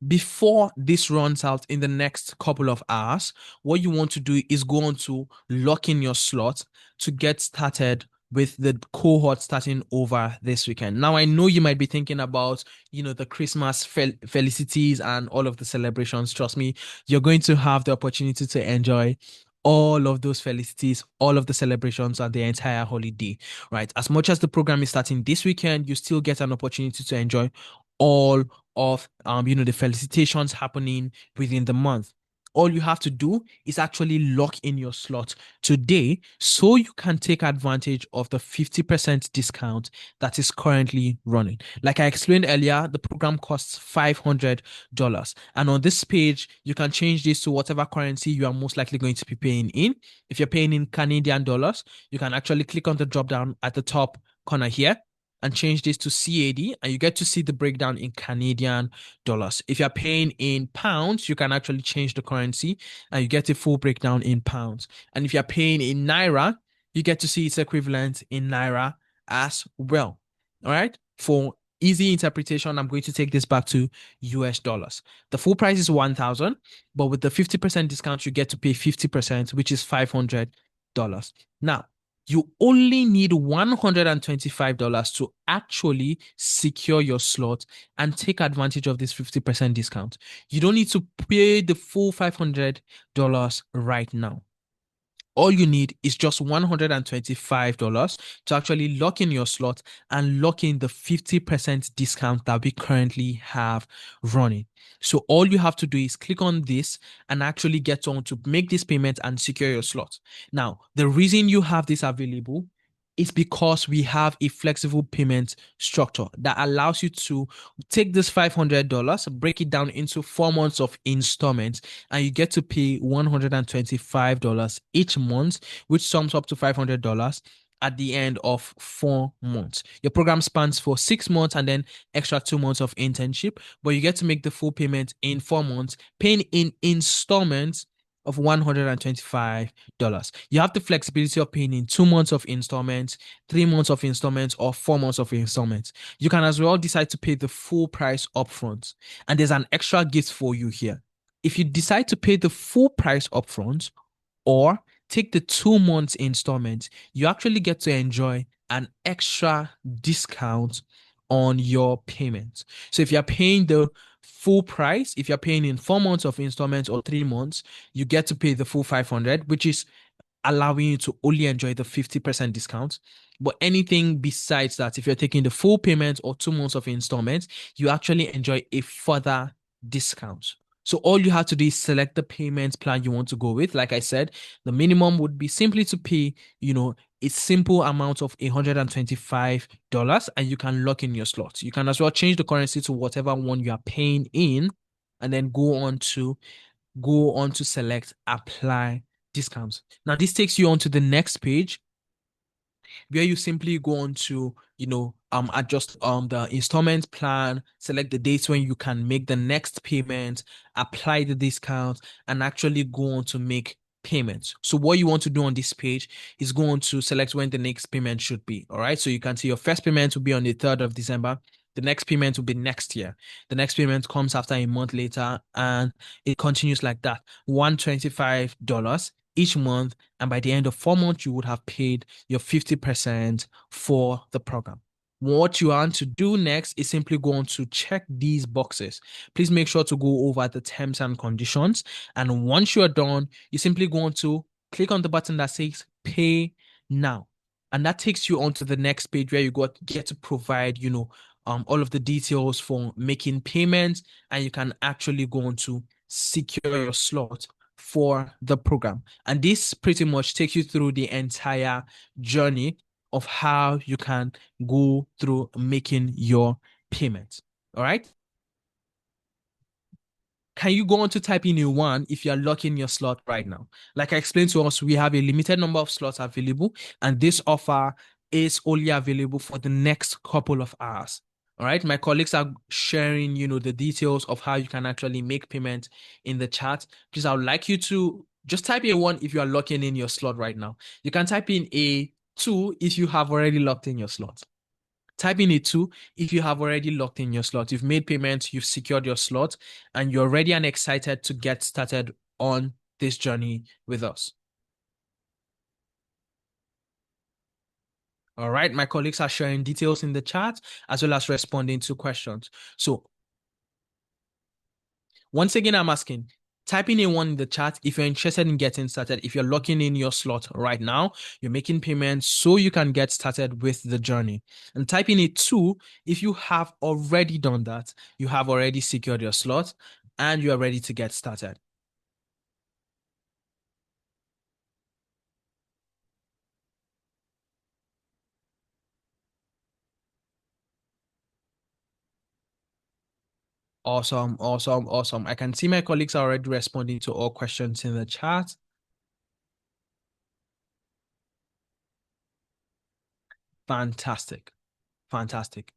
before this runs out in the next couple of hours, what you want to do is go on to lock in your slot to get started with the cohort starting over this weekend. Now, I know you might be thinking about, the Christmas felicities and all of the celebrations. Trust me, you're going to have the opportunity to enjoy all of those felicities, all of the celebrations, and the entire holiday, right? As much as the program is starting this weekend, you still get an opportunity to enjoy all of the felicitations happening within the month. All you have to do is actually lock in your slot today so you can take advantage of the 50% discount that is currently running. Like I explained earlier, the program costs $500. And on this page, you can change this to whatever currency you are most likely going to be paying in. If you're paying in Canadian dollars, you can actually click on the drop down at the top corner here and change this to CAD, and you get to see the breakdown in Canadian dollars. If you're paying in pounds, you can actually change the currency and you get a full breakdown in pounds. And if you're paying in Naira, you get to see its equivalent in Naira as well. All right. For easy interpretation, I'm going to take this back to US dollars. The full price is 1,000, but with the 50% discount, you get to pay 50%, which is $500. Now, you only need $125 to actually secure your slot and take advantage of this 50% discount. You don't need to pay the full $500 right now. All you need is just $125 to actually lock in your slot and lock in the 50% discount that we currently have running. So all you have to do is click on this and actually get on to make this payment and secure your slot. Now, the reason you have this available is because we have a flexible payment structure that allows you to take this $500, break it down into 4 months of installments, and you get to pay $125 each month, which sums up to $500 at the end of 4 months. Your program spans for 6 months and then extra 2 months of internship, but you get to make the full payment in 4 months, paying in installments of $125. You have the flexibility of paying in 2 months of installments, 3 months of installments, or 4 months of installments. You can as well decide to pay the full price upfront. And there's an extra gift for you here. If you decide to pay the full price upfront or take the 2 months installment, you actually get to enjoy an extra discount on your payment. So if you're paying the full price, if you're paying in 4 months of installments or 3 months, you get to pay the full 500, which is allowing you to only enjoy the 50% discount. But anything besides that, if you're taking the full payment or 2 months of installments, you actually enjoy a further discount. So all you have to do is select the payment plan you want to go with. Like I said, the minimum would be simply to pay, a simple amount of $125, and you can lock in your slot. You can as well change the currency to whatever one you are paying in, and then go on to select apply discounts. Now this takes you on to the next page where you simply go on to adjust the installment plan, select the dates when you can make the next payment, apply the discount, and actually go on to make payments. So what you want to do on this page is go on to select when the next payment should be. All right, so you can see your first payment will be on the 3rd of December. The next payment will be next year. The next payment comes after a month later, and it continues like that. $125 each month, and by the end of 4 months, you would have paid your 50% for the program. What you want to do next is simply go on to check these boxes. Please make sure to go over the terms and conditions. And once you're done, you simply go on to click on the button that says pay now. And that takes you onto the next page where you get to provide, all of the details for making payments, and you can actually go on to secure your slot for the program. And this pretty much takes you through the entire journey of how you can go through making your payments. All right. Can you go on to type in a one if you're locking your slot right now? Like I explained to us, we have a limited number of slots available, and this offer is only available for the next couple of hours. All right. My colleagues are sharing, the details of how you can actually make payment in the chat. Please, I would like you to just type in one if you are locking in your slot right now. You can type in a two if you have already locked in your slot. Type in a two if you have already locked in your slot. You've made payments, you've secured your slot, and you're ready and excited to get started on this journey with us. All right, my colleagues are sharing details in the chat as well as responding to questions. So once again, I'm asking, type in a one in the chat if you're interested in getting started. If you're locking in your slot right now, you're making payments so you can get started with the journey. And type in a two if you have already done that, you have already secured your slot, and you are ready to get started. Awesome, awesome, awesome. I can see my colleagues are already responding to all questions in the chat. Fantastic. Fantastic.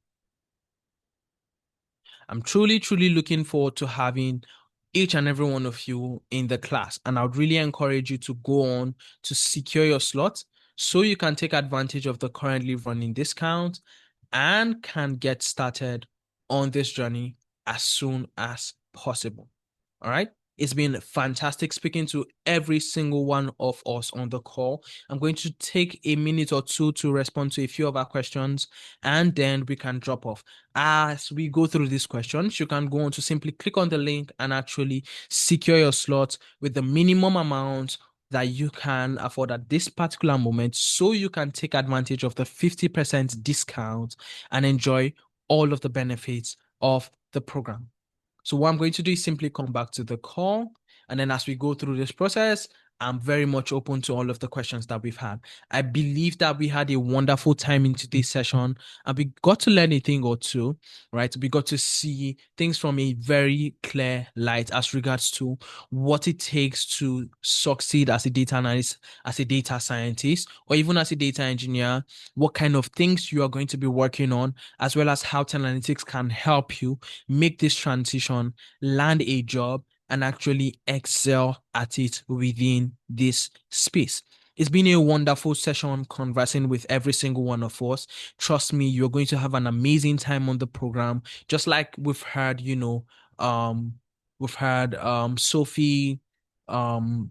I'm truly, truly looking forward to having each and every one of you in the class. And I would really encourage you to go on to secure your slot so you can take advantage of the currently running discount and can get started on this journey as soon as possible. All right. It's been fantastic speaking to every single one of us on the call. I'm going to take a minute or two to respond to a few of our questions, and then we can drop off. As we go through these questions, you can go on to simply click on the link and actually secure your slot with the minimum amount that you can afford at this particular moment, so you can take advantage of the 50% discount and enjoy all of the benefits of the program. So what I'm going to do is simply come back to the call. And then as we go through this process, I'm very much open to all of the questions that we've had. I believe that we had a wonderful time into this session, and we got to learn a thing or two, right? We got to see things from a very clear light as regards to what it takes to succeed as a data analyst, as a data scientist, or even as a data engineer, what kind of things you are going to be working on, as well as how analytics can help you make this transition, land a job, and actually excel at it within this space. It's been a wonderful session conversing with every single one of us. Trust me, you're going to have an amazing time on the program. Just like we've heard, Sophie, um,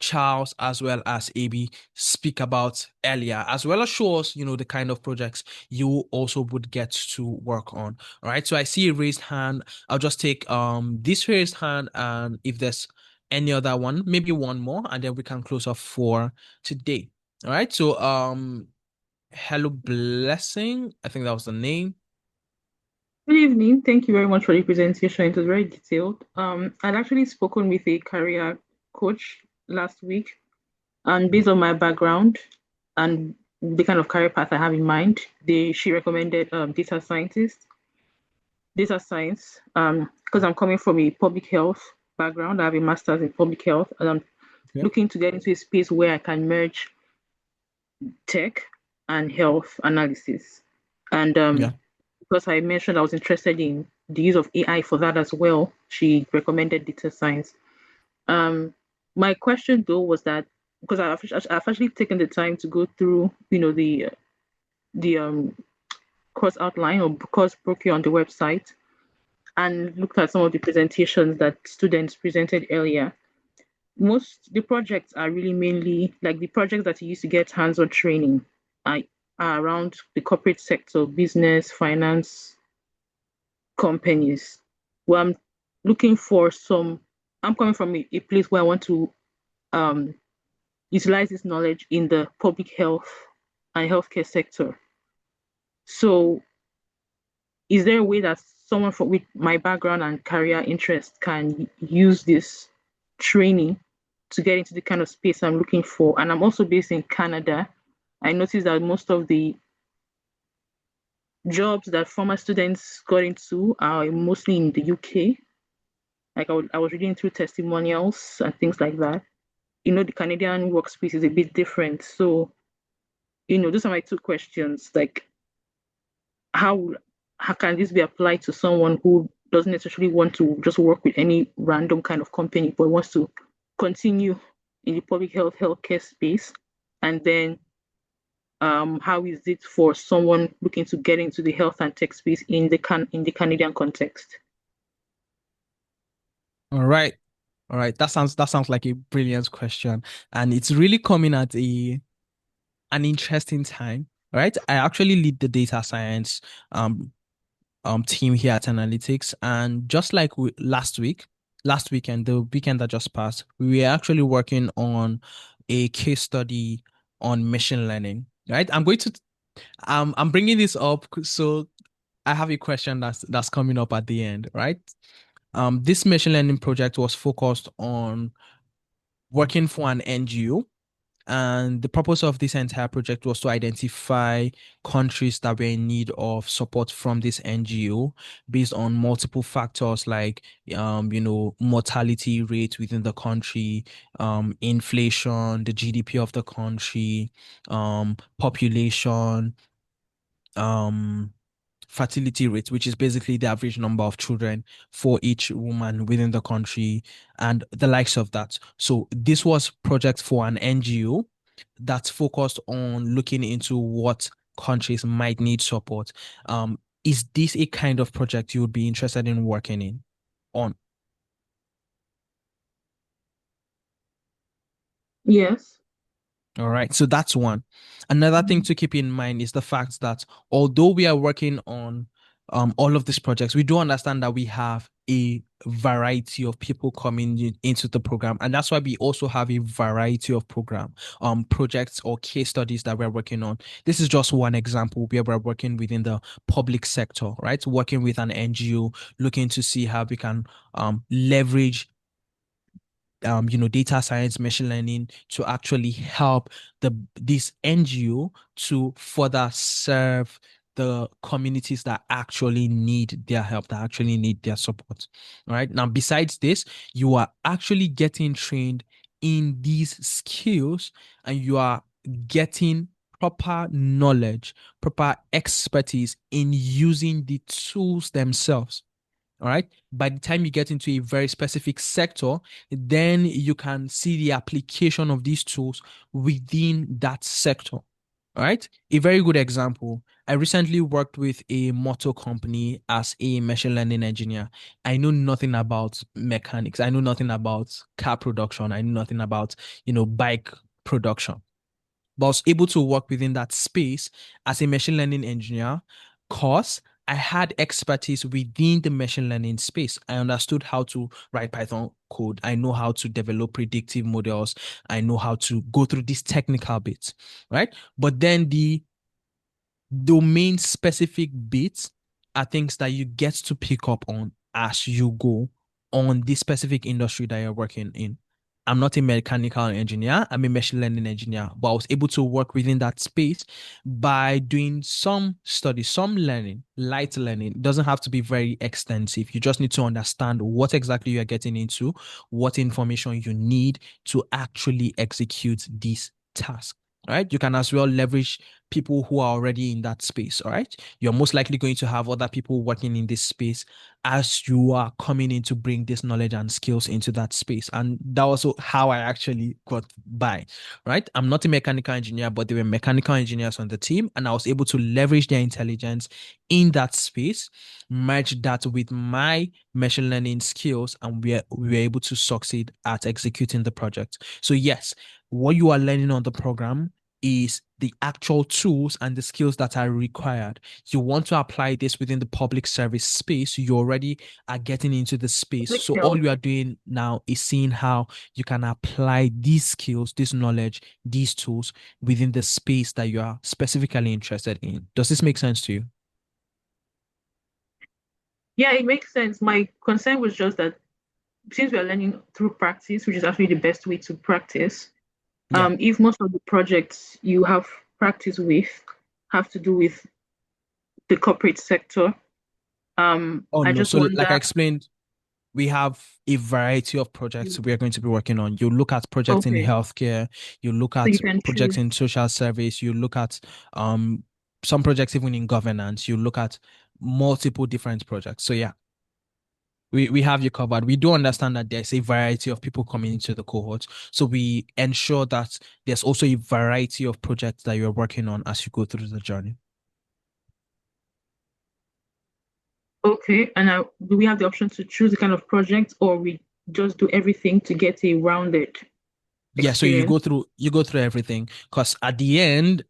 Charles, as well as AB speak about earlier, as well as show us, the kind of projects you also would get to work on. All right. So I see a raised hand. I'll just take this raised hand, and if there's any other one, maybe one more, and then we can close off for today. All right. So hello Blessing. I think that was the name. Good evening. Thank you very much for the presentation. It was very detailed. I'd actually spoken with a career coach last week, and based on my background and the kind of career path I have in mind, she recommended data science, because I'm coming from a public health background. I have a master's in public health, and I'm Yeah. looking to get into a space where I can merge tech and health analysis. And Yeah. because I mentioned I was interested in the use of AI for that as well, she recommended data science. Um, my question though was that because I've actually taken the time to go through, the course outline or course brochure on the website and looked at some of the presentations that students presented earlier. Most the projects are really mainly like the projects that you used to get hands-on training are, are around the corporate sector, business, finance, companies. Well, looking for some. I'm coming from a place where I want to um, utilize this knowledge in the public health and healthcare sector. So, is there a way that someone with my background and career interest can use this training to get into the kind of space I'm looking for? And I'm also based in Canada. I noticed that most of the jobs that former students got into are mostly in the UK. Like I was reading through testimonials and things like that. The Canadian workspace is a bit different. So, those are my two questions. Like, how how can this be applied to someone who doesn't necessarily want to just work with any random kind of company, but wants to continue in the public healthcare space? And then, how is it for someone looking to get into the health and tech space in the Canadian context? All right. All right. That sounds like a brilliant question. And it's really coming at an interesting time. All right. I actually lead the data science um team here at Analytics. And just like last weekend, the weekend that just passed, we were actually working on a case study on machine learning. Right. I'm bringing this up so I have a question that's coming up at the end, right? This machine learning project was focused on working for an NGO. And the purpose of this entire project was to identify countries that were in need of support from this NGO based on multiple factors like, mortality rate within the country, inflation, the GDP of the country, population, um, fertility rate, which is basically the average number of children for each woman within the country and the likes of that. So this was project for an NGO that's focused on looking into what countries might need support. Is this a kind of project you would be interested in working on? Yes. All right, so that's one. Another thing Mhm. to keep in mind is the fact that although we are working on all of these projects, we do understand that we have a variety of people coming into the program, and that's why we also have a variety of projects or case studies that we're working on. This is just one example where we're working within the public sector, right? Working with an NGO, looking to see how we can leverage data science, machine learning to actually help this NGO to further serve the communities that actually need their help, that actually need their support. All right. Now, besides this, you are actually getting trained in these skills and you are getting proper knowledge, proper expertise in using the tools themselves. All right. By the time you get into a very specific sector, then you can see the application of these tools within that sector. All right. A very good example. I recently worked with a motor company as a machine learning engineer. I know nothing about mechanics. I know nothing about car production. I know nothing about, bike production, but I was able to work within that space as a machine learning engineer course I had expertise within the machine learning space. I understood how to write Python code. I know how to develop predictive models. I know how to go through these technical bits, right? But then the domain specific bits are things that you get to pick up on as you go on this specific industry that you're working in. I'm not a mechanical engineer, I'm a machine learning engineer, but I was able to work within that space by doing some study, some learning, light learning. It doesn't have to be very extensive. You just need to understand what exactly you're getting into, what information you need to actually execute this task. Right? You can as well leverage people who are already in that space. All right. You're most likely going to have other people working in this space as you are coming in to bring this knowledge and skills into that space. And that was how I actually got by. Right. I'm not a mechanical engineer, but there were mechanical engineers on the team, and I was able to leverage their intelligence in that space, merge that with my machine learning skills, and we were able to succeed at executing the project. So yes, what you are learning on the program is the actual tools and the skills that are required. You want to apply this within the public service space, you already are getting into the space. Public So all health. you are doing now is seeing how you can apply these skills, this knowledge, these tools within the space that you are specifically interested in. Does this make sense to you? Yeah, it makes sense. My concern was just that since we are learning through practice, which is actually the best way to practice, Yeah. if most of the projects you have practice with have to do with the corporate sector, Oh I no. just So like I wonder. explained, we have a variety of projects we are going to be working on. You look at projects in Okay, healthcare, you look so at you can projects choose. in social service, you look at um some projects even in governance, you look at multiple different projects. So yeah, we have you covered. We do understand that there's a variety of people coming into the cohort. So we ensure that there's also a variety of projects that you're working on as you go through the journey. Okay, and do we have the option to choose the kind of project, or we just do everything to get a rounded Yeah, so experience? you go through everything because at the end,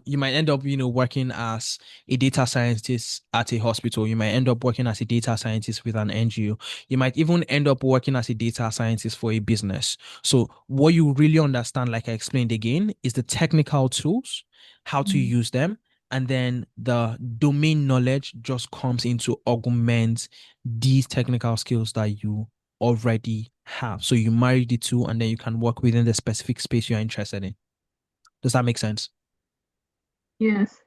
you might end up, working as a data scientist at a hospital. You might end up working as a data scientist with an NGO. You might even end up working as a data scientist for a business. So what you really understand, like I explained again, is the technical tools, how to Mm. use them, and then the domain knowledge just comes into augment these technical skills that you already have. So you marry the two and then you can work within the specific space you're interested in. Does that make sense? Yes.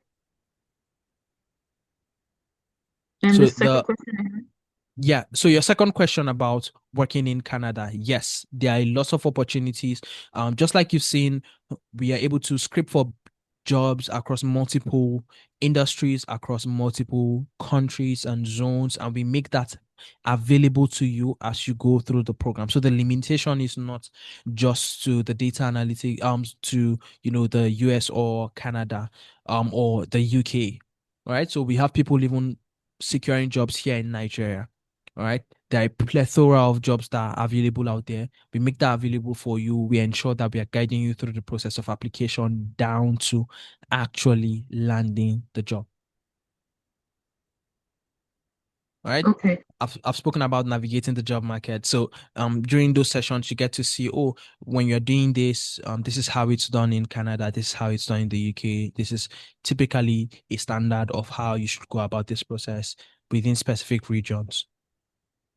And the So second the question I had. Yeah. So your second question about working in Canada, yes, there are lots of opportunities. Just like you've seen, we are able to script for jobs across multiple industries, across multiple countries and zones, and we make that available to you as you go through the program. So the limitation is not just to the data analytic, to the US or Canada, or the UK. Right. So we have people even securing jobs here in Nigeria. All right. There are a plethora of jobs that are available out there. We make that available for you. We ensure that we are guiding you through the process of application down to actually landing the job. All right. Okay. I've spoken about navigating the job market. So during those sessions you get to see, oh, when you're doing this, this is how it's done in Canada, this is how it's done in the UK. This is typically a standard of how you should go about this process within specific regions.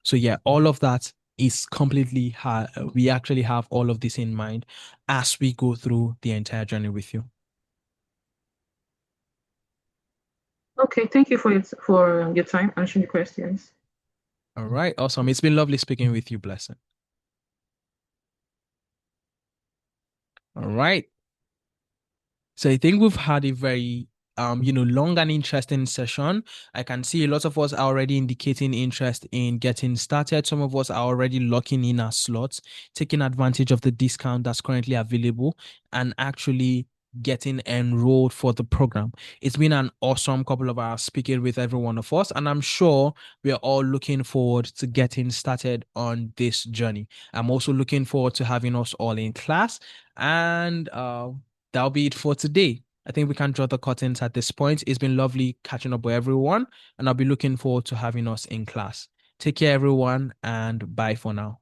So yeah, all of that is completely we actually have all of this in mind as we go through the entire journey with you. Okay. Thank you for your time answering the questions. All right, awesome. It's been lovely speaking with you, Blessing. All right. So I think we've had a very long and interesting session. I can see a lot of us are already indicating interest in getting started. Some of us are already locking in our slots, taking advantage of the discount that's currently available and actually getting enrolled for the program. It's been an awesome couple of hours speaking with every one of us, and I'm sure we are all looking forward to getting started on this journey. I'm also looking forward to having us all in class and that'll be it for today. I think we can draw the curtains at this point. It's been lovely catching up with everyone, and I'll be looking forward to having us in class. Take care, everyone, and bye for now.